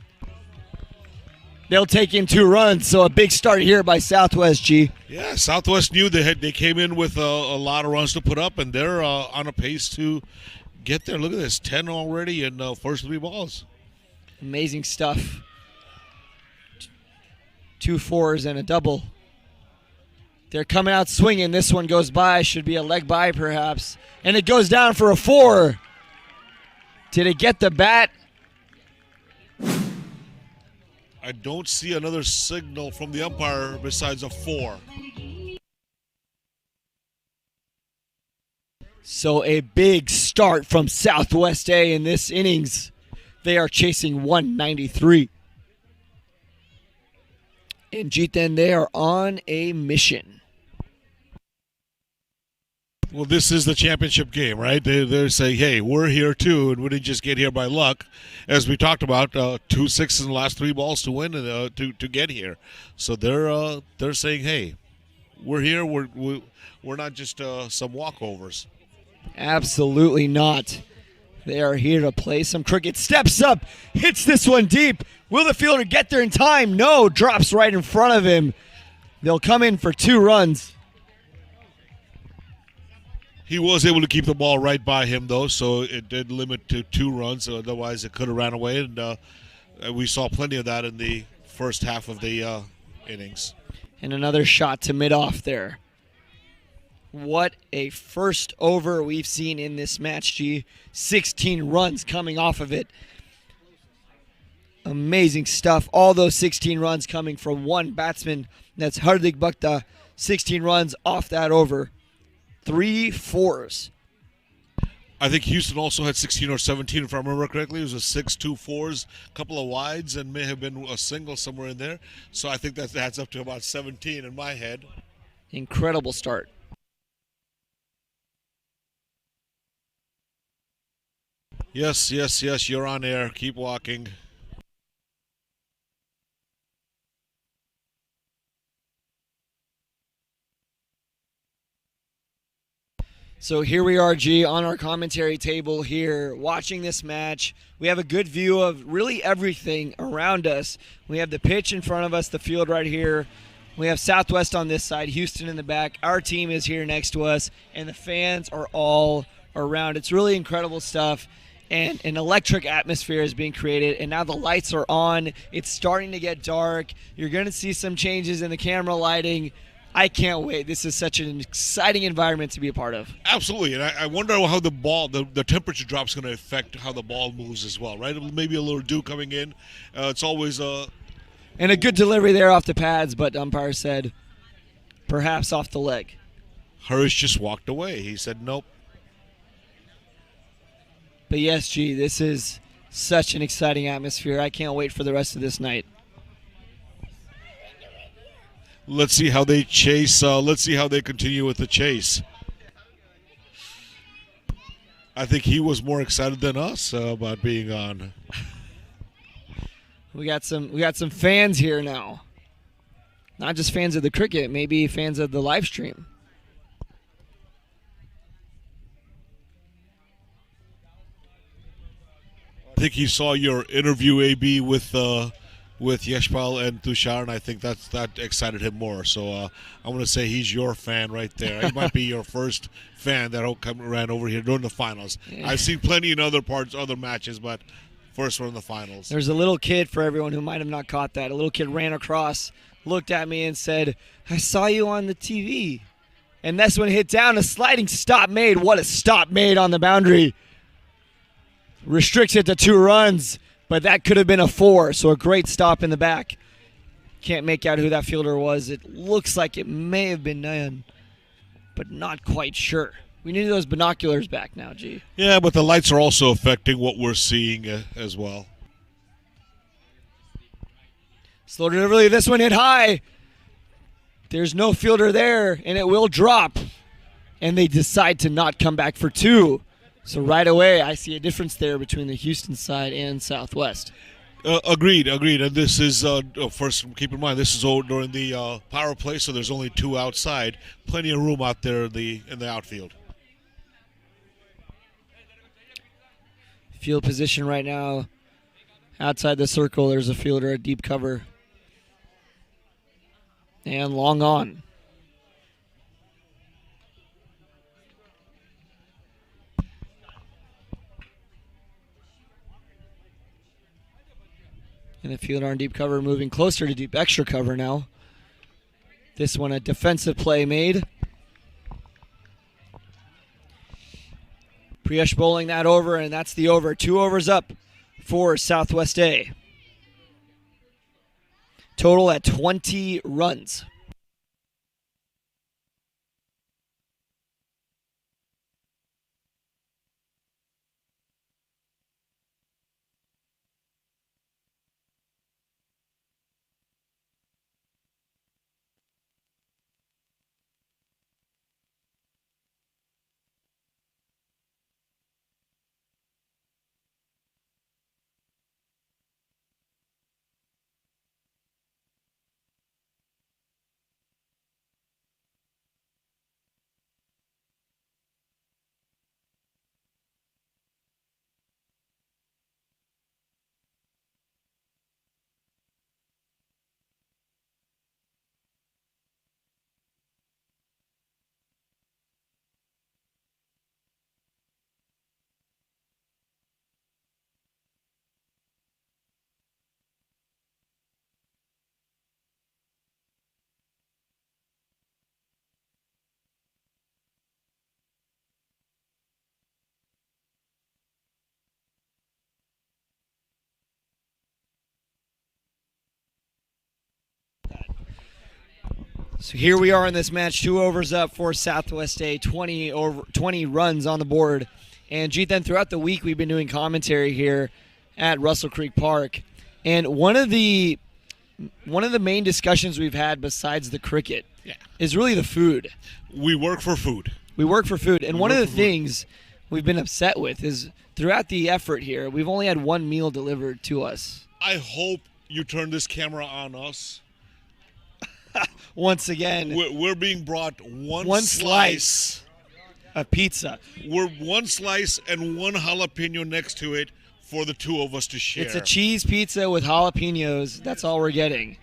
They'll take in 2 runs, so a big start here by Southwest, G. Yeah, Southwest knew they came in with a lot of runs to put up, and they're on a pace to get there. Look at this, 10 already in first 3 balls. Amazing stuff. 2 4s and a double. They're coming out swinging. This one goes by. Should be a leg by, perhaps. And it goes down for a 4. Did it get the bat? I don't see another signal from the umpire besides a 4. So a big start from Southwest A in this innings. They are chasing 193. And Jiten, they are on a mission. Well, this is the championship game, right? They're saying, hey, we're here too, and we didn't just get here by luck. As we talked about, 2 6s in the last 3 balls to win and to get here. So they're saying, hey, we're here. We're not just some walkovers. Absolutely not. They are here to play some cricket. Steps up, hits this one deep. Will the fielder get there in time? No, drops right in front of him. They'll come in for 2 runs. He was able to keep the ball right by him, though, so it did limit to 2 runs. So otherwise, it could have ran away, and we saw plenty of that in the first half of the innings. And another shot to mid-off there. What a first over we've seen in this match, G. 16 runs coming off of it. Amazing stuff. All those 16 runs coming from one batsman. That's Hardik Bhakta. 16 runs off that over. 3 fours. I think Houston also had 16 or 17, if I remember correctly. It was a 6, 2 fours, a couple of wides, and may have been a single somewhere in there. So I think that adds up to about 17 in my head. Incredible start. Yes, you're on air. Keep walking. So here we are, G, on our commentary table here, watching this match. We have a good view of really everything around us. We have the pitch in front of us, the field right here. We have Southwest on this side, Houston in the back. Our team is here next to us, and the fans are all around. It's really incredible stuff, and an electric atmosphere is being created, and now the lights are on. It's starting to get dark. You're going to see some changes in the camera lighting. I can't wait. This is such an exciting environment to be a part of. Absolutely, and I wonder how the ball, the temperature drop is going to affect how the ball moves as well, right? Maybe a little dew coming in. It's always And a good delivery there off the pads, but umpire said perhaps off the leg. Harish just walked away. He said nope. But yes, G, this is such an exciting atmosphere. I can't wait for the rest of this night. Let's see how they chase. Let's see how they continue with the chase. I think he was more excited than us about being on. We got some fans here now. Not just fans of the cricket, maybe fans of the live stream. I think he saw your interview, AB, with Yashpal and Tushar, and I think that excited him more. So I want to say he's your fan right there. He might be your first fan that ran over here during the finals. Yeah. I've seen plenty in other matches, but first one in the finals. There's a little kid, for everyone who might have not caught that. A little kid ran across, looked at me, and said, "I saw you on the TV." And that's when it hit down. A sliding stop made. What a stop made on the boundary. Restricts it to 2 runs. But that could have been a 4, so a great stop in the back. Can't make out who that fielder was. It looks like it may have been Nayan, but not quite sure. We need those binoculars back now, G. Yeah, but the lights are also affecting what we're seeing as well. Slow delivery. This one hit high. There's no fielder there, and it will drop. And they decide to not come back for 2. So right away, I see a difference there between the Houston side and Southwest. Agreed. And this is, first, keep in mind, this is during the power play, so there's only 2 outside. Plenty of room out there in the outfield. Field position right now, outside the circle, there's a fielder at deep cover. And long on. And the fielder on deep cover moving closer to deep extra cover now. This one a defensive play made. Priyesh bowling that over, and that's the over. 2 overs up for Southwest A. Total at 20 runs. So here we are in this match, 2 overs up for Southwest A, 20 runs on the board. And Jithan, throughout the week we've been doing commentary here at Russell Creek Park. And one of the main discussions we've had besides the cricket is really the food. We work for food. And one of the things we've been upset with is throughout the effort here, we've only had one meal delivered to us. I hope you turn this camera on us. Once again, we're being brought one slice of pizza. We're one slice and one jalapeno next to it for the 2 of us to share. It's a cheese pizza with jalapenos. That's all we're getting.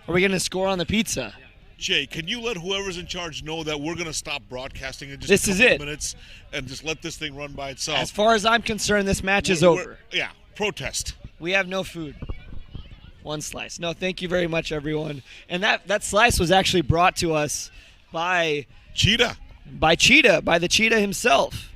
Are we going to score on the pizza? Jay, can you let whoever's in charge know that we're going to stop broadcasting in just a couple of minutes and just let this thing run by itself? As far as I'm concerned, this match is over. Yeah, protest. We have no food. One slice. No, thank you very much, everyone. And that slice was actually brought to us by Cheetah. By the Cheetah himself.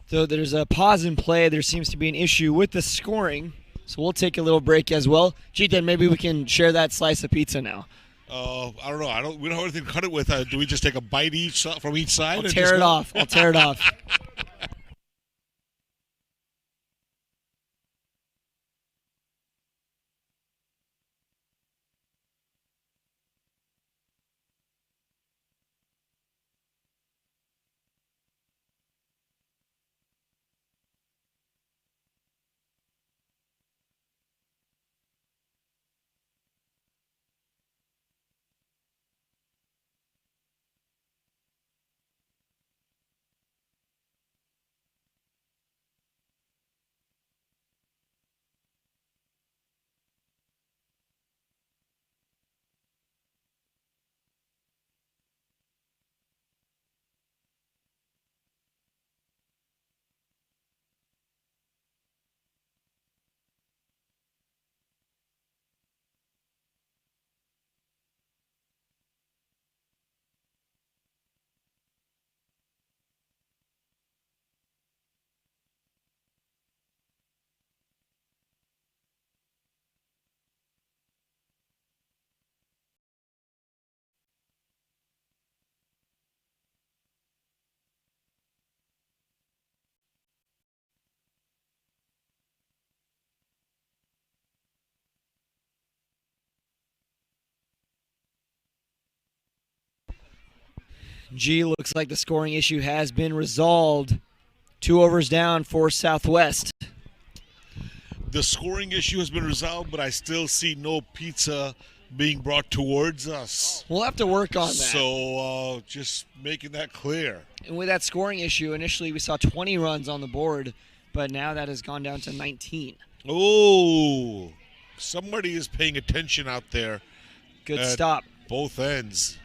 So there's a pause in play. There seems to be an issue with the scoring. So we'll take a little break as well. Then maybe we can share that slice of pizza now. I don't know. We don't have anything to cut it with. Do we just take a bite from each side? I'll tear it off. Looks like the scoring issue has been resolved. 2 overs down for Southwest. The scoring issue has been resolved, but I still see no pizza being brought towards us. We'll have to work on that. So just making that clear. And with that scoring issue, initially we saw 20 runs on the board, but now that has gone down to 19. Oh, somebody is paying attention out there. Good stop. Both ends.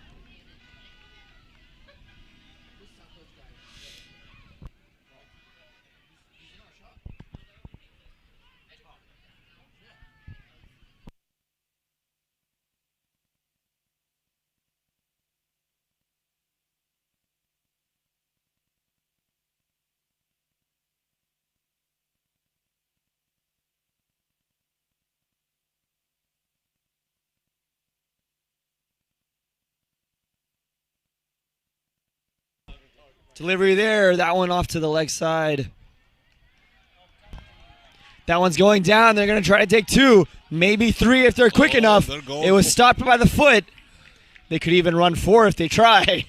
Delivery there. That one off to the leg side. That one's going down. They're going to try to take 2, maybe 3 if they're quick enough. It was stopped by the foot. They could even run 4 if they try.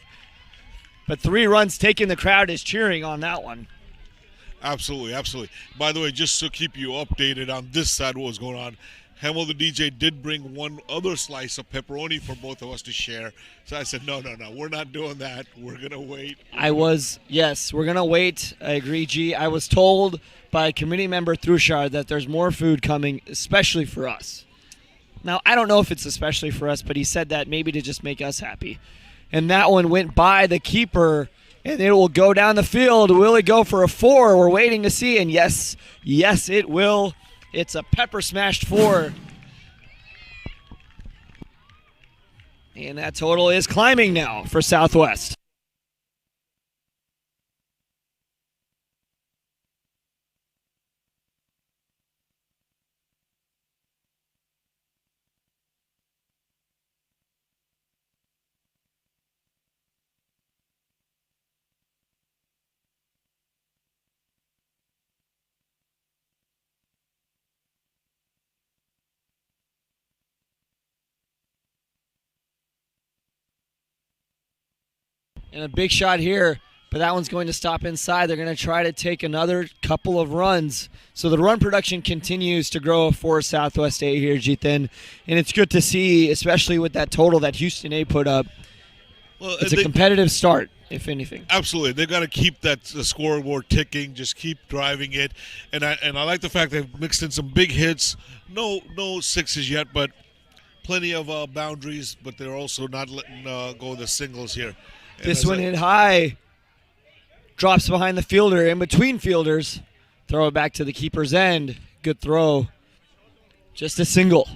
But 3 runs taken. The crowd is cheering on that one. Absolutely, absolutely. By the way, just to keep you updated on this side, what was going on, Hemel the DJ did bring one other slice of pepperoni for both of us to share. So I said, no, we're not doing that. We're going to wait. Yes, we're going to wait. I agree, G. I was told by committee member Thrushar that there's more food coming, especially for us. Now, I don't know if it's especially for us, but he said that maybe to just make us happy. And that one went by the keeper, and it will go down the field. Will it go for a 4? We're waiting to see, and yes, it will. It's a pepper smashed 4. And that total is climbing now for Southwest. And a big shot here, but that one's going to stop inside. They're going to try to take another couple of runs. So the run production continues to grow for Southwest A here, Jithan. And it's good to see, especially with that total that Houston A put up. Well, it's a competitive start, if anything. Absolutely. They've got to keep the scoreboard ticking, just keep driving it. And I like the fact they've mixed in some big hits. No sixes yet, but plenty of boundaries, but they're also not letting go the singles here. This one hit high. Drops behind the fielder, in between fielders. Throw it back to the keeper's end. Good throw. Just a single.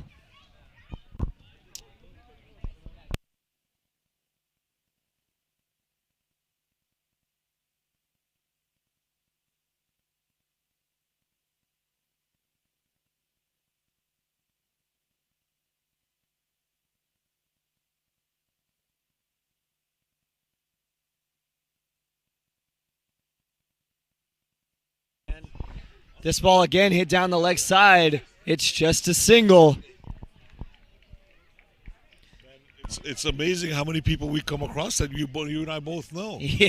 This ball again hit down the leg side. It's just a single. It's amazing how many people we come across that you and I both know. Yeah.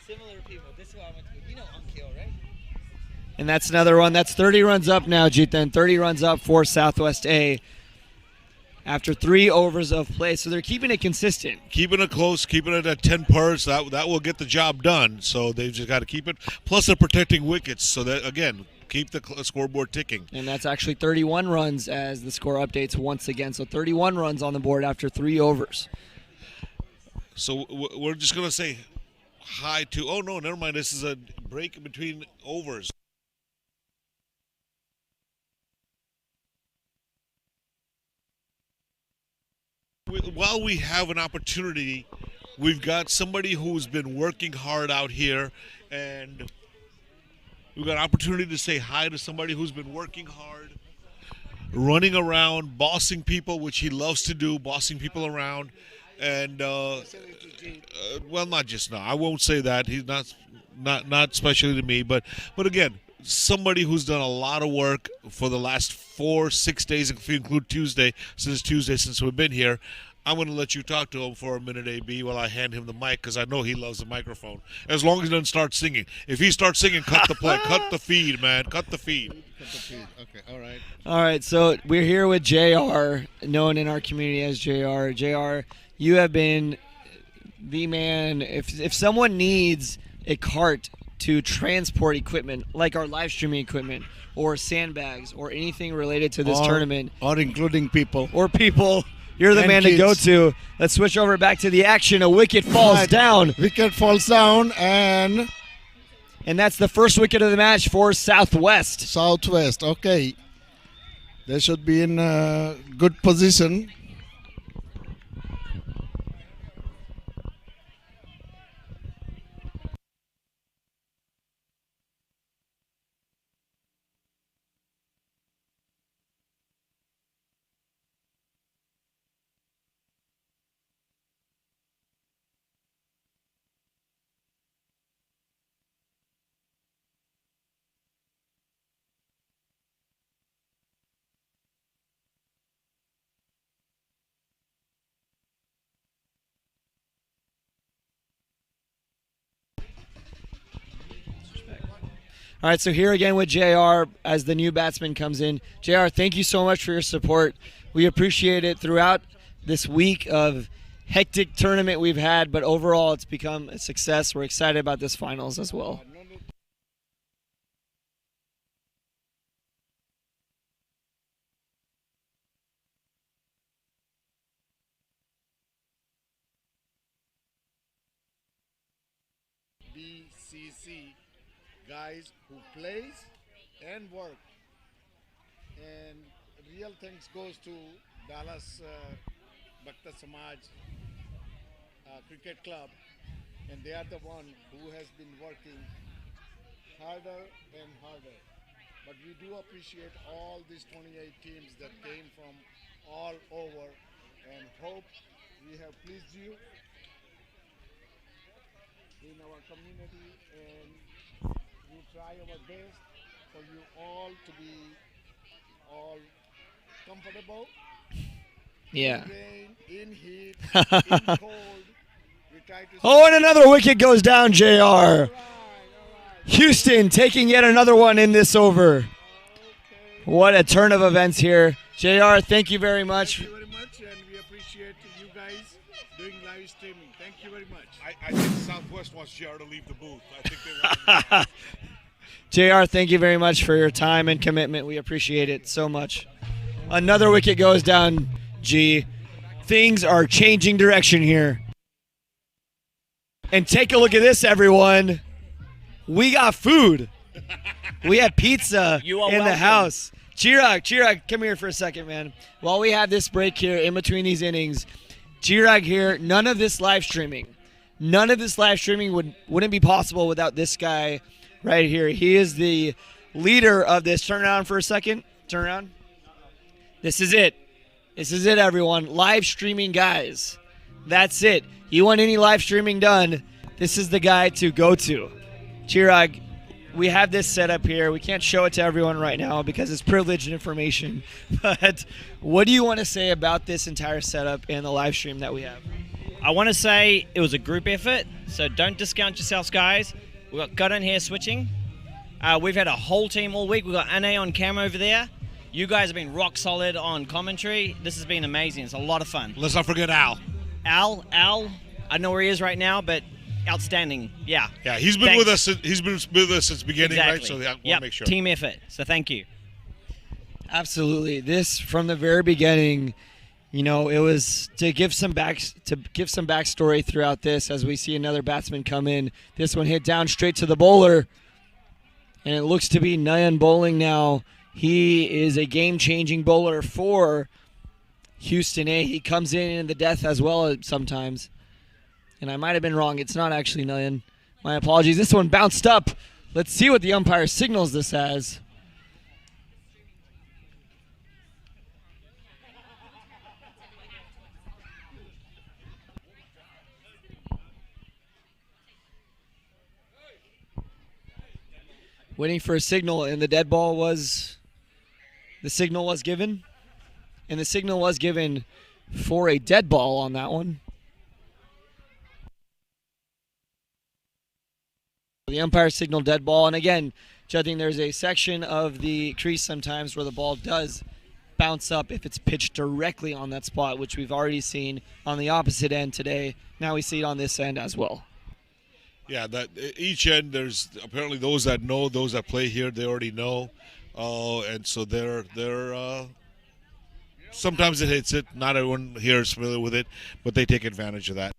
Similar people. This is who I went to. You know Unkale, right? And that's another one. That's 30 runs up now, Jithan. 30 runs up for Southwest A after 3 overs of play. So they're keeping it consistent. Keeping it close, keeping it at 10 pers. That will get the job done. So they've just got to keep it. Plus they're protecting wickets. So that, again, keep the scoreboard ticking. And that's actually 31 runs as the score updates once again. So 31 runs on the board after 3 overs. So we're just going to say hi to, oh no, never mind. This is a break between overs. While we have an opportunity, we've got somebody who's been working hard out here, and we've got an opportunity to say hi to somebody who's been working hard, running around, bossing people, which he loves to do, bossing people around. And, well, not just now. I won't say that. He's not especially to me, but again, somebody who's done a lot of work for the last 4-6 days, if you include Tuesday, since we've been here. I'm going to let you talk to him for a minute, AB, while I hand him the mic, because I know he loves the microphone. As long as he doesn't start singing. If he starts singing, cut the play. Cut the feed, man. Cut the feed. Cut the feed. Okay, all right. All right, so we're here with JR, known in our community as JR. JR, you have been the man. If someone needs a cart to transport equipment, like our live streaming equipment, or sandbags, or anything related to this tournament. Or including people. Or people, you're the man to go to. Let's switch over back to the action. A wicket falls down. Wicket falls down, and that's the first wicket of the match for Southwest. Southwest, okay. They should be in a good position. All right, so here again with JR as the new batsman comes in. JR, thank you so much for your support. We appreciate it throughout this week of hectic tournament we've had, but overall it's become a success. We're excited about this finals as well. BCC guys who plays and work, and real thanks goes to Dallas Bhakta Samaj Cricket Club, and they are the one who has been working harder and harder. But we do appreciate all these 28 teams that came from all over, and hope we have pleased you in our community, and we try our best for you all to be all comfortable. Yeah. In rain, in heat, in cold. We try to Oh, and another wicket goes down, JR. Houston taking yet another one in this over. What a turn of events here. JR, thank you very much. Thank you very much, and we appreciate you guys doing live streaming. Thank you very much. I think Southwest wants JR to leave the booth. I think they want JR, thank you very much for your time and commitment. We appreciate it so much. Another wicket goes down, G. Things are changing direction here. And take a look at this, everyone. We got food. We had pizza in the house. Chirag, come here for a second, man. While we have this break here in between these innings, Chirag here, none of this live streaming. None of this live streaming wouldn't be possible without this guy right here. He is the leader of this. Turn around for a second. Turn around. This is it. This is it, everyone. Live streaming guys. That's it. You want any live streaming done, this is the guy to go to. Chirag, we have this set up here. We can't show it to everyone right now because it's privileged information. But what do you want to say about this entire setup and the live stream that we have? I want to say it was a group effort, so don't discount yourselves, guys. We've got Godin here switching. We've had a whole team all week. We've got Ane on camera over there. You guys have been rock solid on commentary. This has been amazing. It's a lot of fun. Let's not forget Al. Al, I don't know where he is right now, but outstanding. Yeah. Yeah, he's been with us. He's been with us since the beginning, exactly. right? So I want to yep. make sure. Team effort. So thank you. Absolutely. This from the very beginning, you know, it was to give some backstory throughout this as we see another batsman come in. This one hit down straight to the bowler, and it looks to be Nayan bowling now. He is a game-changing bowler for Houston A. He comes in the death as well sometimes. And I might have been wrong. It's not actually Nayan. My apologies. This one bounced up. Let's see what the umpire signals this as. Waiting for a signal, and the dead ball was... The signal was given. And the signal was given for a dead ball on that one. The umpire signaled dead ball. And again, judging, there's a section of the crease sometimes where the ball does bounce up if it's pitched directly on that spot, which we've already seen on the opposite end today. Now we see it on this end as well. Yeah, that each end, there's apparently those that know, those that play here, they already know. And so they're sometimes it hits it. Not everyone here is familiar with it, but they take advantage of that.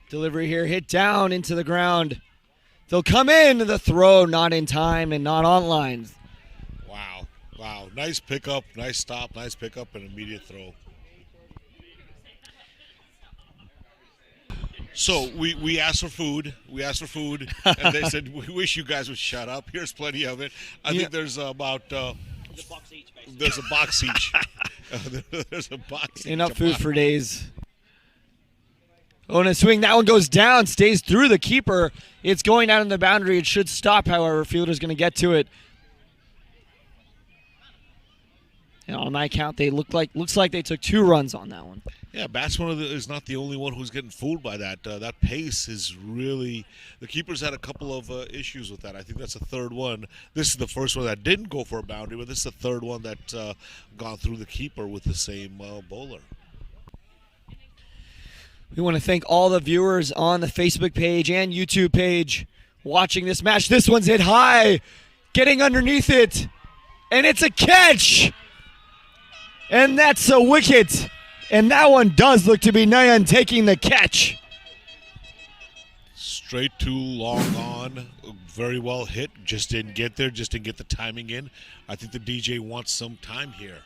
Delivery here, hit down into the ground. They'll come in, the throw not in time and not on lines. Wow. Nice pickup, nice stop, nice pickup, and immediate throw. So we asked for food. And they said, we wish you guys would shut up. Here's plenty of it. I think there's about... There's a box each, basically. There's a box each. There's a box each. Enough food for days. Oh, and a swing. That one goes down, stays through the keeper. It's going down in the boundary. It should stop, however. Fielder's going to get to it. And on my count, they looks like they took 2 runs on that one. Yeah, batsman is not the only one who's getting fooled by that. That pace is really – the keeper's had a couple of issues with that. I think that's the third one. This is the first one that didn't go for a boundary, but this is the third one that's gone through the keeper with the same bowler. We want to thank all the viewers on the Facebook page and YouTube page watching this match. This one's hit high, getting underneath it, and it's a catch! And that's a wicket. And that one does look to be Nayan taking the catch. Straight to long on. Very well hit. Just didn't get there. Just didn't get the timing in. I think the DJ wants some time here.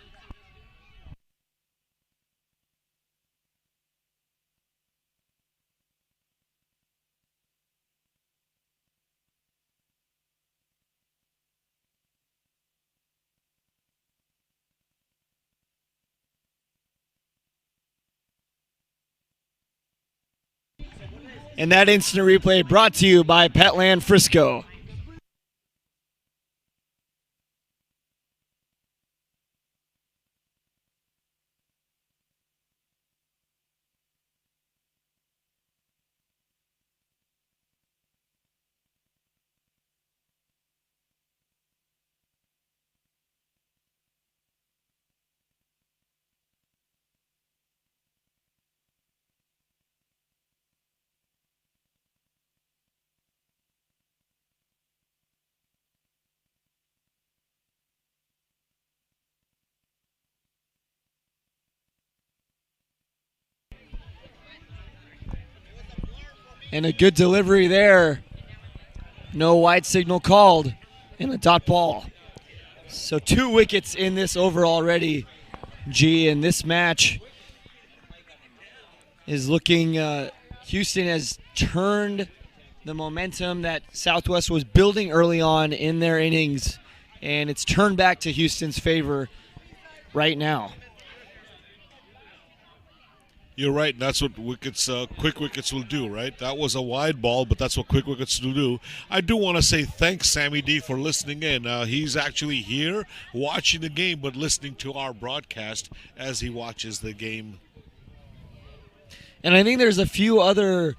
And that instant replay brought to you by Petland Frisco. And a good delivery there. No wide signal called. And a dot ball. So 2 wickets in this over already. And this match is looking, Houston has turned the momentum that Southwest was building early on in their innings. And it's turned back to Houston's favor right now. You're right, and that's what wickets, quick wickets will do, right? That was a wide ball, but that's what quick wickets will do. I do want to say thanks, Sammy D, for listening in. He's actually here watching the game, but listening to our broadcast as he watches the game. And I think there's a few other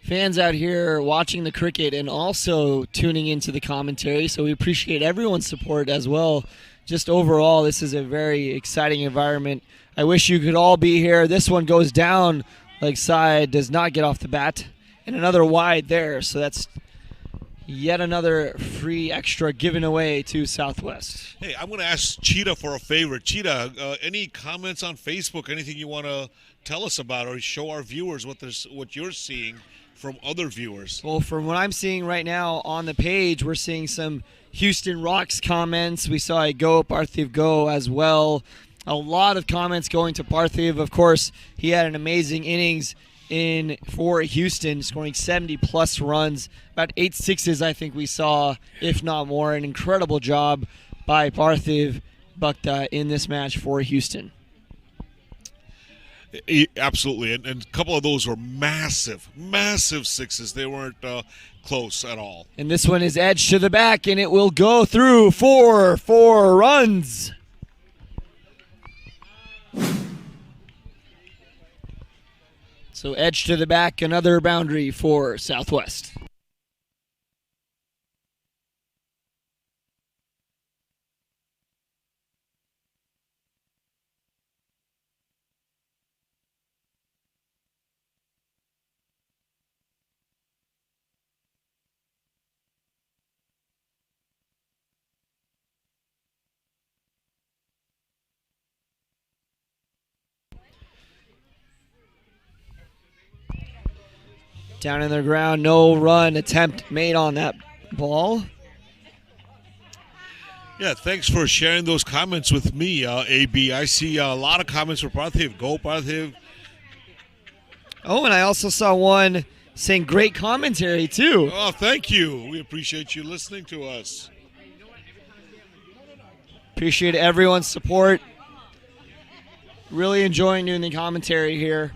fans out here watching the cricket and also tuning into the commentary, so we appreciate everyone's support as well. Just overall, this is a very exciting environment. I wish you could all be here. This one goes down leg side, does not get off the bat. And another wide there, so that's yet another free extra given away to Southwest. Hey, I'm going to ask Cheetah for a favor. Cheetah, any comments on Facebook, anything you want to tell us about or show our viewers what you're seeing from other viewers? Well, from what I'm seeing right now on the page, we're seeing some Houston Rocks comments. We saw a Go Parthiv Go as well. A lot of comments going to Parthiv. Of course, he had an amazing innings for Houston, scoring 70-plus runs. About 8 sixes, I think we saw, if not more. An incredible job by Parthiv Bhakta in this match for Houston. Absolutely, and a couple of those were massive sixes. They weren't close at all. And this one is edged to the back, and it will go through for 4 runs. So edge to the back, another boundary for Southwest. Down in the ground, no run attempt made on that ball. Yeah, thanks for sharing those comments with me, AB. I see a lot of comments for Parthiv. Go Parthiv. Oh, and I also saw one saying great commentary, too. Oh, thank you. We appreciate you listening to us. Appreciate everyone's support. Really enjoying doing the commentary here.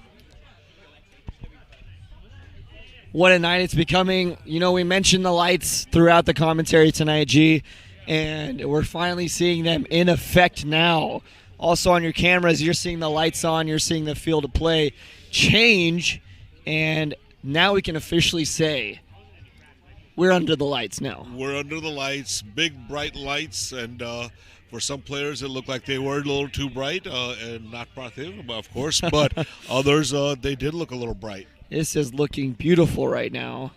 What a night it's becoming. You know, we mentioned the lights throughout the commentary tonight, G, and we're finally seeing them in effect now. Also on your cameras, you're seeing the lights on, you're seeing the field of play change, and now we can officially say we're under the lights now. We're under the lights, big bright lights, and for some players it looked like they were a little too bright, and not Parthiv, of course, but others, they did look a little bright. This is looking beautiful right now.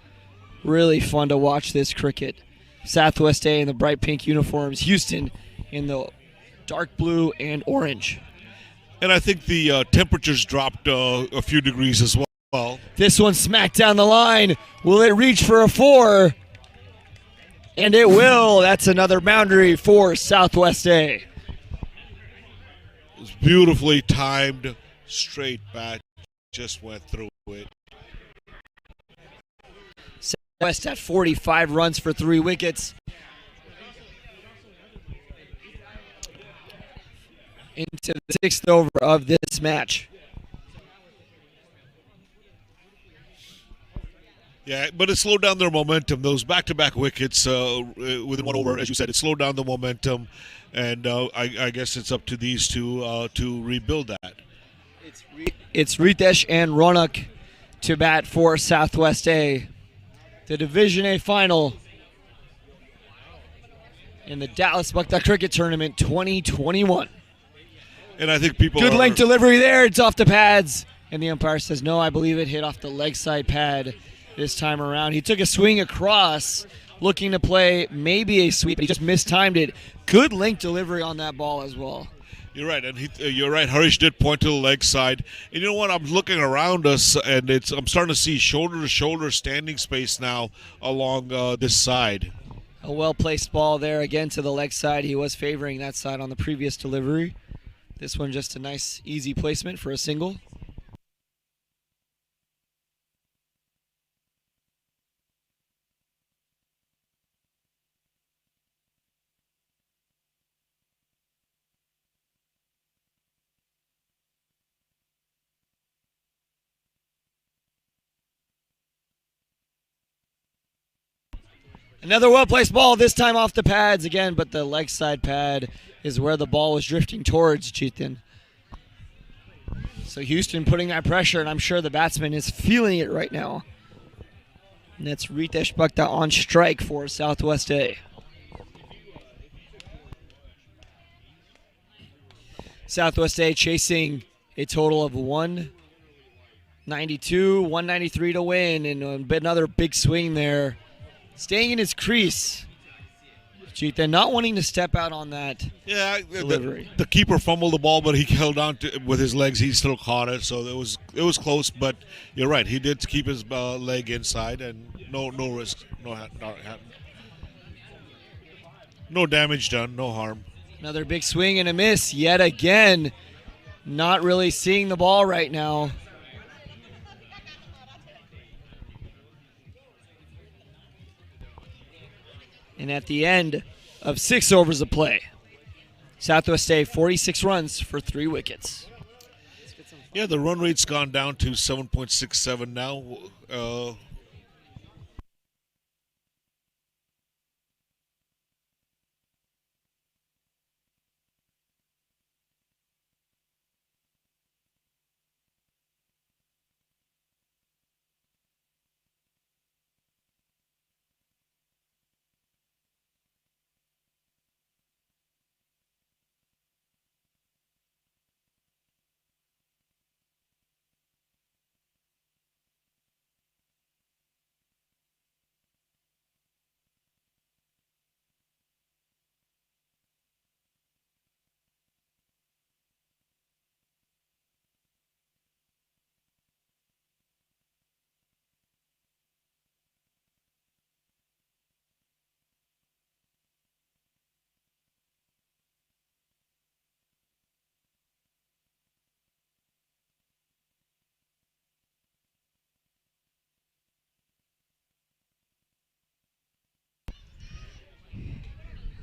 Really fun to watch this cricket. Southwest A in the bright pink uniforms, Houston in the dark blue and orange. And I think the temperatures dropped a few degrees as well. This one smacked down the line. Will it reach for a 4? And it will. That's another boundary for Southwest A. It was beautifully timed, straight bat, just went through it. Southwest at 45 runs for 3 wickets. Into the 6th over of this match. Yeah, but it slowed down their momentum. Those back-to-back wickets within 1 over, as you said, it slowed down the momentum, and I guess it's up to these two to rebuild that. It's Ritesh and Ronak to bat for Southwest A. The Division A final in the Dallas Bhakta Cricket Tournament 2021. And I think people Good length delivery there. It's off the pads. And the umpire says, no, I believe it hit off the leg side pad this time around. He took a swing across, looking to play maybe a sweep, but he just mistimed it. Good length delivery on that ball as well. You're right, and you're right. Harish did point to the leg side. And you know what? I'm looking around us, and I'm starting to see shoulder-to-shoulder standing space now along this side. A well-placed ball there, again to the leg side. He was favoring that side on the previous delivery. This one just a nice, easy placement for a single. Another well-placed ball, this time off the pads again, but the leg side pad is where the ball was drifting towards, Chetan. So Houston putting that pressure, and I'm sure the batsman is feeling it right now. And that's Ritesh Bhakta on strike for Southwest A. Southwest A chasing a total of 192, 193 to win, and another big swing there. Staying in his crease. Cheetah not wanting to step out on that delivery. The keeper fumbled the ball, but he held on to with his legs. He still caught it, so it was close. But you're right, he did keep his leg inside, and no risk, no damage done, no harm. Another big swing and a miss yet again. Not really seeing the ball right now. And at the end of 6 overs of play, Southwest A 46 runs for 3 wickets. Yeah, the run rate's gone down to 7.67 now.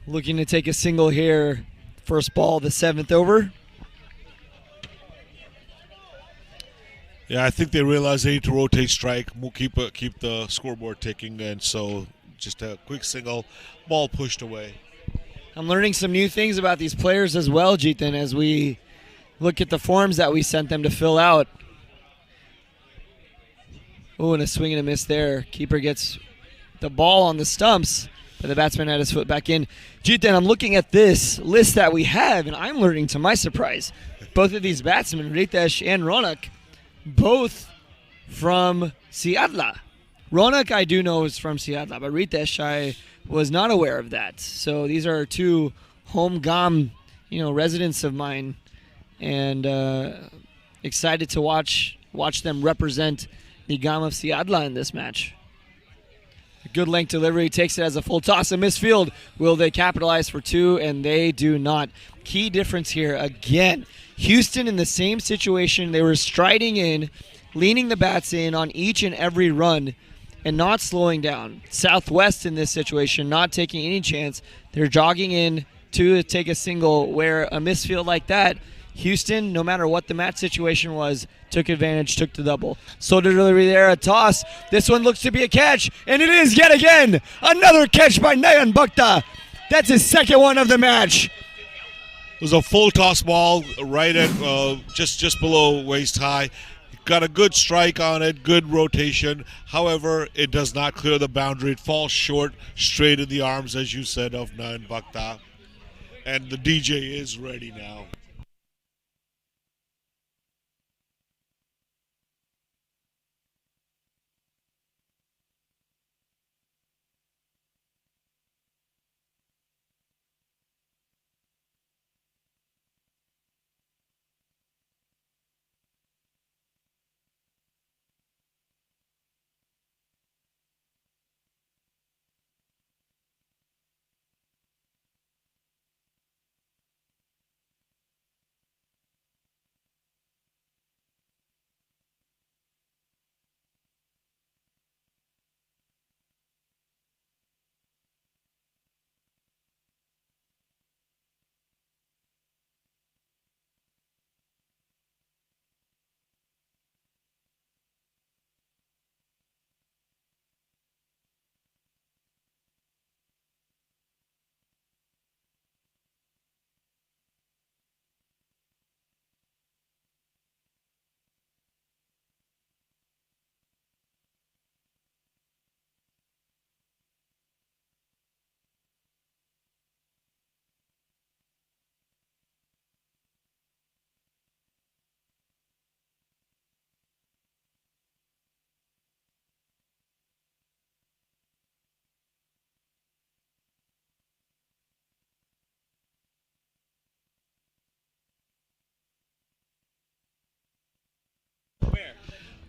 Looking to take a single here. First ball, the 7th over. Yeah, I think they realize they need to rotate strike, keep the scoreboard ticking, and so just a quick single, ball pushed away. I'm learning some new things about these players as well, Jithan, as we look at the forms that we sent them to fill out. Oh, and a swing and a miss there. Keeper gets the ball on the stumps, but the batsman had his foot back in. Jithan, I'm looking at this list that we have, and I'm learning, to my surprise, both of these batsmen, Ritesh and Ronak, both from Siadla. Ronak I do know is from Siadla, but Ritesh I was not aware of that. So these are two home Gam, residents of mine, and excited to watch them represent the Gam of Siadla in this match. A good length delivery, takes it as a full toss, a misfield. Will they capitalize for two? And they do not. Key difference here again. Houston in the same situation. They were striding in, leaning the bats in on each and every run, and not slowing down. Southwest in this situation, not taking any chance. They're jogging in to take a single, where a misfield like that, Houston, no matter what the match situation was, took advantage, took the double. So delivery there, a toss. This one looks to be a catch, and it is yet again. Another catch by Nayan Bhakta. That's his second one of the match. It was a full toss ball right at just below waist high. Got a good strike on it, good rotation. However, it does not clear the boundary. It falls short, straight in the arms, as you said, of Nayan Bhakta. And the DJ is ready now.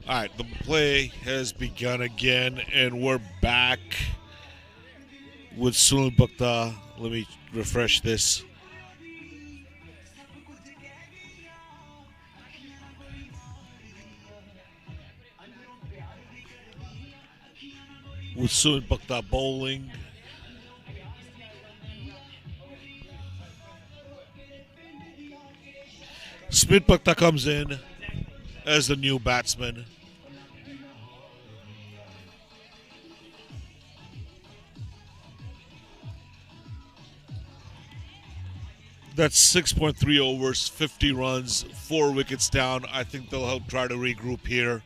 All right, the play has begun again, and we're back with Sunil Bhakta. Let me refresh this. With Sunil Bhakta bowling. Smith Bhakta comes in as the new batsman. That's 6.3 overs, 50 runs, 4 wickets down. I think they'll help try to regroup here.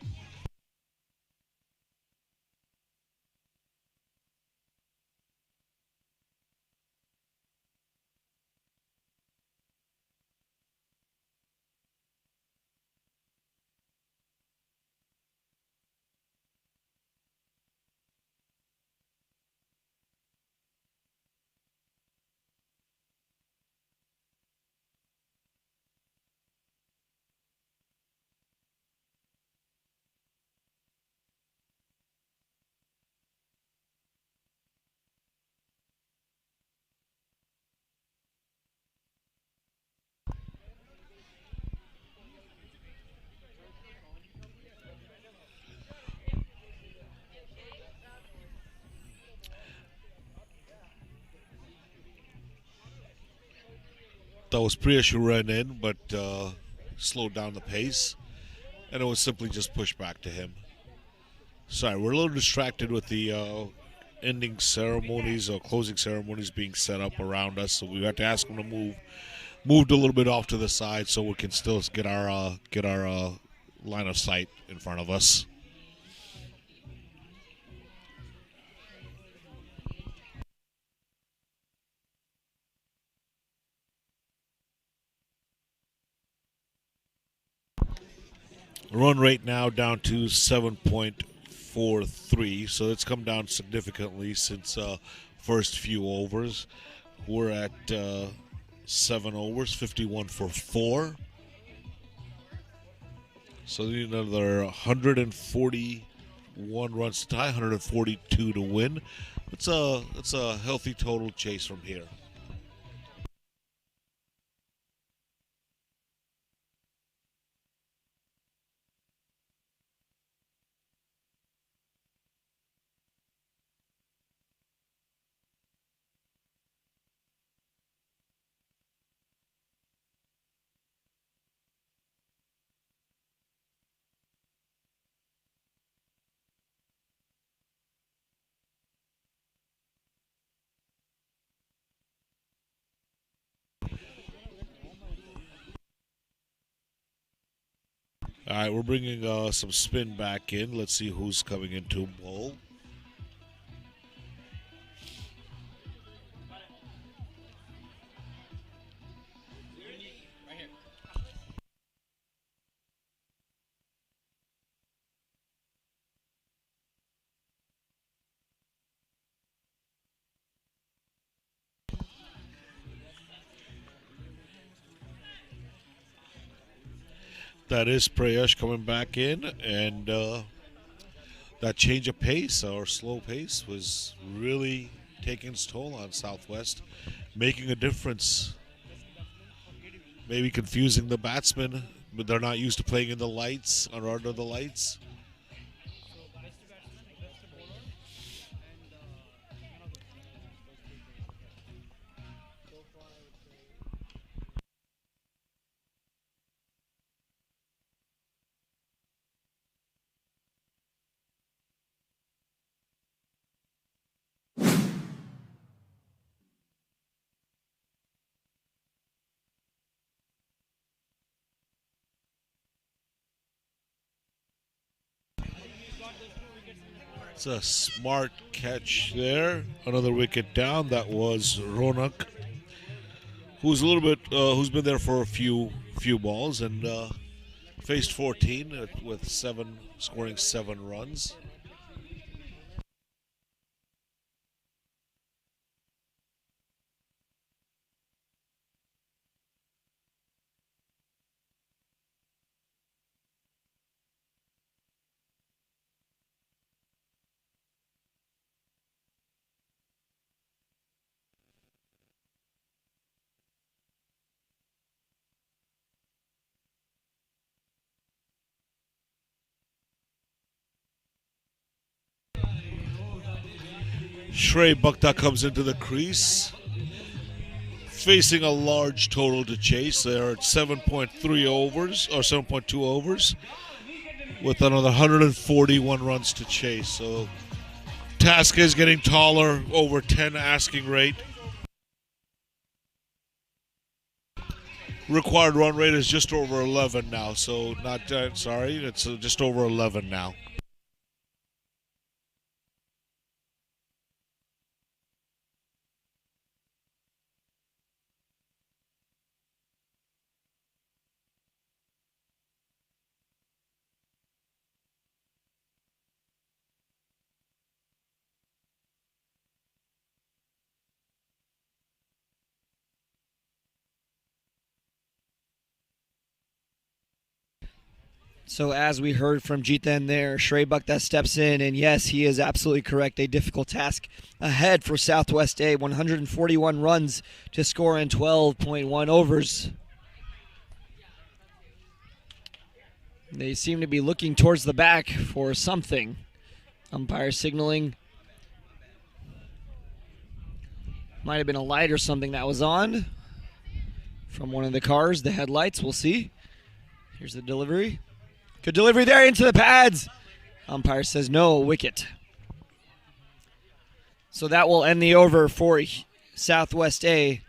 That was Priyash who ran in, but slowed down the pace. And it was simply just pushed back to him. Sorry, we're a little distracted with the ending ceremonies or closing ceremonies being set up around us, so we have to ask them to moved a little bit off to the side so we can still get our line of sight in front of us. Run rate now down to 7.43, so it's come down significantly since first few overs. We're at 7 overs, 51 for 4. So we need another 141 runs to tie, 142 to win. It's a healthy total chase from here. All right, we're bringing some spin back in. Let's see who's coming into bowl. That is Prayesh coming back in, and that change of pace or slow pace was really taking its toll on Southwest, making a difference. Maybe confusing the batsmen, but they're not used to playing in the lights or under the lights. It's a smart catch there. Another wicket down. That was Ronak, who's a little bit, who's been there for a few balls and faced 14 with scoring 7 runs. Bhakta comes into the crease, facing a large total to chase. They're at 7.3 overs, or 7.2 overs, with another 141 runs to chase. So task is getting taller, over 10 asking rate. Required run rate is just over 11 now, so not, it's just over 11 now. So as we heard from Jiten there, Bhakta steps in, and yes, he is absolutely correct. A difficult task ahead for Southwest A. 141 runs to score in 12.1 overs. They seem to be looking towards the back for something. Umpire signaling. Might have been a light or something that was on from one of the cars, the headlights. We'll see. Here's the delivery. Good delivery there into the pads. Umpire says no, wicket. So that will end the over for Southwest A.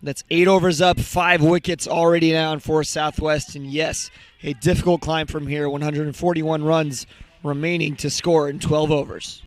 That's 8 overs up, 5 wickets already down for Southwest. And yes, a difficult climb from here. 141 runs remaining to score in 12 overs.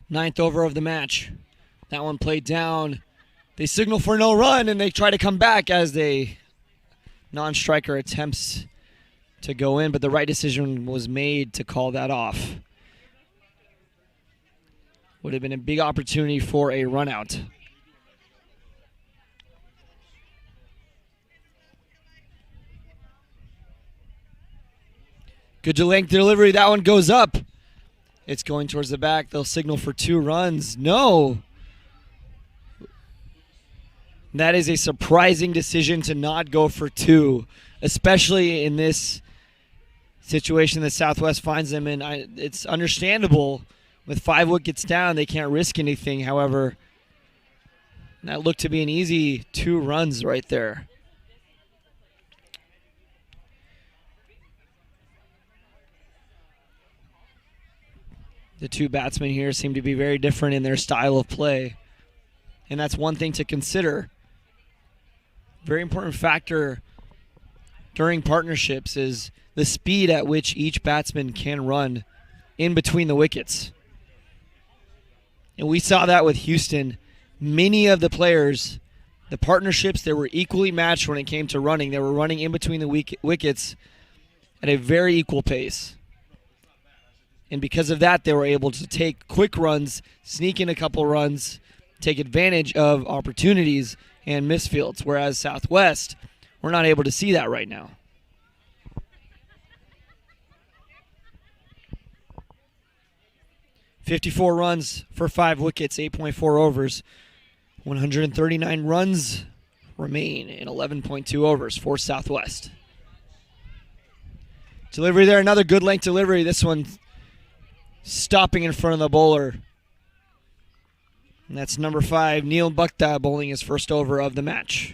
Ninth over of the match. That one played down. They signal for no run, and they try to come back as the non-striker attempts to go in, but the right decision was made to call that off. Would have been a big opportunity for a run out. Good length delivery. That one goes up. It's going towards the back. They'll signal for 2 runs. No. That is a surprising decision to not go for 2, especially in this situation that Southwest finds them in. It's understandable. With 5 wickets down, they can't risk anything. However, that looked to be an easy 2 runs right there. The 2 batsmen here seem to be very different in their style of play. And that's one thing to consider. Very important factor during partnerships is the speed at which each batsman can run in between the wickets. And we saw that with Houston. Many of the players, the partnerships, they were equally matched when it came to running. They were running in between the wickets at a very equal pace. And because of that, they were able to take quick runs, sneak in a couple runs, take advantage of opportunities and misfields, whereas Southwest, we're not able to see that right now. "54 runs for 5 wickets, 8.4 overs. 139 runs remain in 11.2 overs for Southwest. Delivery there, another good length delivery. This one stopping in front of the bowler. And that's number 5, Neil Bhakta, bowling his first over of the match.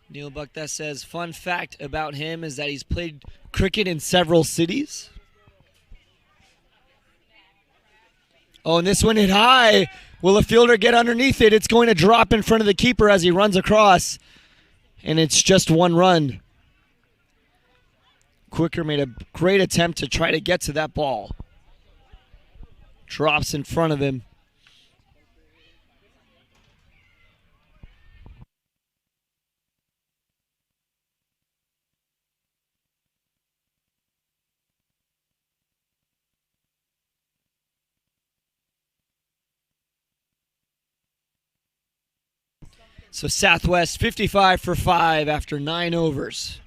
Neil Bhakta says, fun fact about him is that he's played cricket in several cities. Oh, and this one hit high. Will a fielder get underneath it? It's going to drop in front of the keeper as he runs across. And it's just 1 run. Quicker made a great attempt to try to get to that ball. Drops in front of him. So Southwest 55 for 5 after 9 overs.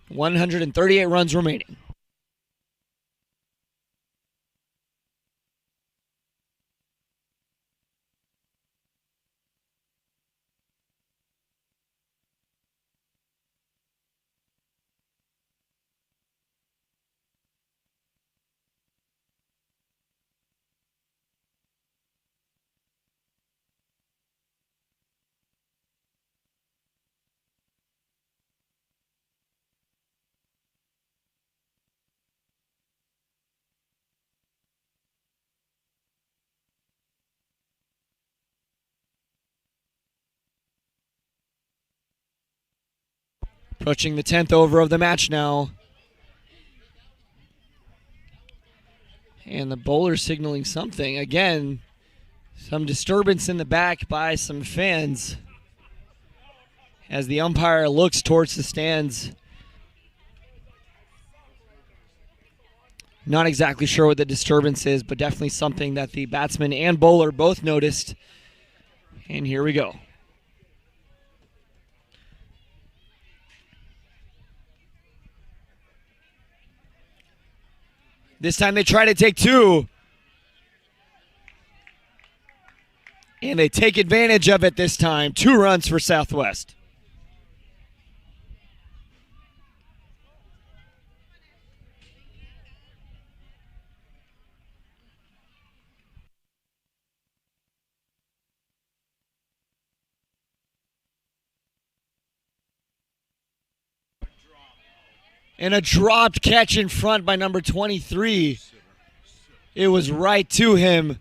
138 runs remaining. Approaching the 10th over of the match now. And the bowler signaling something. Again, some disturbance in the back by some fans as the umpire looks towards the stands. Not exactly sure what the disturbance is, but definitely something that the batsman and bowler both noticed. And here we go. This time they try to take two. And they take advantage of it this time. 2 runs for Southwest. And a dropped catch in front by number 23. It was right to him.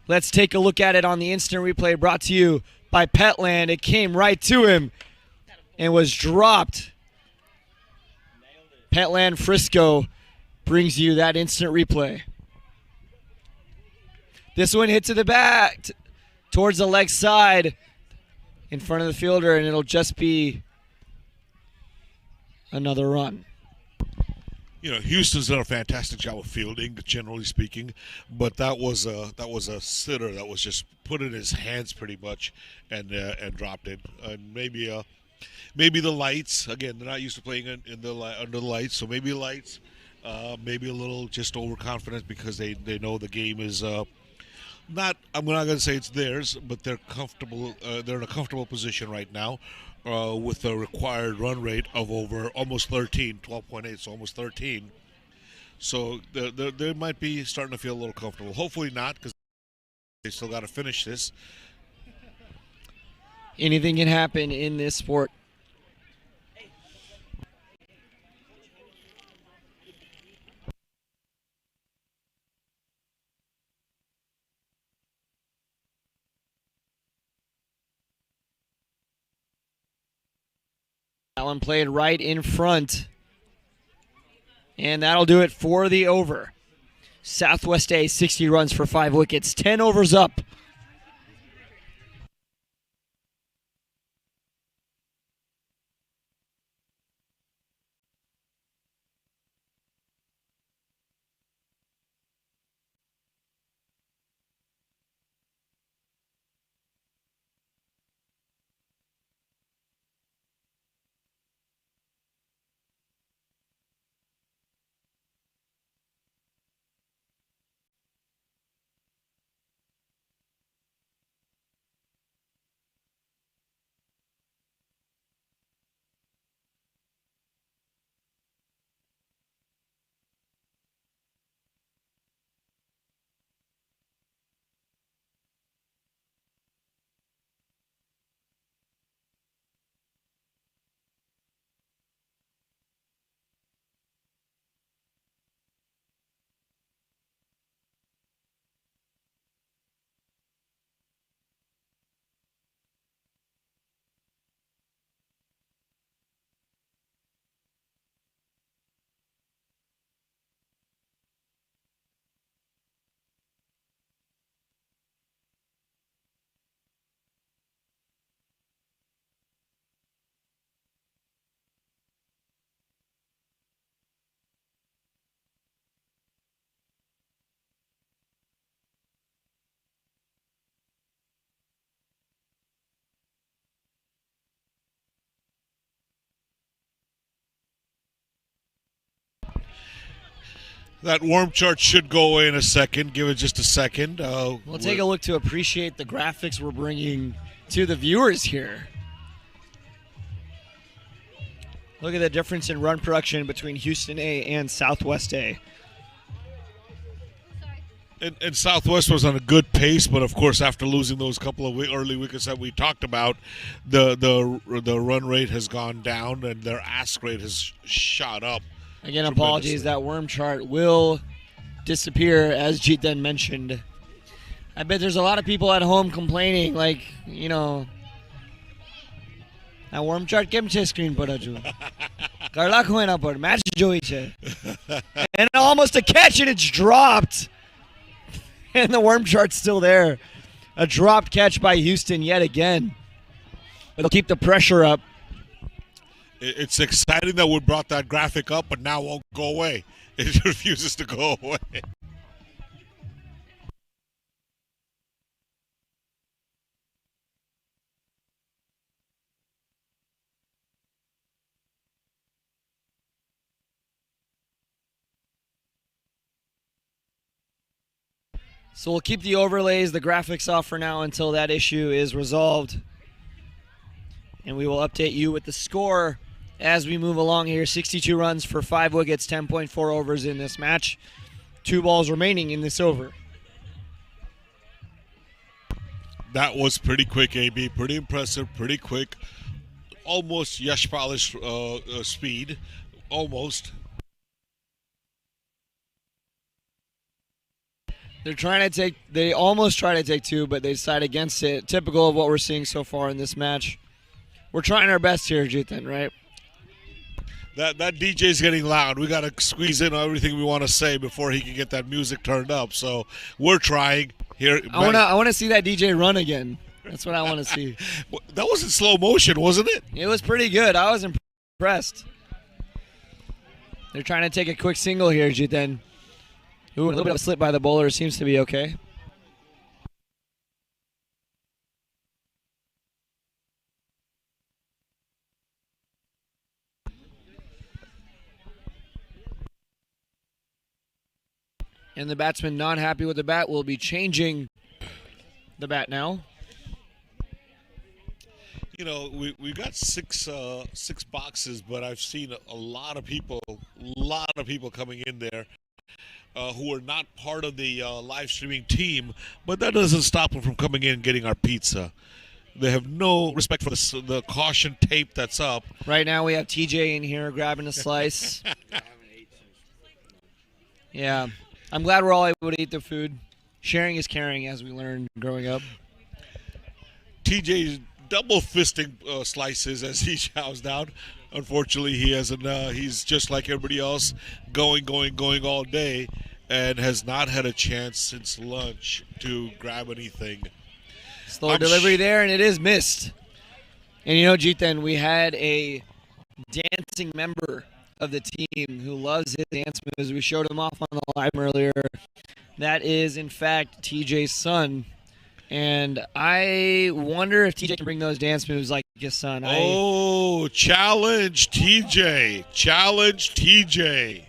Let's take a look at it on the instant replay brought to you by Petland. It came right to him and was dropped. Petland Frisco brings you that instant replay. This one hit to the back, towards the leg side in front of the fielder, and it'll just be another run. You know, Houston's done a fantastic job of fielding, generally speaking, but that was a sitter that was just put in his hands pretty much and dropped it. And maybe the lights, again, they're not used to playing under the lights, so maybe lights, maybe a little just overconfident because they know the game is not. I'm not going to say it's theirs, but they're comfortable. They're in a comfortable position right now. With a required run rate of over almost 13, 12.8, so almost 13. So they might be starting to feel a little comfortable. Hopefully not, because they still got to finish this. Anything can happen in this sport. That one played right in front. And that'll do it for the over. Southwest A, 60 runs for 5 wickets. 10 overs up. That warm chart should go away in a second. Give it just a second. We'll take a look to appreciate the graphics we're bringing to the viewers here. Look at the difference in run production between Houston A and Southwest A. And Southwest was on a good pace, but of course, after losing those couple of early wickets that we talked about, the run rate has gone down and their ask rate has shot up. Again, apologies, that worm chart will disappear, as Jiten mentioned. I bet there's a lot of people at home complaining, like, you know, આ worm chart કેમ છે screen પર હજુ કલાક એના પર match જોઈ છે and almost a catch and it's dropped and the worm chart's still there. A dropped catch by Houston yet again. But they'll keep the pressure up. It's exciting that we brought that graphic up, but now it won't go away. It refuses to go away. So we'll keep the overlays, the graphics off for now until that issue is resolved. And we will update you with the score as we move along here. 62 runs for 5 wickets, 10.4 overs in this match. 2 balls remaining in this over. That was pretty quick, AB. Pretty impressive, pretty quick. Almost Yashpal's speed. Almost. They almost try to take 2, but they decide against it. Typical of what we're seeing so far in this match. We're trying our best here, Jithan, right? That DJ's getting loud. We got to squeeze in everything we want to say before he can get that music turned up. So we're trying here. I want to see that DJ run again. That's what I want to see. That was in slow motion, wasn't it? It was pretty good. I was impressed. They're trying to take a quick single here, Jithan. Ooh, a little bit of a slip by the bowler. Seems to be okay. And the batsman not happy with the bat will be changing the bat now. You know, we got six boxes, but I've seen a lot of people coming in there who are not part of the live streaming team, but that doesn't stop them from coming in and getting our pizza. They have no respect for the caution tape that's up. Right now we have TJ in here grabbing a slice. Yeah. I'm glad we're all able to eat the food. Sharing is caring, as we learned growing up. TJ's double fisting slices as he chows down. Unfortunately, he hasn't. He's just like everybody else, going all day, and has not had a chance since lunch to grab anything. Slow delivery there, and it is missed. And you know, Jithan, we had a dancing member of the team who loves his dance moves. We showed him off on the live earlier. That is, in fact, TJ's son. And I wonder if TJ can bring those dance moves like his son. Challenge TJ. Challenge TJ.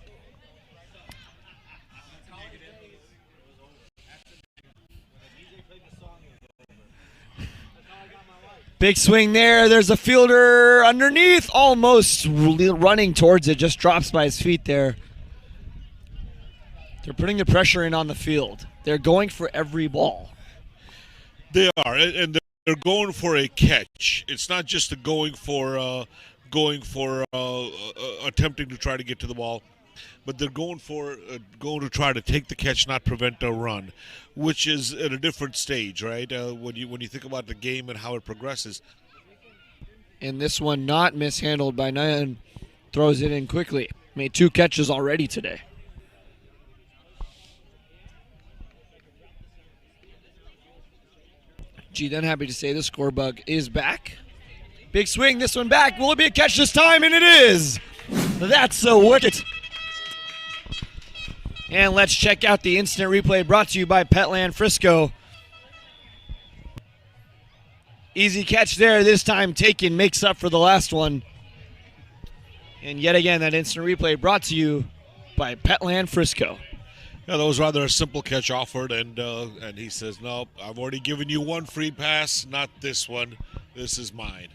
Big swing there. There's a fielder underneath, almost running towards it. Just drops by his feet there. They're putting the pressure in on the field. They're going for every ball. They are, and they're going for a catch. It's not just going for attempting to try to get to the ball, but they're going to try to take the catch, not prevent a run, which is at a different stage, right? When you think about the game and how it progresses. And this one not mishandled by Nayan, throws it in quickly. Made 2 catches already today. Gee, then happy to say the score bug is back. Big swing, this one back. Will it be a catch this time? And it is. That's a wicket. And let's check out the instant replay brought to you by Petland Frisco. Easy catch there, this time taken, makes up for the last one. And yet again, that instant replay brought to you by Petland Frisco. Yeah, that was rather a simple catch offered, and he says, "No, I've already given you one free pass, not this one. This is mine."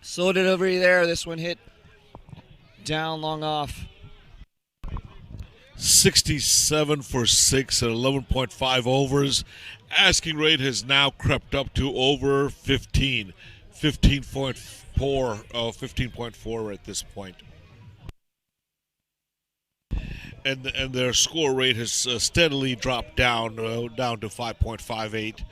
Slow delivery there. This one hit down, long off. 67 for 6 at 11.5 overs. Asking rate has now crept up to over 15. 15.4 at this point. And their score rate has steadily dropped down to 5.58.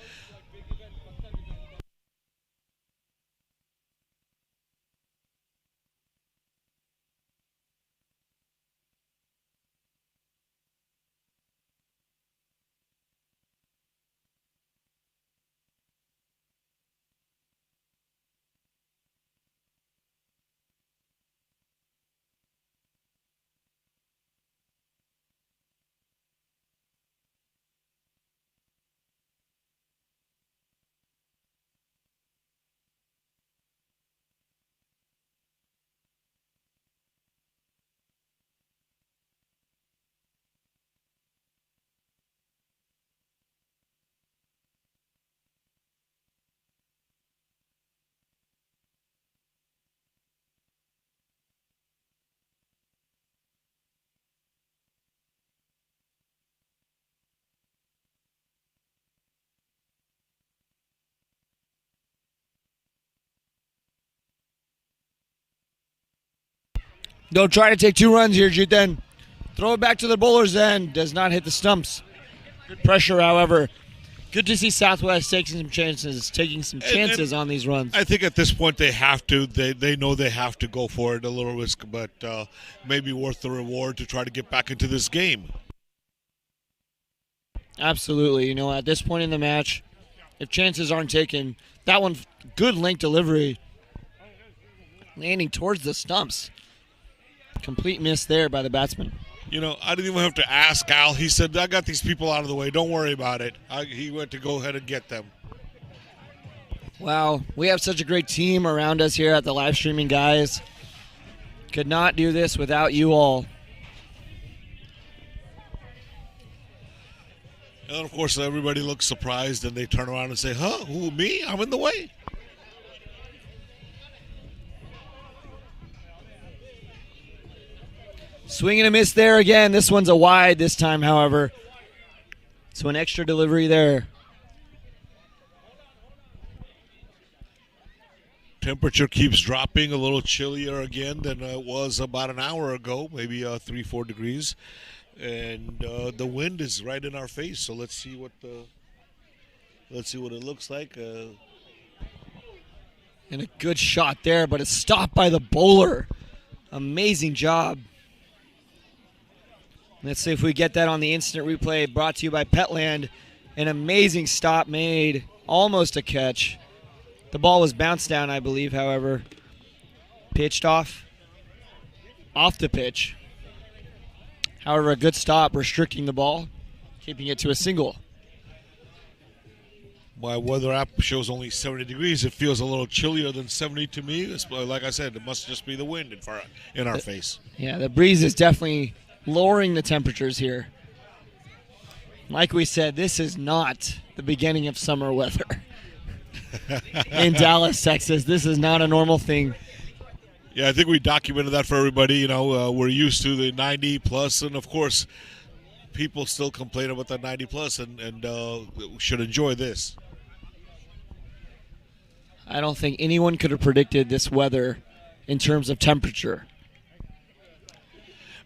They'll try to take 2 runs here, Jiten. Throw it back to the bowler's end. Does not hit the stumps. Good pressure, however. Good to see Southwest taking some chances on these runs. I think at this point they have to. They know they have to go for it, a little risk, but maybe worth the reward to try to get back into this game. Absolutely. At this point in the match, if chances aren't taken, that one, good link delivery. Landing towards the stumps. Complete miss there by the batsman. I didn't even have to ask Al. He said, I got these people out of the way. Don't worry about it. He went to go ahead and get them. Wow. We have such a great team around us here at the live streaming, guys. Could not do this without you all. And, of course, everybody looks surprised, and they turn around and say, huh, who, me? I'm in the way. Swing and a miss there again. This one's a wide this time, however. So an extra delivery there. Temperature keeps dropping, a little chillier again than it was about an hour ago, maybe 3-4 degrees. And the wind is right in our face, so let's see what it looks like. And a good shot there, but it's stopped by the bowler. Amazing job. Let's see if we get that on the instant replay, brought to you by Petland. An amazing stop made, almost a catch. The ball was bounced down, I believe, however. Pitched off the pitch. However, a good stop, restricting the ball, keeping it to a single. My weather app shows only 70 degrees. It feels a little chillier than 70 to me. Like I said, it must just be the wind in our face. Yeah, the breeze is definitely lowering the temperatures here. Like we said, this is not the beginning of summer weather. In Dallas, Texas, this is not a normal thing. Yeah, I think we documented that for everybody. We're used to the 90 plus, and of course, people still complain about the 90 plus, and should enjoy this. I don't think anyone could have predicted this weather in terms of temperature.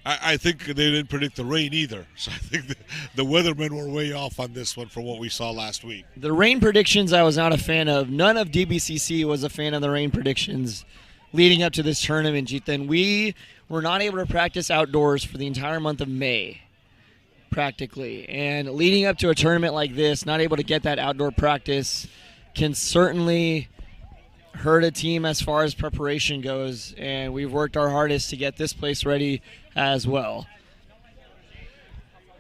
I think they didn't predict the rain either. So I think the weathermen were way off on this one from what we saw last week. The rain predictions I was not a fan of. None of DBCC was a fan of the rain predictions leading up to this tournament, Jiten. We were not able to practice outdoors for the entire month of May, practically. And leading up to a tournament like this, not able to get that outdoor practice can certainly hurt a team as far as preparation goes, and we've worked our hardest to get this place ready as well.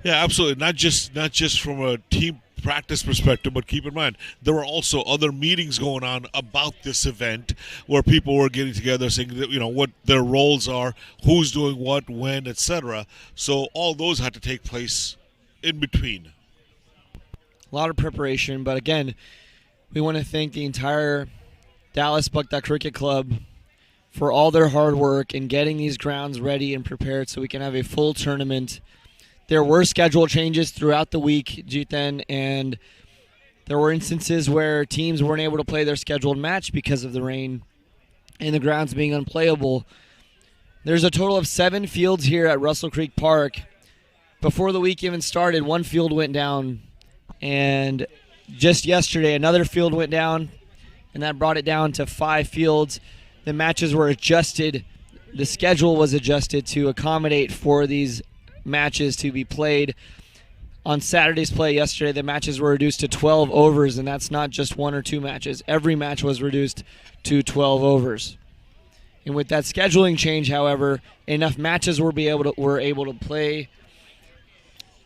Yeah, absolutely. Not just from a team practice perspective, but keep in mind there were also other meetings going on about this event where people were getting together, saying what their roles are, who's doing what, when, etc. So all those had to take place in between. A lot of preparation, but again, we want to thank the entire Dallas Bhakta Cricket Club for all their hard work in getting these grounds ready and prepared so we can have a full tournament. There were schedule changes throughout the week, Jiten, and there were instances where teams weren't able to play their scheduled match because of the rain and the grounds being unplayable. There's a total of 7 fields here at Russell Creek Park. Before the week even started, one field went down, and just yesterday another field went down, and that brought it down to 5 fields. The matches were adjusted. The schedule was adjusted to accommodate for these matches to be played. On Saturday's play yesterday, the matches were reduced to 12 overs, and that's not just 1 or 2 matches. Every match was reduced to 12 overs. And with that scheduling change, however, enough matches were able to play,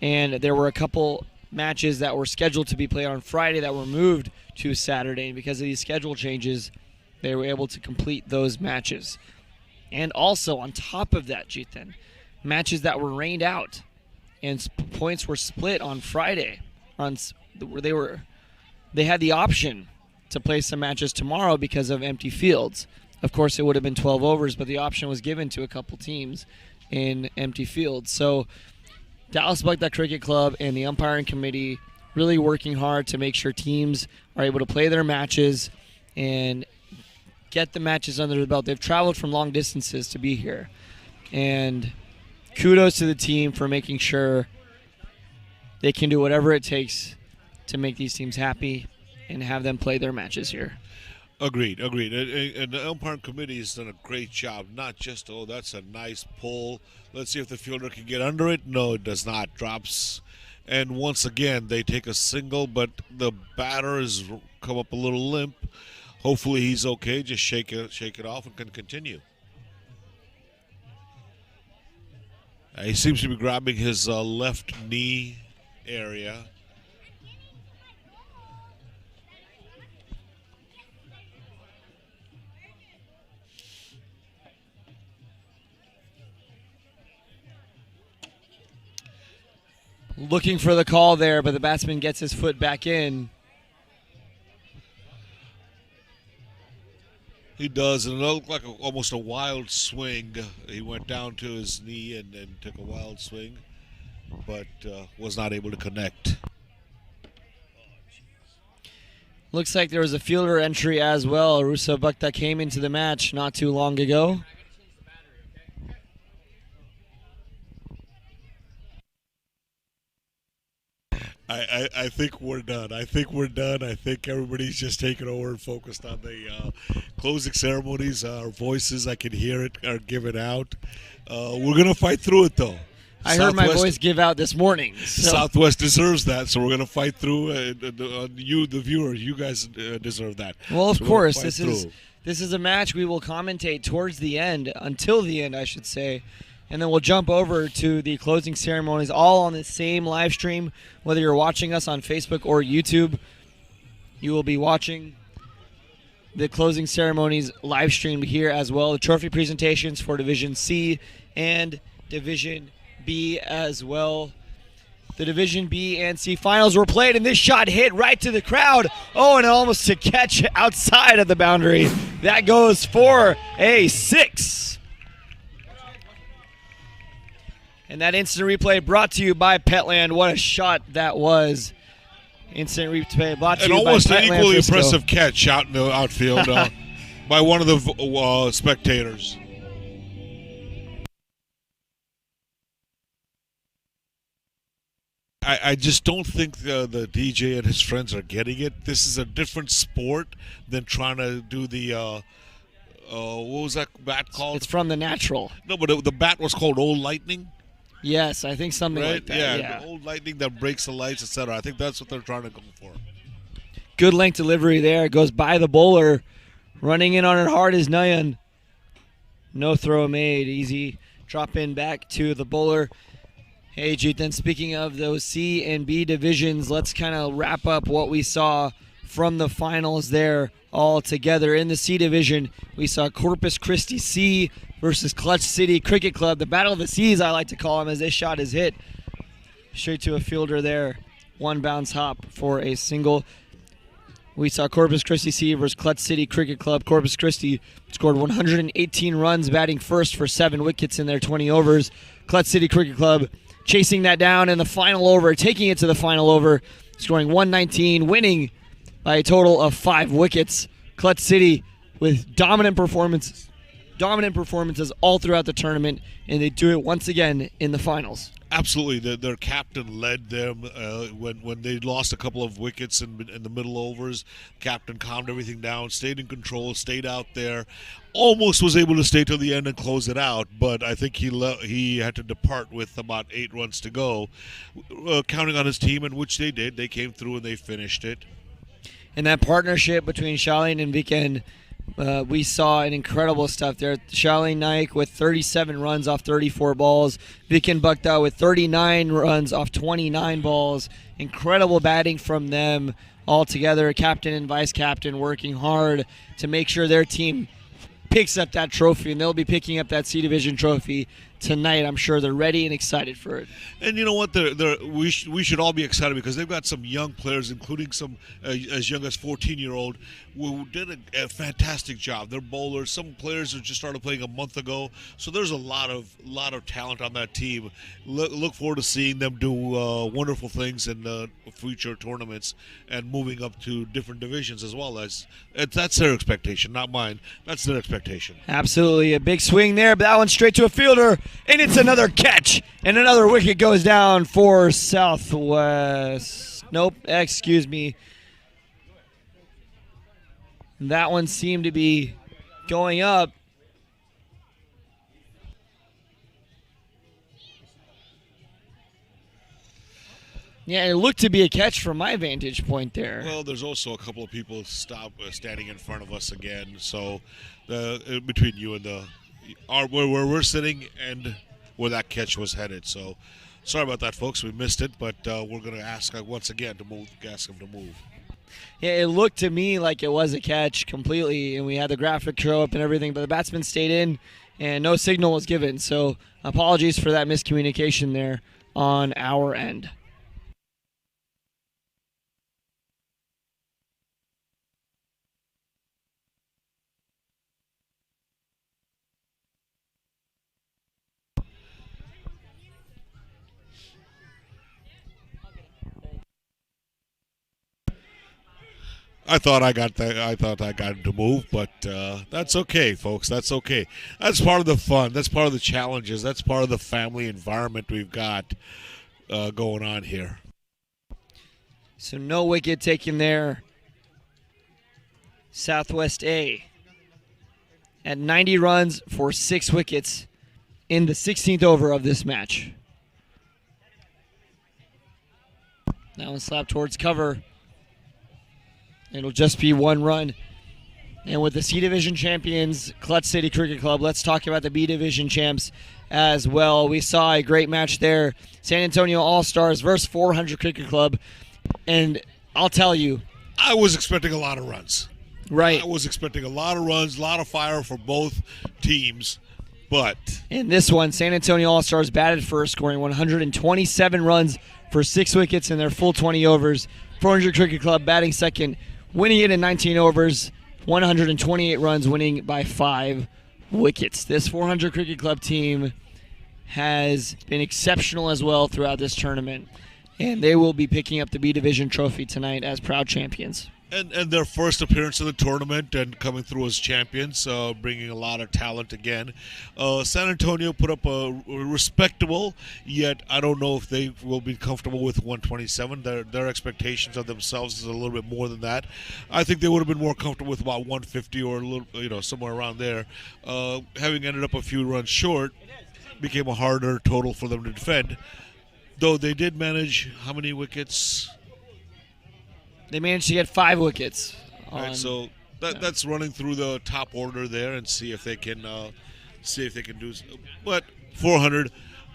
and there were a couple matches that were scheduled to be played on Friday that were moved to Saturday. And because of these schedule changes, they were able to complete those matches. And also, on top of that, Jiten, matches that were rained out and points were split on Friday. They had the option to play some matches tomorrow because of empty fields. Of course, it would have been 12 overs, but the option was given to a couple teams in empty fields. So Dallas Bhakta Cricket Club and the umpiring committee really working hard to make sure teams are able to play their matches and get the matches under the belt. They've traveled from long distances to be here. And kudos to the team for making sure they can do whatever it takes to make these teams happy and have them play their matches here. Agreed. And the umpiring committee has done a great job. Not just, that's a nice pull. Let's see if the fielder can get under it. No, it does not. Drops. And once again, they take a single, but the batter has come up a little limp. Hopefully he's okay. Just shake it off and can continue. He seems to be grabbing his left knee area. Looking for the call there, but the batsman gets his foot back in. He does, and it looked like almost a wild swing. He went down to his knee and took a wild swing, but was not able to connect. Looks like there was a fielder entry as well. Rusa Bhakta came into the match not too long ago. I think we're done. I think everybody's just taken over and focused on the closing ceremonies. Our voices, I can hear it, are given out. We're going to fight through it, though. I heard my voice give out this morning. So. Southwest deserves that, so we're going to fight through. You, the viewers, you guys deserve that. Well, of course, this is a match we will commentate towards the end, until the end, I should say. And then we'll jump over to the closing ceremonies, all on the same live stream. Whether you're watching us on Facebook or YouTube, you will be watching the closing ceremonies live streamed here as well. The trophy presentations for Division C and Division B as well. The Division B and C finals were played, and this shot hit right to the crowd. Oh, and almost to catch outside of the boundary. That goes for a 6. And that instant replay brought to you by Petland. What a shot that was. Instant replay brought to you by Petland. And almost an equally impressive catch out in the outfield by one of the spectators. I just don't think the DJ and his friends are getting it. This is a different sport than trying to do the what was that bat called? It's from the natural. No, but the bat was called Old Lightning. Yes, I think something like that. Yeah, the Old Lightning that breaks the lights, etc. I think that's what they're trying to go for. Good length delivery there. It goes by the bowler. Running in on it hard is Nayan. No throw made. Easy drop in back to the bowler. Hey, Jiten, speaking of those C and B divisions, let's kind of wrap up what we saw from the finals there all together. In the C division, we saw Corpus Christi C versus Clutch City Cricket Club. The Battle of the Seas, I like to call them, as this shot is hit straight to a fielder there. One bounce hop for a single. We saw Corpus Christi C versus Clutch City Cricket Club. Corpus Christi scored 118 runs, batting first for 7 wickets in their 20 overs. Clutch City Cricket Club chasing that down in the final over, taking it to the final over, scoring 119, winning by a total of 5 wickets. Clutch City with dominant performances all throughout the tournament, and they do it once again in the finals. Absolutely, their captain led them when they lost a couple of wickets in the middle overs. Captain calmed everything down, stayed in control, stayed out there, almost was able to stay till the end and close it out. But I think he had to depart with about 8 runs to go, counting on his team, and which they did. They came through and they finished it. And that partnership between Shaleen and Viken, we saw an incredible stuff there. Shaleen Naik with 37 runs off 34 balls. Viken Bhakta with 39 runs off 29 balls. Incredible batting from them all together. Captain and vice captain working hard to make sure their team picks up that trophy, and they'll be picking up that C Division trophy tonight. I'm sure they're ready and excited for it. And you know what? We should all be excited because they've got some young players, including some as young as 14-year-old, who did a fantastic job. They're bowlers. Some players who just started playing a month ago. So there's a lot of talent on that team. Look forward to seeing them do wonderful things in future tournaments and moving up to different divisions as well. That's their expectation, not mine. That's their expectation. Absolutely. A big swing there, but that one's straight to a fielder, and it's another catch, and another wicket goes down for Southwest. Nope, excuse me. That one seemed to be going up. Yeah, it looked to be a catch from my vantage point there. Well, there's also a couple of people standing in front of us again. So between you and where we're sitting and where that catch was headed. So sorry about that, folks. We missed it, but we're going to ask once again ask him to move. Yeah, it looked to me like it was a catch completely, and we had the graphic show up and everything, but the batsman stayed in, and no signal was given. So apologies for that miscommunication there on our end. I thought I got him to move, but that's okay, folks. That's okay. That's part of the fun. That's part of the challenges. That's part of the family environment we've got going on here. So no wicket taken there. Southwest A at 90 runs for 6 wickets in the 16th over of this match. That one slapped towards cover. It'll just be 1 run. And with the C Division champions, Clutch City Cricket Club, let's talk about the B Division champs as well. We saw a great match there. San Antonio All-Stars versus 400 Cricket Club. And I'll tell you, I was expecting a lot of runs. Right. I was expecting a lot of runs, a lot of fire for both teams. But in this one, San Antonio All-Stars batted first, scoring 127 runs for 6 wickets in their full 20 overs. 400 Cricket Club batting second, winning it in 19 overs, 128 runs, winning by 5 wickets. This 400 Cricket Club team has been exceptional as well throughout this tournament, and they will be picking up the B Division trophy tonight as proud champions. And their first appearance in the tournament and coming through as champions, bringing a lot of talent again. San Antonio put up a respectable, yet I don't know if they will be comfortable with 127. Their expectations of themselves is a little bit more than that. I think they would have been more comfortable with about 150 or a little, somewhere around there. Having ended up a few runs short, became a harder total for them to defend. Though they did manage how many wickets? They managed to get 5 wickets. Right, so that's running through the top order there and see if they can do. But 400,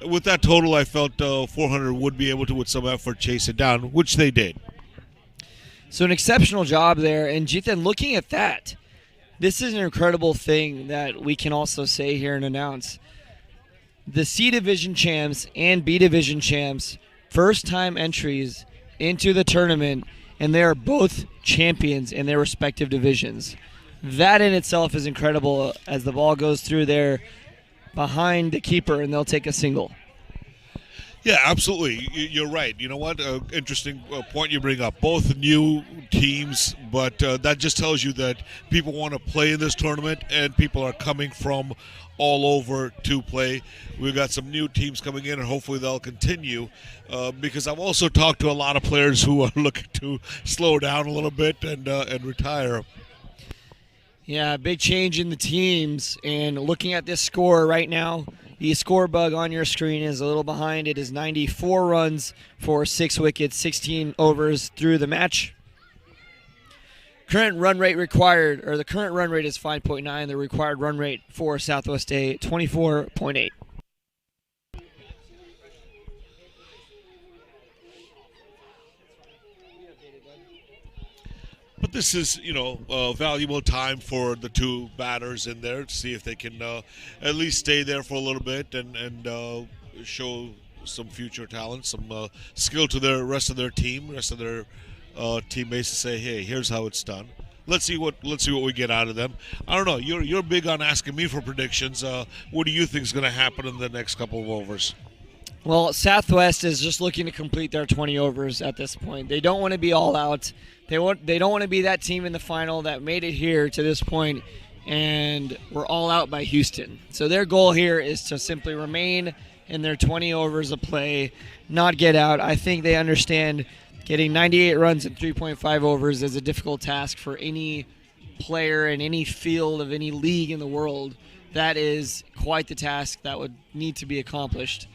with that total, I felt 400 would be able to, with some effort, chase it down, which they did. So an exceptional job there. And Jithan, looking at that, this is an incredible thing that we can also say here and announce. The C Division champs and B Division champs, first-time entries into the tournament, and they are both champions in their respective divisions. That in itself is incredible as the ball goes through there behind the keeper and they'll take a single. Yeah, absolutely. You're right. You know what? Interesting point you bring up. Both new teams, but that just tells you that people want to play in this tournament and people are coming from all over to play. We've got some new teams coming in and hopefully they'll continue because I've also talked to a lot of players who are looking to slow down a little bit and retire. Yeah, big change in the teams. And looking at this score right now, the score bug on your screen is a little behind. It is 94 runs for 6 wickets, 16 overs through the match. Current run rate required, or the current run rate is 5.9. The required run rate for Southwest A, 24.8. But this is, valuable time for the two batters in there to see if they can at least stay there for a little bit and show some future talent, some skill to the rest of their team, rest of their teammates to say, hey, here's how it's done. Let's see what we get out of them. I don't know. You're big on asking me for predictions. What do you think is going to happen in the next couple of overs? Well, Southwest is just looking to complete their 20 overs at this point. They don't want to be all out. They don't want to be that team in the final that made it here to this point and were all out by Houston. So their goal here is to simply remain in their 20 overs of play, not get out. I think they understand getting 98 runs in 3.5 overs is a difficult task for any player in any field of any league in the world. That is quite the task that would need to be accomplished.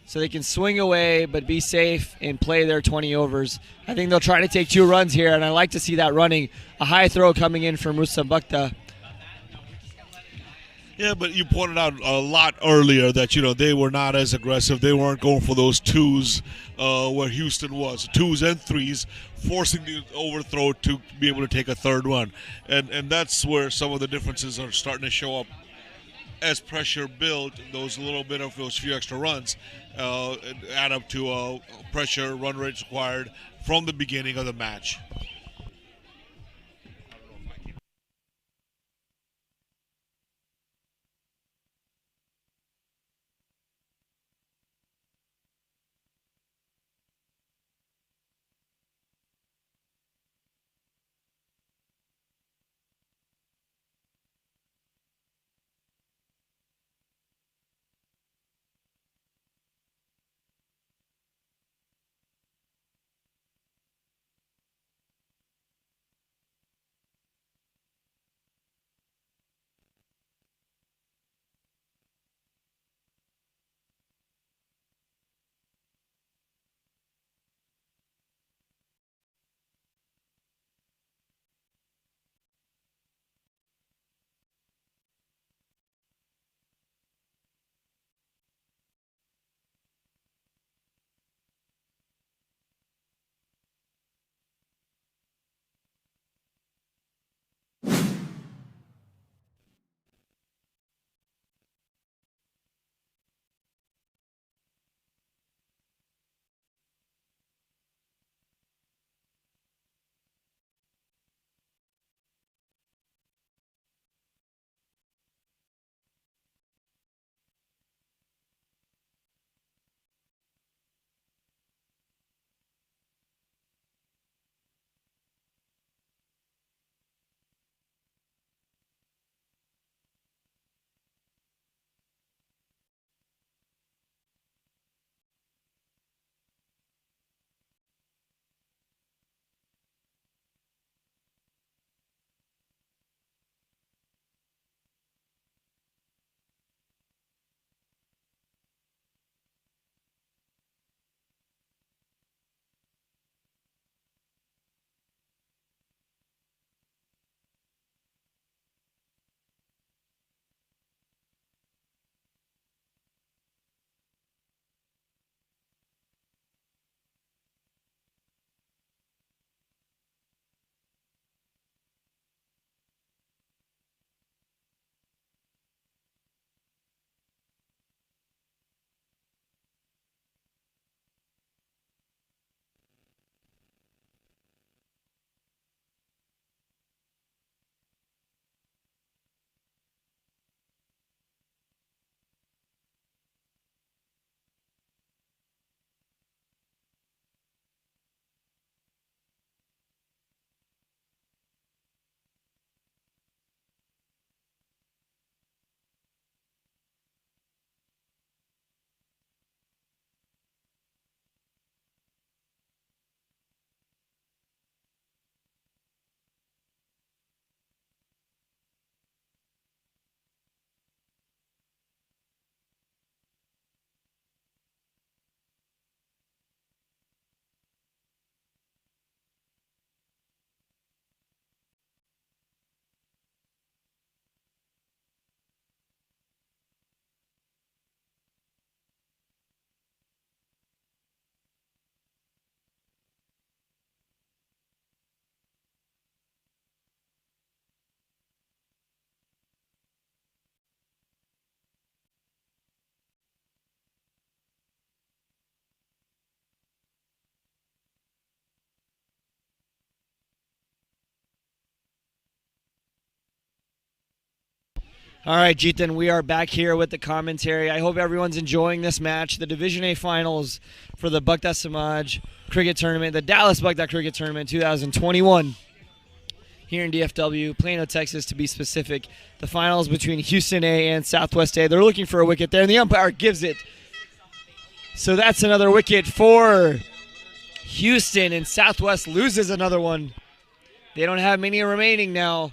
So they can swing away but be safe and play their 20 overs. I think they'll try to take 2 runs here, and I like to see that running. A high throw coming in from Musa Bhakta. Yeah, but you pointed out a lot earlier that, they were not as aggressive. They weren't going for those 2s where Houston was. 2s and 3s, forcing the overthrow to be able to take a third run. And that's where some of the differences are starting to show up. As pressure builds, those few extra runs add up to pressure, run rates required from the beginning of the match. All right, Jeetan, we are back here with the commentary. I hope everyone's enjoying this match. The Division A Finals for the Bhakta Samaj Cricket Tournament, the Dallas Bhakta Cricket Tournament 2021 here in DFW, Plano, Texas to be specific. The finals between Houston A and Southwest A. They're looking for a wicket there, and the umpire gives it. So that's another wicket for Houston, and Southwest loses another one. They don't have many remaining now,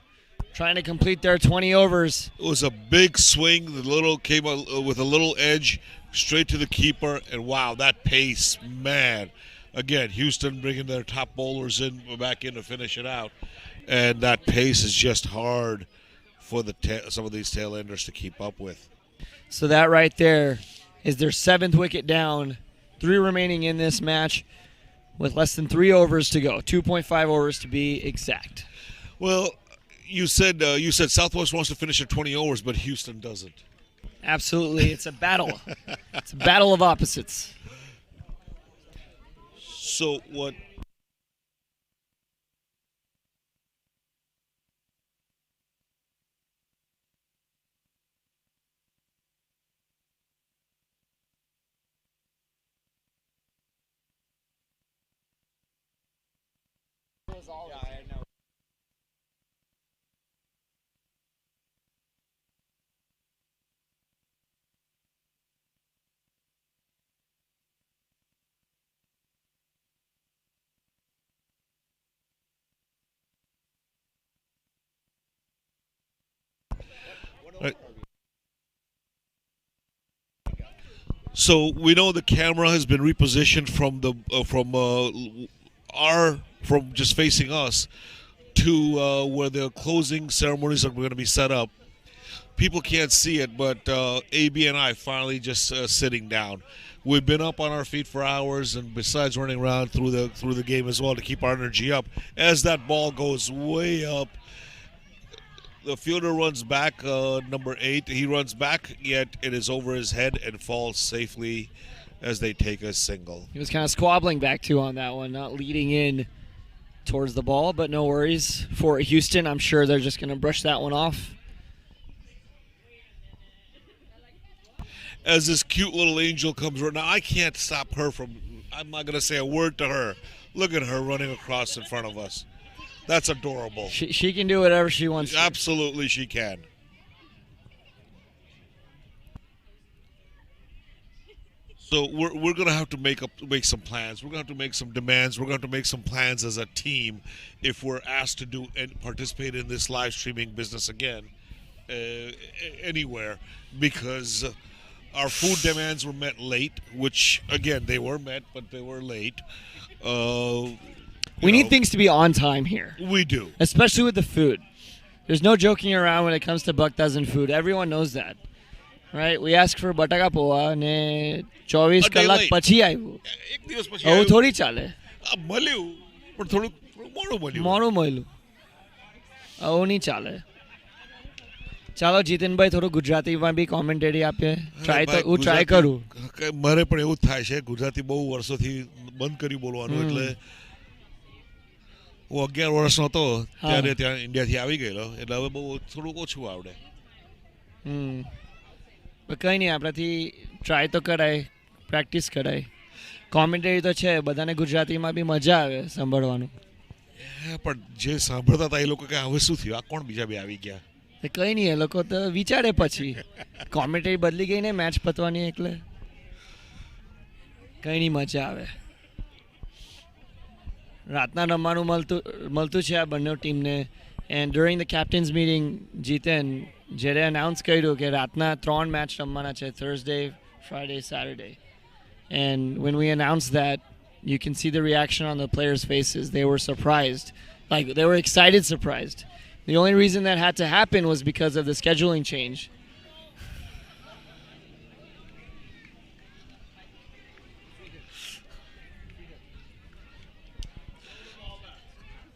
trying to complete their 20 overs. It was a big swing. The little came out with a little edge straight to the keeper, and wow, that pace, man. Again, Houston bringing their top bowlers back in to finish it out, and that pace is just hard for some of these tail enders to keep up with. So that right there is their 7th wicket down. 3 remaining in this match with less than 3 overs to go. 2.5 overs to be exact. Well, you said Southwest wants to finish at 20 overs, but Houston doesn't. Absolutely. It's a battle. It's a battle of opposites. So what? Right. So we know the camera has been repositioned from just facing us to where the closing ceremonies are going to be set up. People can't see it, but AB and I finally just sitting down. We've been up on our feet for hours, and besides running around through the game as well to keep our energy up. As that ball goes way up, the fielder runs back, number 8. He runs back, yet it is over his head and falls safely as they take a single. He was kind of squabbling back too on that one, not leading in towards the ball, but no worries for Houston. I'm sure they're just going to brush that one off. As this cute little angel comes around, now I can't stop her I'm not going to say a word to her. Look at her running across in front of us. That's adorable. She can do whatever she wants to. Absolutely, she can. So we're going to have to make some plans. We're going to have to make some demands. We're going to have to make some plans as a team if we're asked to do and participate in this live streaming business again anywhere, because our food demands were met late, which again they were met, but they were late. We need things to be on time here. We do. Especially with the food. There's no joking around when it comes to Bhaktas and food. Everyone knows that. Right? We ask for bataka poha ne 24 કલાક પછી આવ્યું. એક દિવસ પછી આવું થોડી ચાલે. મળ્યું પણ થોડું મોડું મળ્યું. મોડું મળ્યું. આવું નહીં ચાલે. ચાલો જીતનભાઈ થોડું ગુજરાતીમાં બી કોમેન્ટરી આપીએ. હું ટ્રાય કરું. મારે પણ એવું થાય છે. ગુજરાતી બહુ વર્ષોથી બંધ કરી બોલવાનું, એટલે હું 11 વર્ષનો હતો ત્યારે ત્યાં ઇન્ડિયાથી આવી ગયેલો, એટલે હવે બહુ થોડુંક ઓછું આવડે. કંઈ નહીં, આપણાથી ટ્રાય તો કરાય, પ્રેક્ટિસ કરાય. કોમેન્ટરી તો છે, બધાને ગુજરાતીમાં બી મજા આવે સાંભળવાનું. પણ જે સાંભળતા હતા એ લોકો કે હવે શું થયું, આ કોણ બીજા બે આવી ગયા? કંઈ નહીં, એ લોકો તો વિચારે પછી. કોમેન્ટરી બદલી ગઈ ને મેચ પતવાની, એટલે કંઈ નહીં, મજા આવે. રાતના રમવાનું મળતું છે આ બંને ટીમને. And during the captain's meeting Jitan જ્યારે અનાઉન્સ કર્યું કે રાતના 3 મેચ રમવાના છે, Thursday, Friday, Saturday. And when we announced that, you can see the reaction on the players' faces. They were surprised. Like, they were excited surprised. The only reason that had to happen was because of the scheduling change.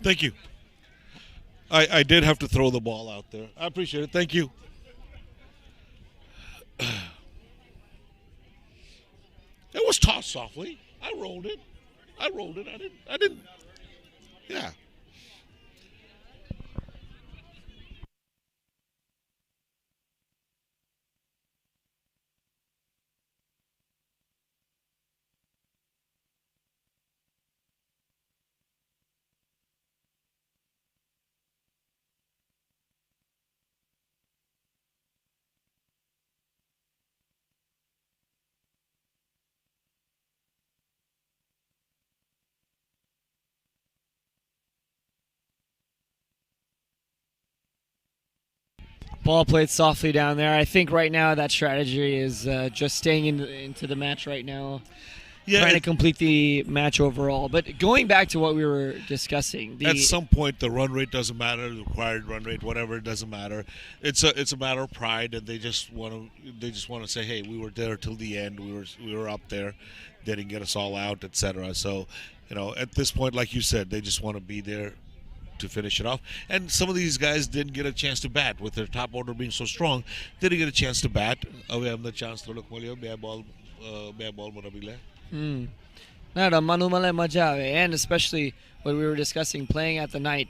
Thank you. I did have to throw the ball out there. I appreciate it. Thank you. It was tossed softly. I rolled it. I didn't. Yeah. Ball played softly down there. I think right now that strategy is just staying into the match right now. Yeah, trying to complete the match overall. But going back to what we were discussing, at some point the run rate doesn't matter, the required run rate, whatever, it doesn't matter. It's a matter of pride, and they just want to say, hey, we were there till the end. We were up there. They didn't get us all out, etc. So, at this point, like you said, they just want to be there to finish it off. And some of these guys didn't get a chance to bat with their top order being so strong. They didn't get a chance to bat. We have the chance to look બે ball મને મિલે. ના રમવાનું મળે મજા આવે, and especially what we were discussing playing at the night,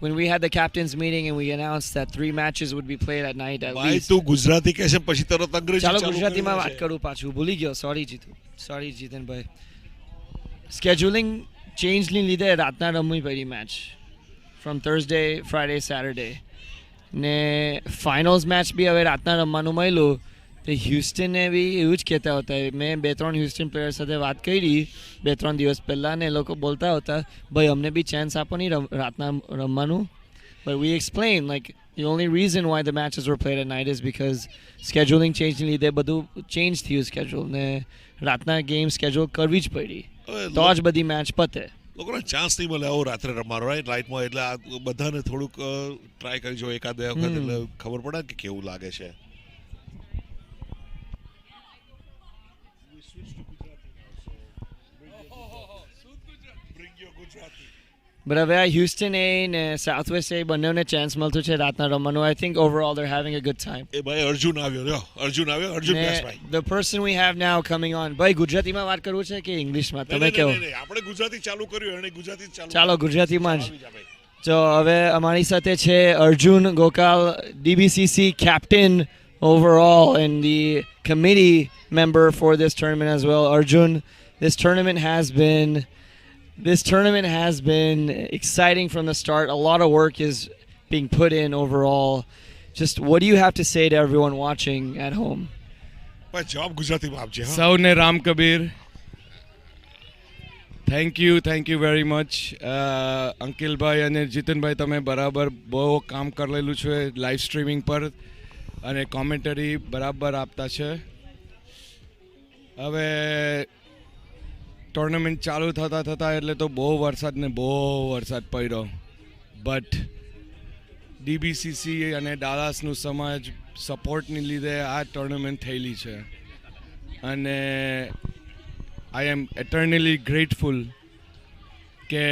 when we had the captain's meeting and we announced that 3 matches would be played at night at least. તું ગુજરાતી કહેશે પછી તરત અંગ્રેજી ચાલો ચાલુ ગુજરાતીમાં કરી વાત દેશે. કરું પાછું ભૂલી ગયો. સોરી જીતનભાઈ. સ્કેડ્યુલિંગ ચેન્જની લીધે રાતના રમવી પડી match from Thursday, Friday, Saturday. ને ફાઇનલ્સ મેચ બી હવે રાતના રમવાનું મળ્યું. તો હ્યુસ્ટને બી એવું જ કહેતા હતા. મેં 2-3 હ્યુસ્ટન પ્લેયર સાથે વાત કરી 2-3 દિવસ પહેલાં, ને એ લોકો બોલતા હતા ભાઈ અમને બી ચાન્સ આપો નહીં રાતના રમવાનું. But we explained, like, the only reason why the matches were played at night is because scheduling changed ની લીધે બધું ચેન્જ થયું schedule, ને રાતના ગેમ schedule કરવી જ પડી તો જ બધી મેચ પતે. લોકોને ચાન્સ નહીં મળે આવું રાત્રે રમવાનો, રાઈટ રાઈટમાં. એટલે આ બધાને થોડુંક ટ્રાય કરી જો એકાદ બે વખત, એટલે ખબર પડે કે કેવું લાગે છે. But હવે આ હ્યુસ્ટન એ ને સાઉથ વેસ્ટ એ બંનેને ચાન્સ મળતું છે રાતના રમવાનું. I think overall they're having a good time. એ ભાઈ અર્જુન આવ્યો. અર્જુન બેસ ભાઈ. The person we have now coming on, ભાઈ ગુજરાતીમાં વાત કરવું છે કે ઇંગ્લિશમાં? તમે કહો. આપણે ગુજરાતી ચાલુ કર્યું, એને ગુજરાતી ચાલુ. ચાલો ગુજરાતીમાં જ. તો હવે અમારી સાથે છે Arjun ગોકાલ, DBCC captain overall and the committee member for this tournament as well. Arjun, this tournament has been exciting from the start. A lot of work is being put in overall. Just what do you have to say to everyone watching at home? જવાબ ગુજરાતીમાં આપજે. સૌને Ram Kabir. Thank you very much અંકિલભાઈ અને જીતનભાઈ, તમે બરાબર બહુ કામ કરેલું છે લાઈવ સ્ટ્રીમિંગ પર, અને કોમેન્ટરી બરાબર આપતા છે. હવે ટુર્નામેન્ટ ચાલુ થતા એટલે તો બહુ વરસાદ પડ્યો. બટ DBCC અને ડાલાસનું સમાજ સપોર્ટની લીધે આ ટુર્નામેન્ટ થયેલી છે, અને આઈ એમ એટર્નલી ગ્રેટફુલ કે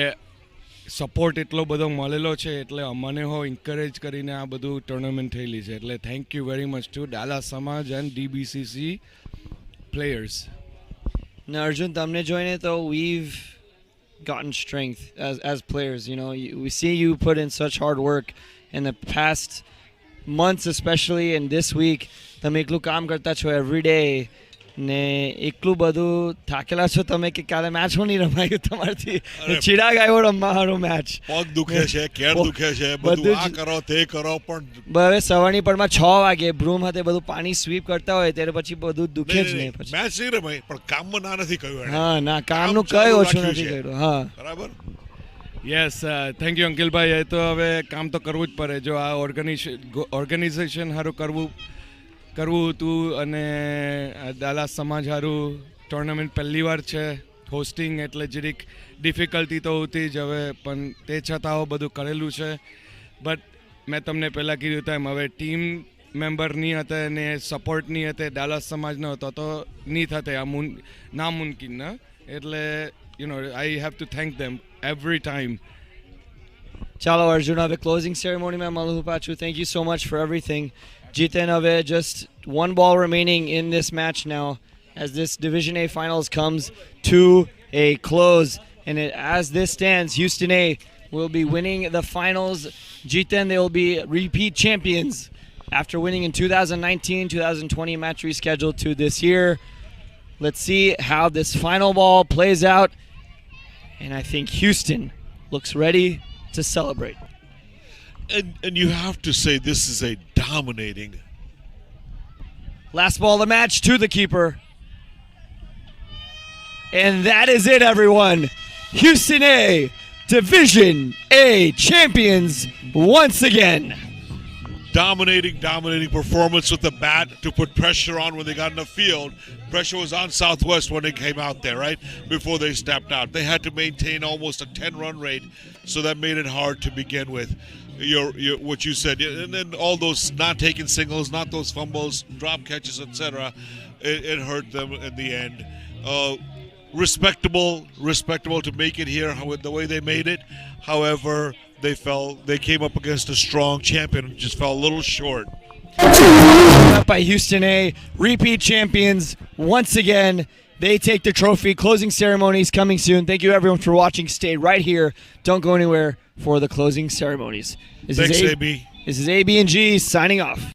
સપોર્ટ એટલો બધો મળેલો છે, એટલે અમને એન્કરેજ કરીને આ બધું ટુર્નામેન્ટ થયેલી છે. એટલે thank you very much to Dallas સમાજ and DBCC players. Now, Arjun, tamne joine to we've gotten strength as players. We see you put in such hard work in the past months, especially, and this week. તમે એકલું કામ કરતા છો every day, ને એકલું બધું થાકેલા છો તમે કે કાલે મેચ નહીં રમાયું તમારથી. ચીડા ગયો રમવાનો મેચ. પગ દુખે છે, કેર દુખે છે, બધું આ કરો તે કરો. પણ હવે સવારની પરમાં 6 વાગે બ્રૂમ હાથે બધું પાણી સ્વીપ કરતા હોય ત્યારે પછી બધું દુખે જ નહીં. પછી મેચ નહીં રમાય, પણ કામમાં ના નથી કહ્યું. હા, ના કામનું કઈ ઓછું નથી કર્યું. હા, બરાબર. યસ, થેન્ક યુ અંકિલભાઈ. એ તો હવે કામ તો કરવું જ પડે. જો આ ઓર્ગેનાઇઝેશન સારું કરવું હતું, અને ડાલાસ સમાજ સારું ટુર્નામેન્ટ પહેલી વાર છે હોસ્ટિંગ, એટલે જરીક ડિફિકલ્ટી તો હોતી જ હવે, પણ તે છતાં બધું કરેલું છે. બટ મેં તમને પહેલાં કીધું તેમ હવે ટીમ મેમ્બર નહીં હતા અને સપોર્ટ નહીં હતા, ડાલાસ સમાજનો હતો તો નહીં થતે આ નામુમકિન ના. એટલે I have to thank them every time. ચાલો અર્જુન, હવે ક્લોઝિંગ સેરેમોનીમાં મળું પાછું. Thank you so much for everything. Jitin, હવે just one ball remaining in this match now as this Division A Finals comes to a close. And as this stands, Houston A will be winning the finals. Jitin, they will be repeat champions after winning in 2019, 2020 match rescheduled to this year. Let's see how this final ball plays out. And I think Houston looks ready to celebrate. And you have to say this is a dominating. Last ball of the match to the keeper. And that is it, everyone. Houston A, Division A champions once again. dominating performance with the bat to put pressure on when they got in the field. Pressure was on Southwest when they came out there, right? Before they stepped out. They had to maintain almost a 10-run rate, so that made it hard to begin with. What you said, and then all those not taking singles, not those fumbles, drop catches, etc. It hurt them in the end. Respectable to make it here with the way they made it. However, they came up against a strong champion and just fell a little short. Up by Houston A, repeat champions once again. They take the trophy. Closing ceremonies coming soon. Thank you everyone for watching. Stay right here. Don't go anywhere for the closing ceremonies. Thanks, AB. This is AB and G signing off.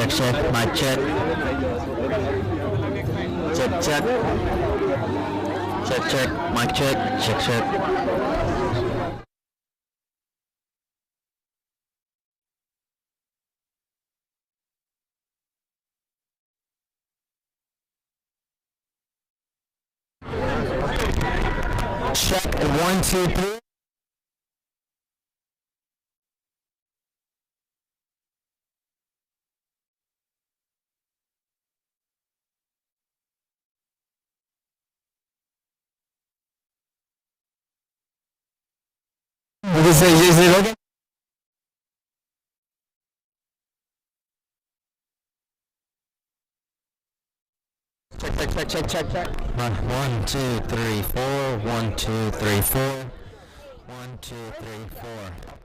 Check, mic check. Check. Check, mic check. Check. Check, 1, 2, 3. This is Logan. Check. 1, 2, 3, 4. 1, 2, 3, 4. 1, 2, 3, 4.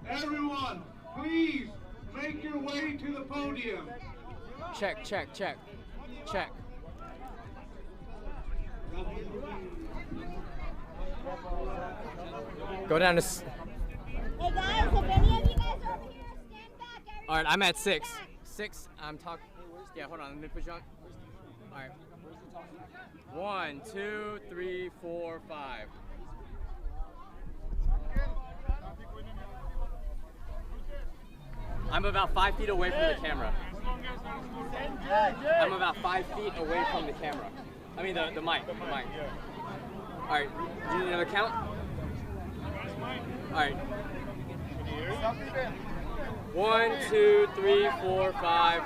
Everyone, please make your way to the podium. Check. Go down to. Hey guys, if any of you guys are over here, stand back. All right, I'm at 6. 6. I'm talking. Yeah, hold on. Let me put you on. All right. 1, 2, 3, 4, 5. I'm about 5 feet away from the camera. I'm about 5 feet away from the camera. I mean the mic. All right. Do you need another count? All right. 1, 2, 3, 4, 5.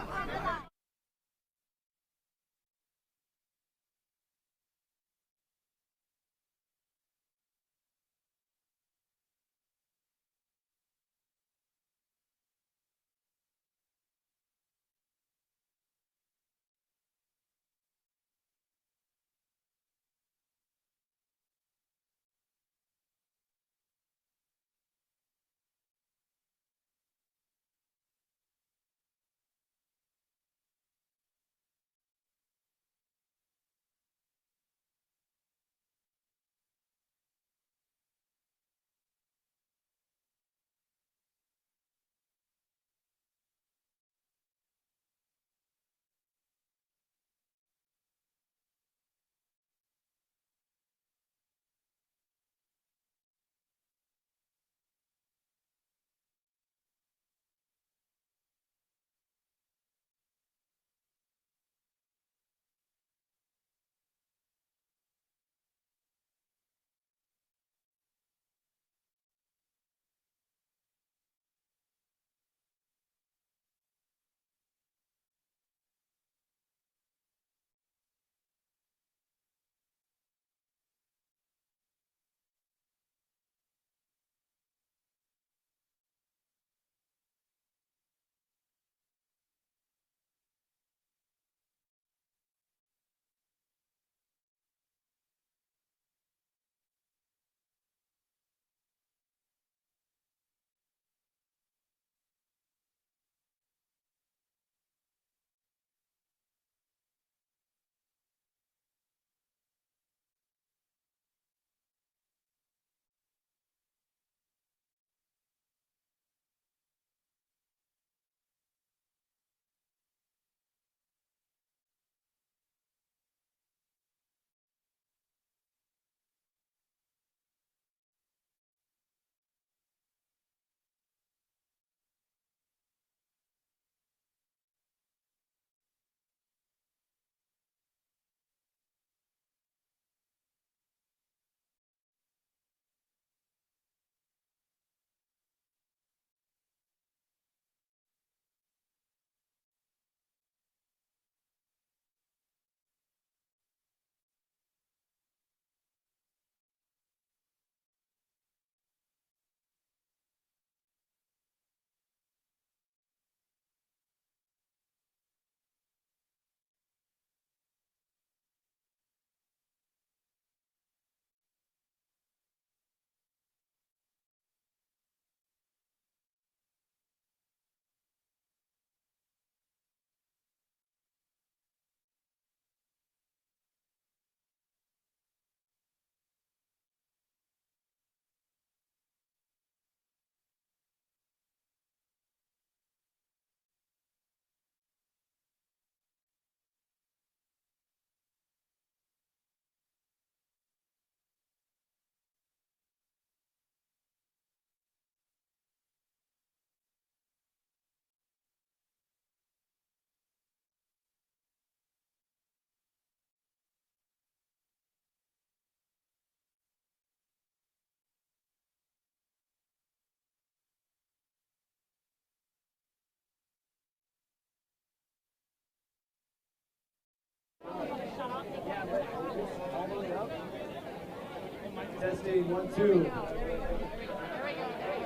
Testing, 1, 2.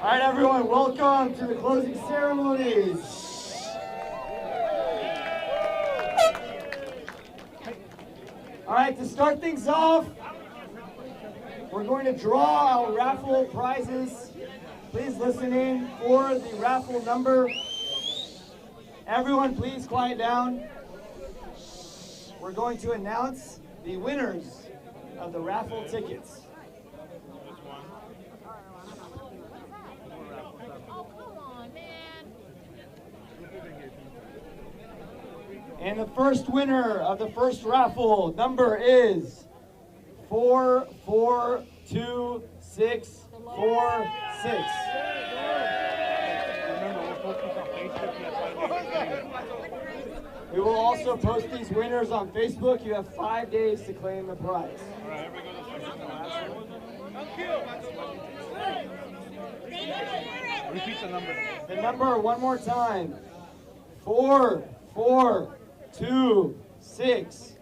All right, everyone, welcome to the closing ceremonies. All right, to start things off, we're going to draw our raffle prizes. Please listen in for the raffle number. Everyone, please quiet down. We're going to announce the winners of the raffle tickets. And the first winner of the first raffle number is 4424646. We will also post these winners on Facebook. You have 5 days to claim the prize. Repeat the number. The number one more time. 4424646.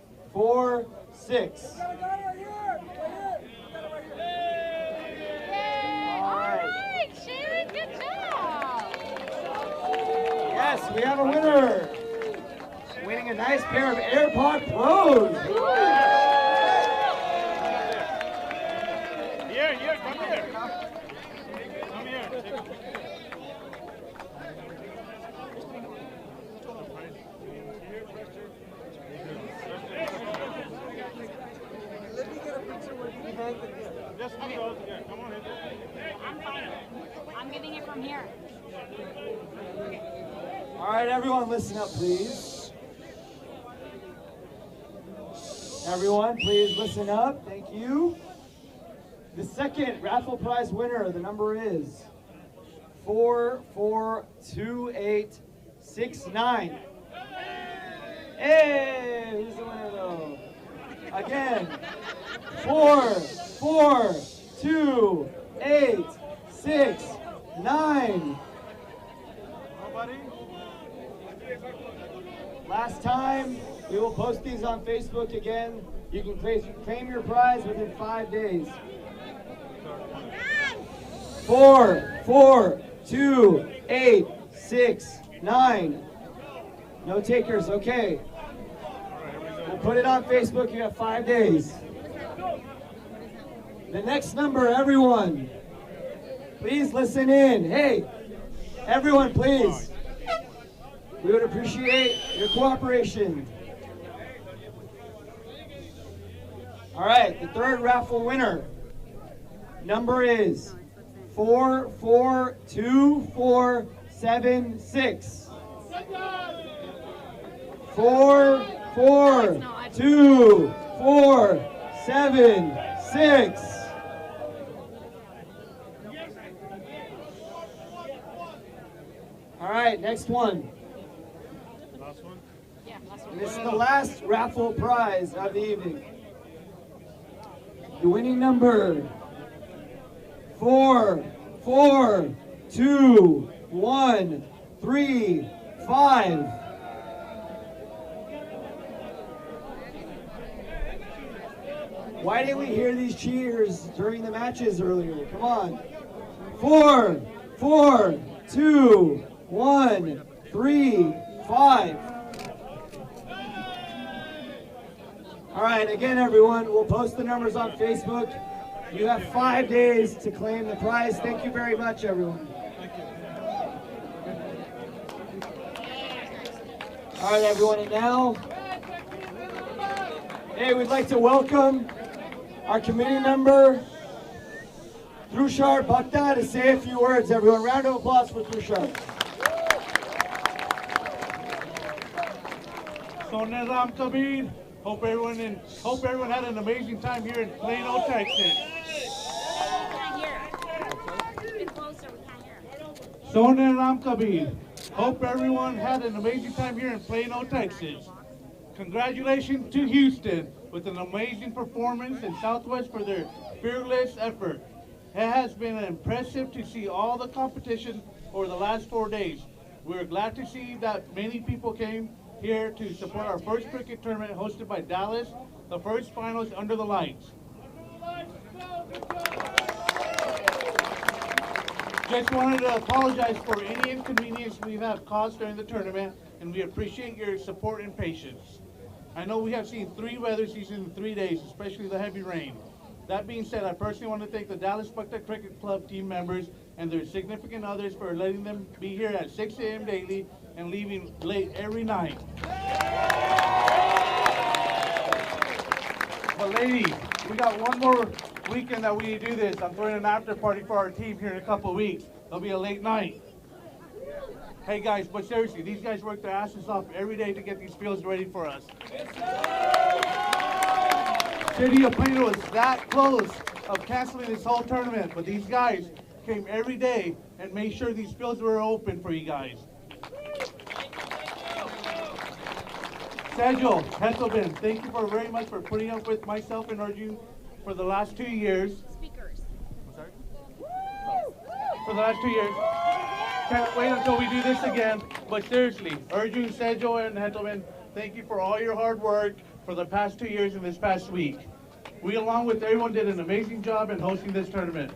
Yes, we have a winner. Winning a nice pair of AirPod Pros. Here, come here. Come here. Let me get a picture with you hang the gift. Just do it all together. Come on, I'm fine. I'm getting it from here. All right, everyone, listen up, please. Everyone, please listen up. Thank you. The second raffle prize winner, the number is 442869. Hey, who's the winner though? Again, 442869. Nobody? Last time, we will post these on Facebook again. You can claim your prize within 5 days. 442869. No takers, okay. We'll put it on Facebook. You have 5 days. The next number, everyone. Please listen in. Hey, everyone, please. We would appreciate your cooperation. All right, the third raffle winner. Number is 442476. 442476. All right, next one. Last one? Yeah, last one. And this is the last raffle prize of the evening. The winning number 442135. Why didn't we hear these cheers during the matches earlier? Come on. 442135. All right, again, everyone, we'll post the numbers on Facebook. You have 5 days to claim the prize. Thank you very much, everyone. All right, everyone, and now, hey, we'd like to welcome our committee member, Bhakta, to say a few words. Everyone, round of applause for Thrushar. Sonia Ram Kabir. Hope everyone had an amazing time here in Plano, Texas. We can't hear. Be closer, we can't hear. Sonia Ram Kabir. Hope everyone had an amazing time here in Plano, Texas. Congratulations to Houston with an amazing performance and Southwest for their fearless effort. It has been impressive to see all the competition over the last 4 days. We're glad to see that many people came here to support our first cricket tournament hosted by Dallas, the first finals under the lights. Just wanted to apologize for any inconvenience we have caused during the tournament, and we appreciate your support and patience. I know we have seen 3 weather seasons in 3 days, especially the heavy rain. That being said, I personally want to thank the Dallas Bhakta Cricket Club team members and their significant others for letting them be here at 6 a.m. daily and leaving late every night. But ladies, we got one more weekend that we do this. I'm throwing an after party for our team here in a couple of weeks. It'll be a late night. Hey guys, but seriously, these guys work their asses off every day to get these fields ready for us. City of Plano is that close of canceling this whole tournament, but these guys came every day and made sure these fields were open for you guys. Sergio, Hetzelman, thank you very much for putting up with myself and Arjun for the last 2 years. Speakers. I'm sorry? For the last 2 years. Can't wait until we do this again. But seriously, Arjun, Sergio, and Hetzelman, thank you for all your hard work for the past 2 years and this past week. We, along with everyone, did an amazing job in hosting this tournament.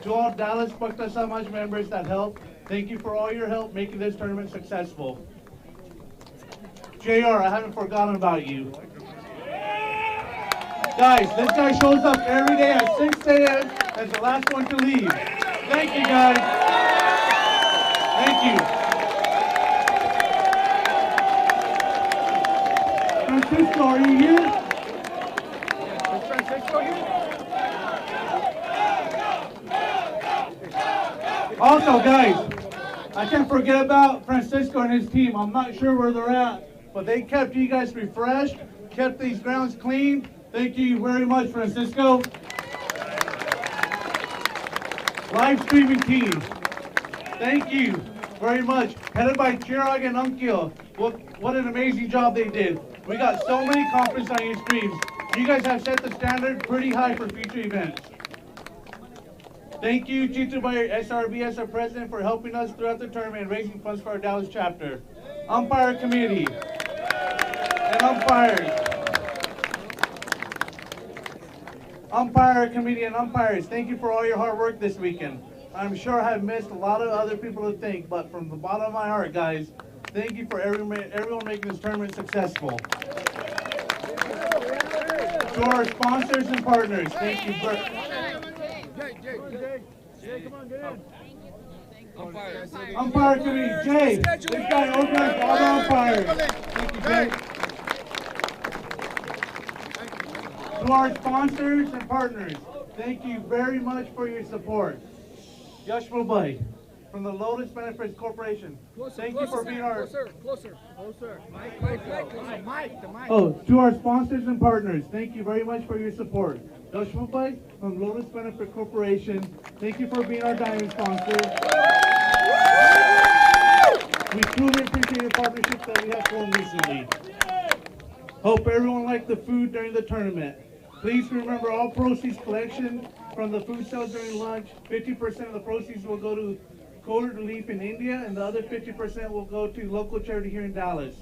To all Dallas Bhakta Samaj members that helped, thank you for all your help making this tournament successful. JR, I haven't forgotten about you. Guys, this guy shows up every day at 6 a.m. as the last one to leave. Thank you, guys. Thank you. Francisco, are you here? Is Francisco here? Also, guys, I can't forget about Francisco and his team. I'm not sure where they're at, but they kept you guys refreshed, kept these grounds clean. Thank you very much, Francisco. Live streaming team, thank you very much. Headed by Chirag and Unkil. What an amazing job they did. We got so many compliments on your streams. You guys have set the standard pretty high for future events. Thank you, Chitu Bayer, SRBS, our president, for helping us throughout the tournament and raising funds for our Dallas chapter. Umpire committee and umpires. Umpire committee and umpires, thank you for all your hard work this weekend. I'm sure I have missed a lot of other people to thank, but from the bottom of my heart, guys, thank you for everyone making this tournament successful. To our sponsors and partners, thank you. Jay, come on, get in. Umpire committee, Jay, this guy organized all the umpires. Thank you, Jay. To our sponsors and partners, thank you very much for your support. Yash Mumbai from the Lotus Benefits Corporation. Thank you for being our... Closer. Mike, the mic. Oh, to our sponsors and partners, thank you very much for your support. Yash Mumbai from Lotus Benefit Corporation, thank you for being our diamond sponsor. We truly appreciate the partnership that we have formed recently. Hope everyone liked the food during the tournament. Please remember all proceeds collection from the food sales during lunch, 50% of the proceeds will go to Cold Relief in India, and the other 50% will go to local charity here in Dallas.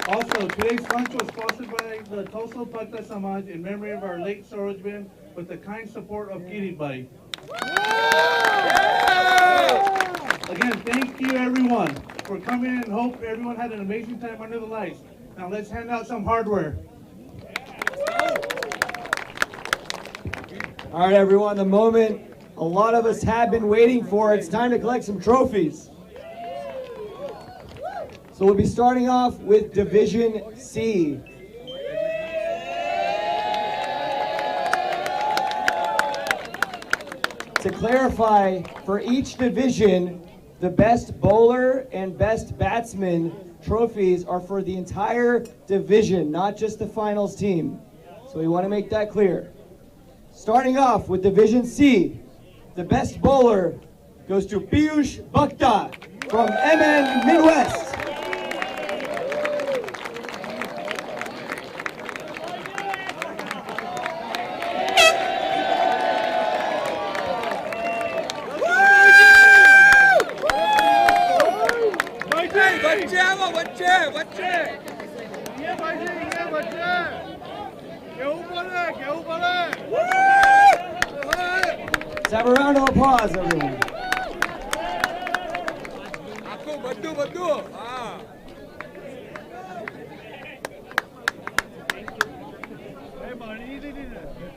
Also, today's lunch was sponsored by the Tulsa Bhakta Samaj in memory of our late Sarojban with the kind support of Kiribai. Again, thank you everyone for coming and hope everyone had an amazing time under the lights. Now let's hand out some hardware. All right, everyone, the moment a lot of us have been waiting for. It's time to collect some trophies. So we'll be starting off with Division C. To clarify, for each division, the best bowler and best batsman trophies are for the entire division, not just the finals team. So we want to make that clear. Starting off with Division C, the best bowler goes to Piyush Bhakta from MN Midwest. have a round of applause, everyone.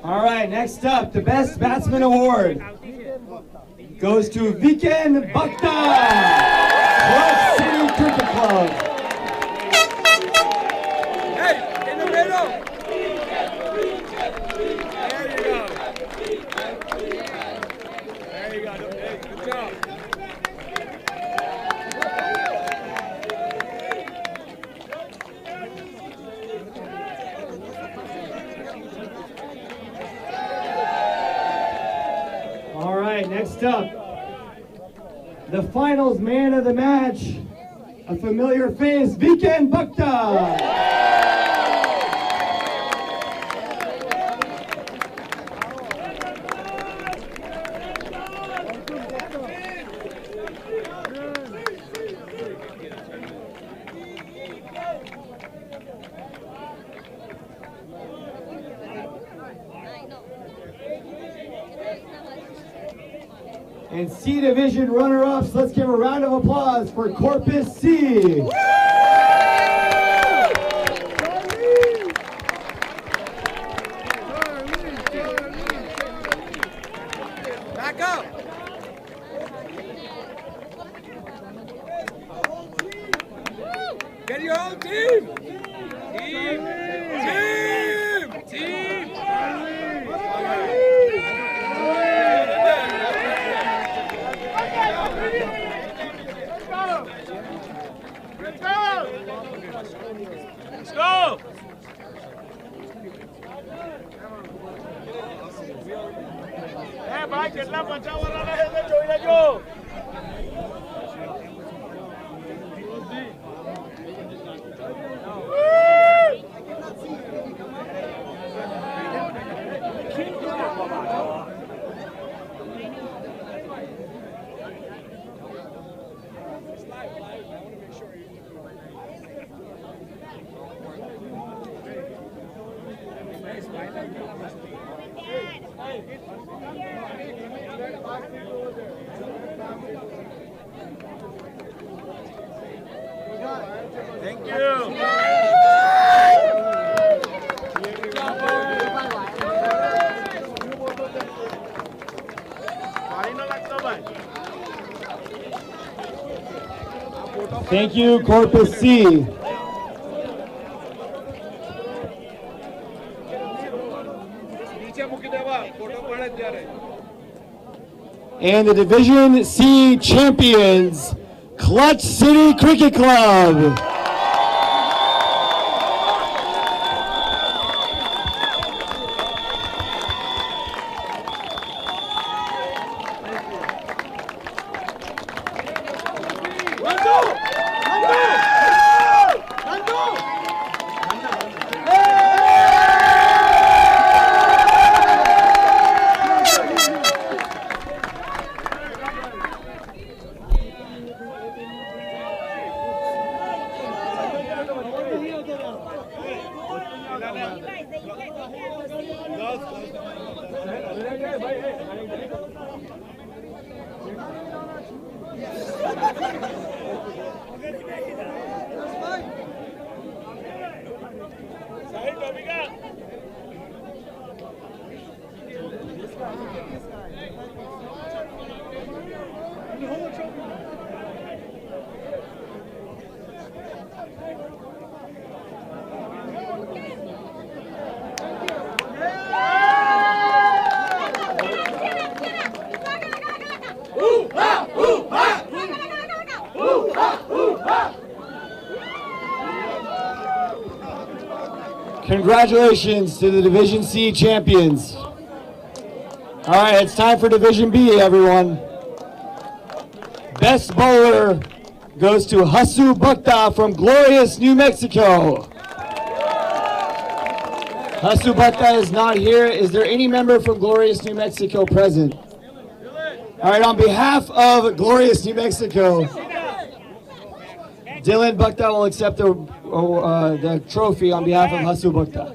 All right, next up, the Best Batsman Award goes to Viken Bhakta, Clutch City Cricket Club. Hey, in the middle. There you go. Hey, good job. All right, next up, the finals man of the match, a familiar face, Viken Bhakta. And C Division runner-ups, let's give a round of applause for Corpus C. Back up. Get your own team. Team. Let's go! भाई कितना बचा हुआ रहा है तो जोई लेजो Thank you. Thank you, Corpus C. And the Division C champions, Clutch City Cricket Club. Congratulations to the Division C champions. All right, it's time for Division B, everyone. Best bowler goes to Hasu Bhakta from glorious New Mexico. Hasu Bhakta is not here. Is there any member from glorious New Mexico present? All right, on behalf of glorious New Mexico, Dylan Bhakta will accept the trophy on behalf of Hasu Bhakta.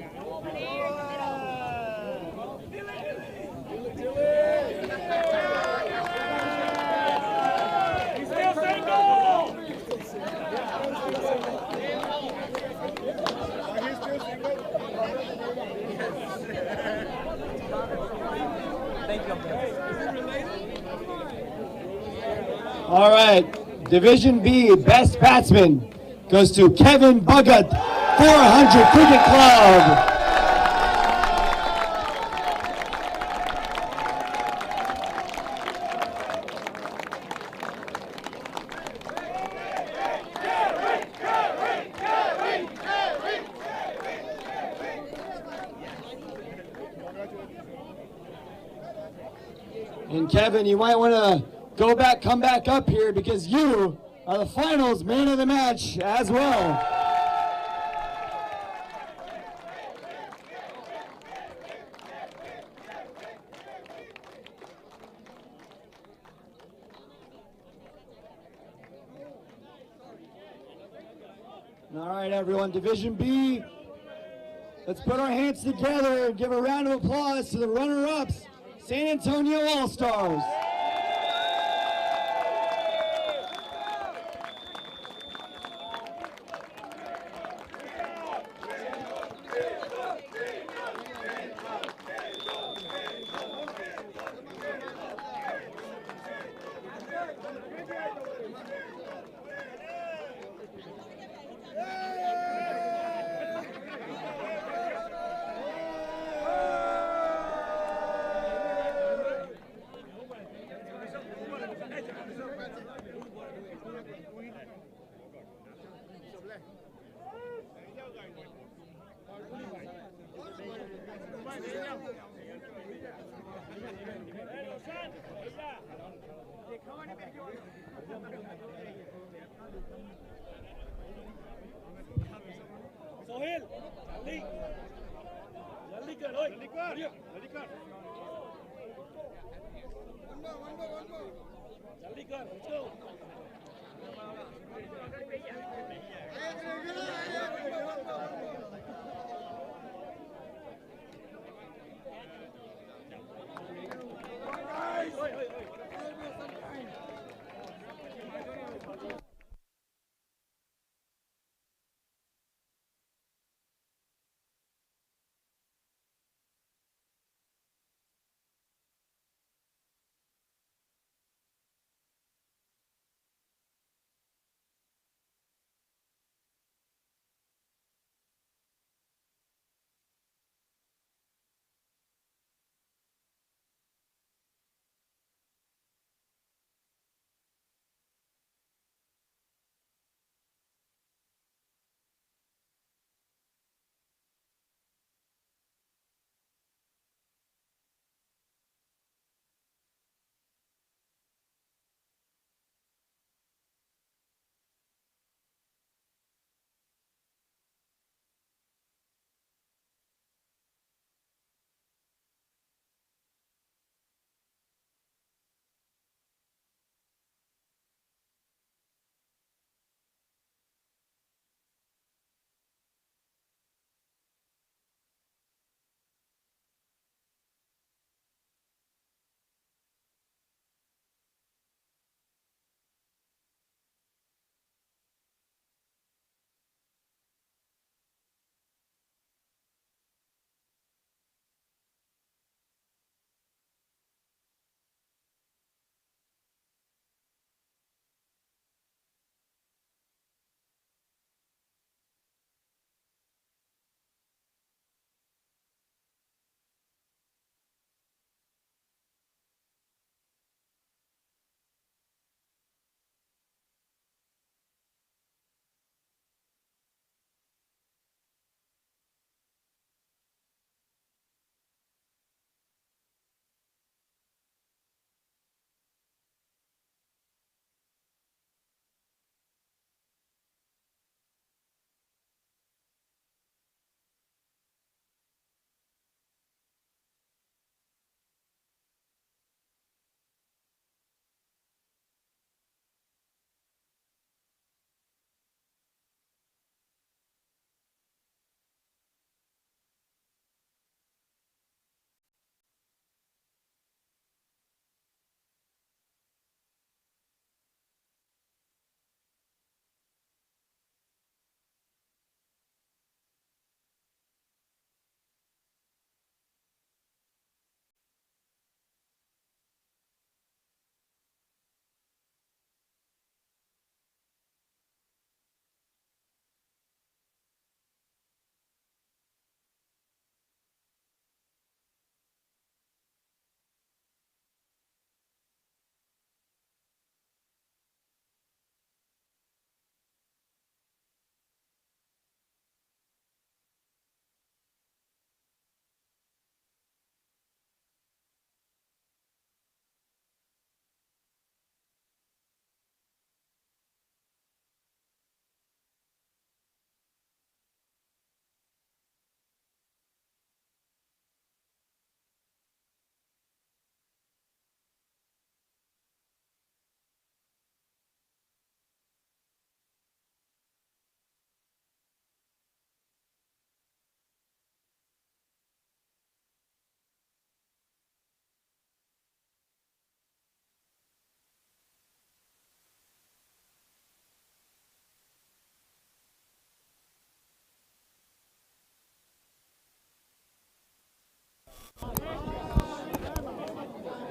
Thank you. All right, Division B, Best Batsman goes to Kevin Bhagat, 400 Cricket Club. And Kevin, you might want to come back up here because you are the finals man of the match as well. All right, everyone, Division B. Let's put our hands together and give a round of applause to the runner-ups, San Antonio All-Stars. Sohail जल्दी जल्दी कर ओए जल्दी कर जल्दी कर let's go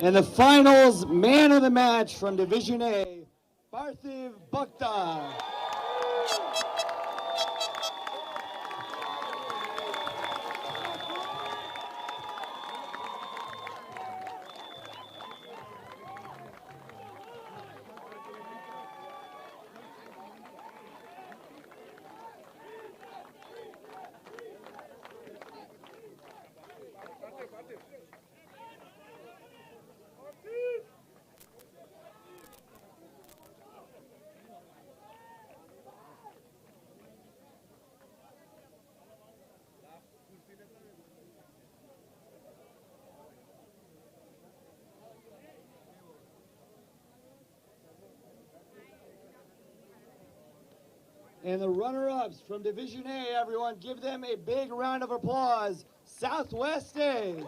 And the finals man of the match from Division A, Bhakta. And the runner-ups from Division A, everyone, give them a big round of applause. Southwest A.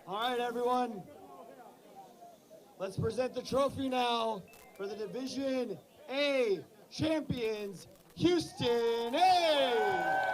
All right, everyone. Let's present the trophy now for the Division A champions, Houston A.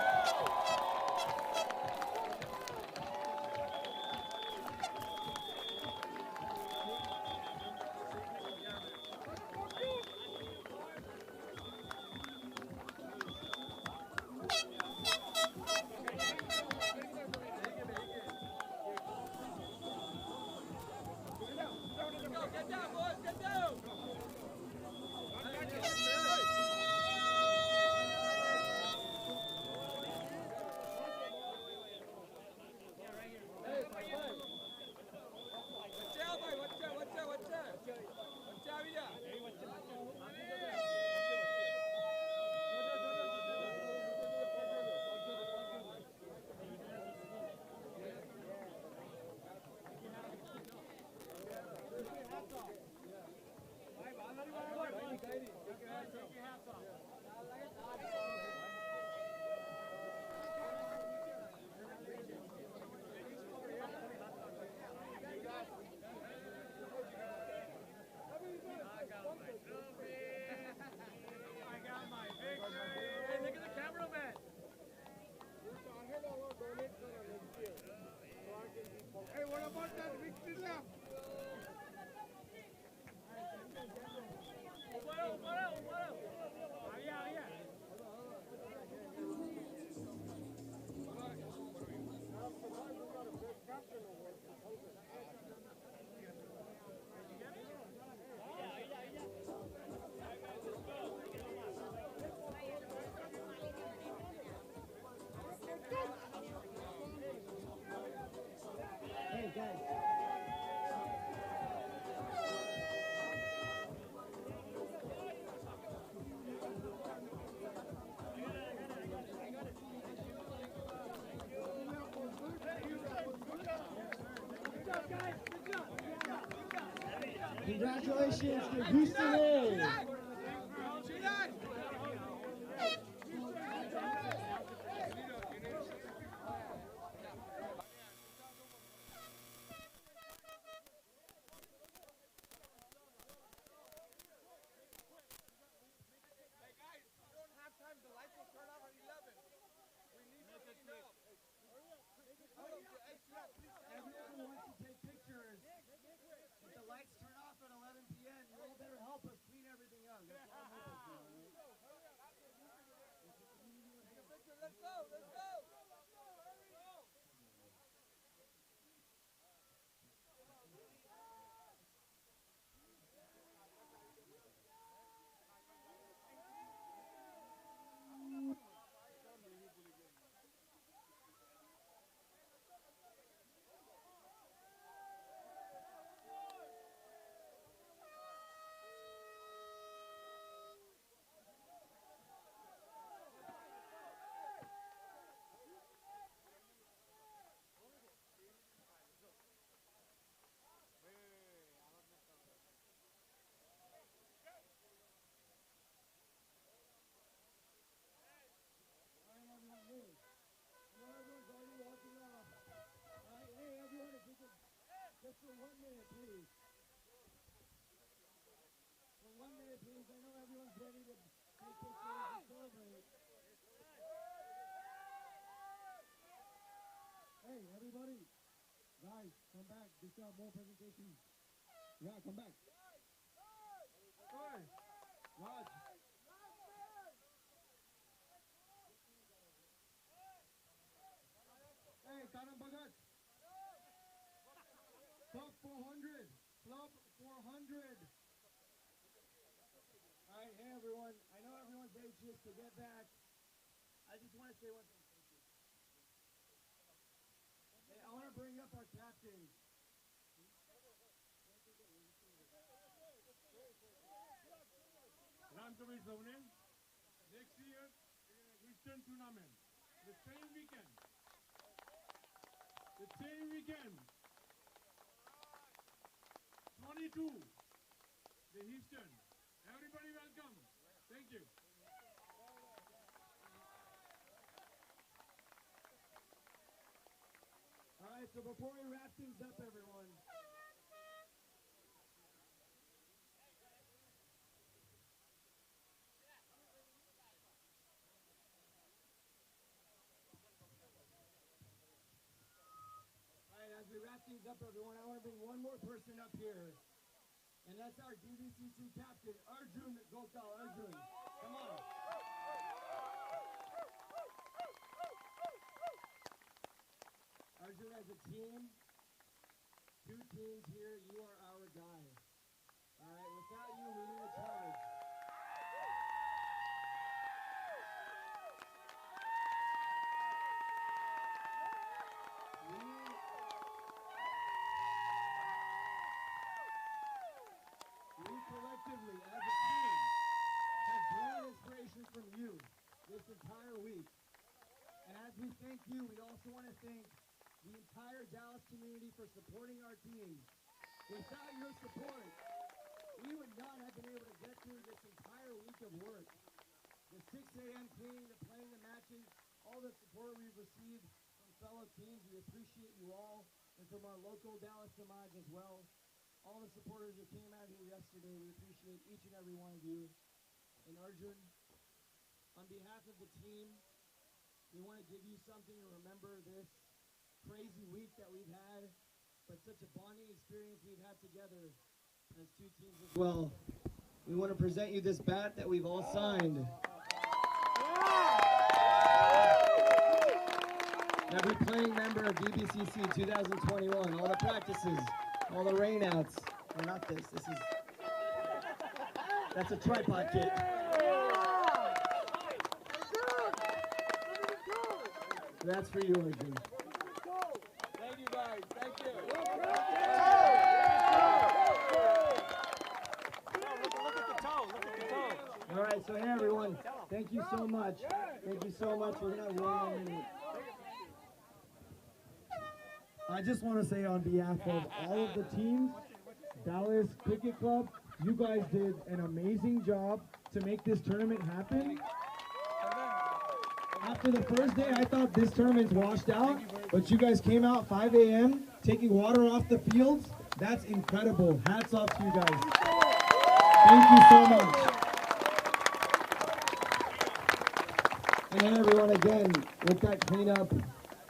Congratulations to Houston A. Just for 1 minute, please. For 1 minute, please. I know everyone's ready to take pictures and celebrate. Hey, everybody. Guys, come back. We still have more presentations. Yeah, come back. Hey, Raj. Hey, Karan Bhagat. Club 400. Club 400. All right, hey everyone. I know everyone's anxious to get back. I just want to say one thing. Hey, I want to bring up our captain. Ramkavir Zavne, next year in a Eastern tournament, the same weekend. The same weekend. 22, the Eastern. Everybody welcome. Thank you. All right, so before we wrap things up, everyone. All right, as we wrap things up, everyone, I want to bring one more person up here. And that's our DBCC captain, Arjun Gokal. Arjun, come on. Arjun, as a team, 2 teams here, you are our guy. All right, without you, we need a charge. We collectively, as a team, have drawn inspiration from you this entire week. And as we thank you, we also want to thank the entire Dallas community for supporting our team. Without your support, we would not have been able to get through this entire week of work. The 6 a.m. cleaning, the playing the matches, all the support we've received from fellow teams, we appreciate you all, and from our local Dallas Samaj as well. All the supporters who came out here yesterday, we appreciate each and every one of you. And Arjun, on behalf of the team, we want to give you something to remember this crazy week that we've had, but such a bonding experience we've had together as 2 teams as well. We want to present you this bat that we've all signed. Every playing member of DBCC 2021, all the practices, all the rainouts. Or not this, that's a tripod kit. That's for you, Arjun. Thank you guys. Thank you. All right, so hey everyone, thank you so much. Thank you so much. We're gonna run. I just want to say on behalf of all of the teams, Dallas Cricket Club, you guys did an amazing job to make this tournament happen. After the first day, I thought this tournament's washed out, but you guys came out 5 a.m., taking water off the fields. That's incredible. Hats off to you guys. Thank you so much. And then everyone, again, with that cleanup,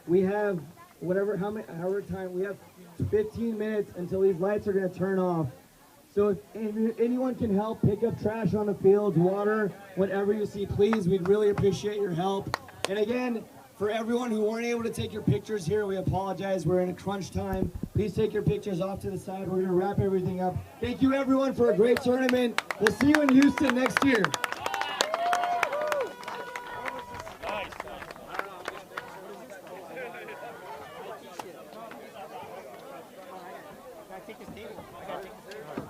we have however time, we have 15 minutes until these lights are going to turn off. So if anyone can help pick up trash on the fields, water, whatever you see, please, we'd really appreciate your help. And again, for everyone who weren't able to take your pictures here, we apologize. We're in a crunch time. Please take your pictures off to the side. We're going to wrap everything up. Thank you, everyone, for a great tournament. We'll see you in Houston next year. I take his table. I gotta take his table.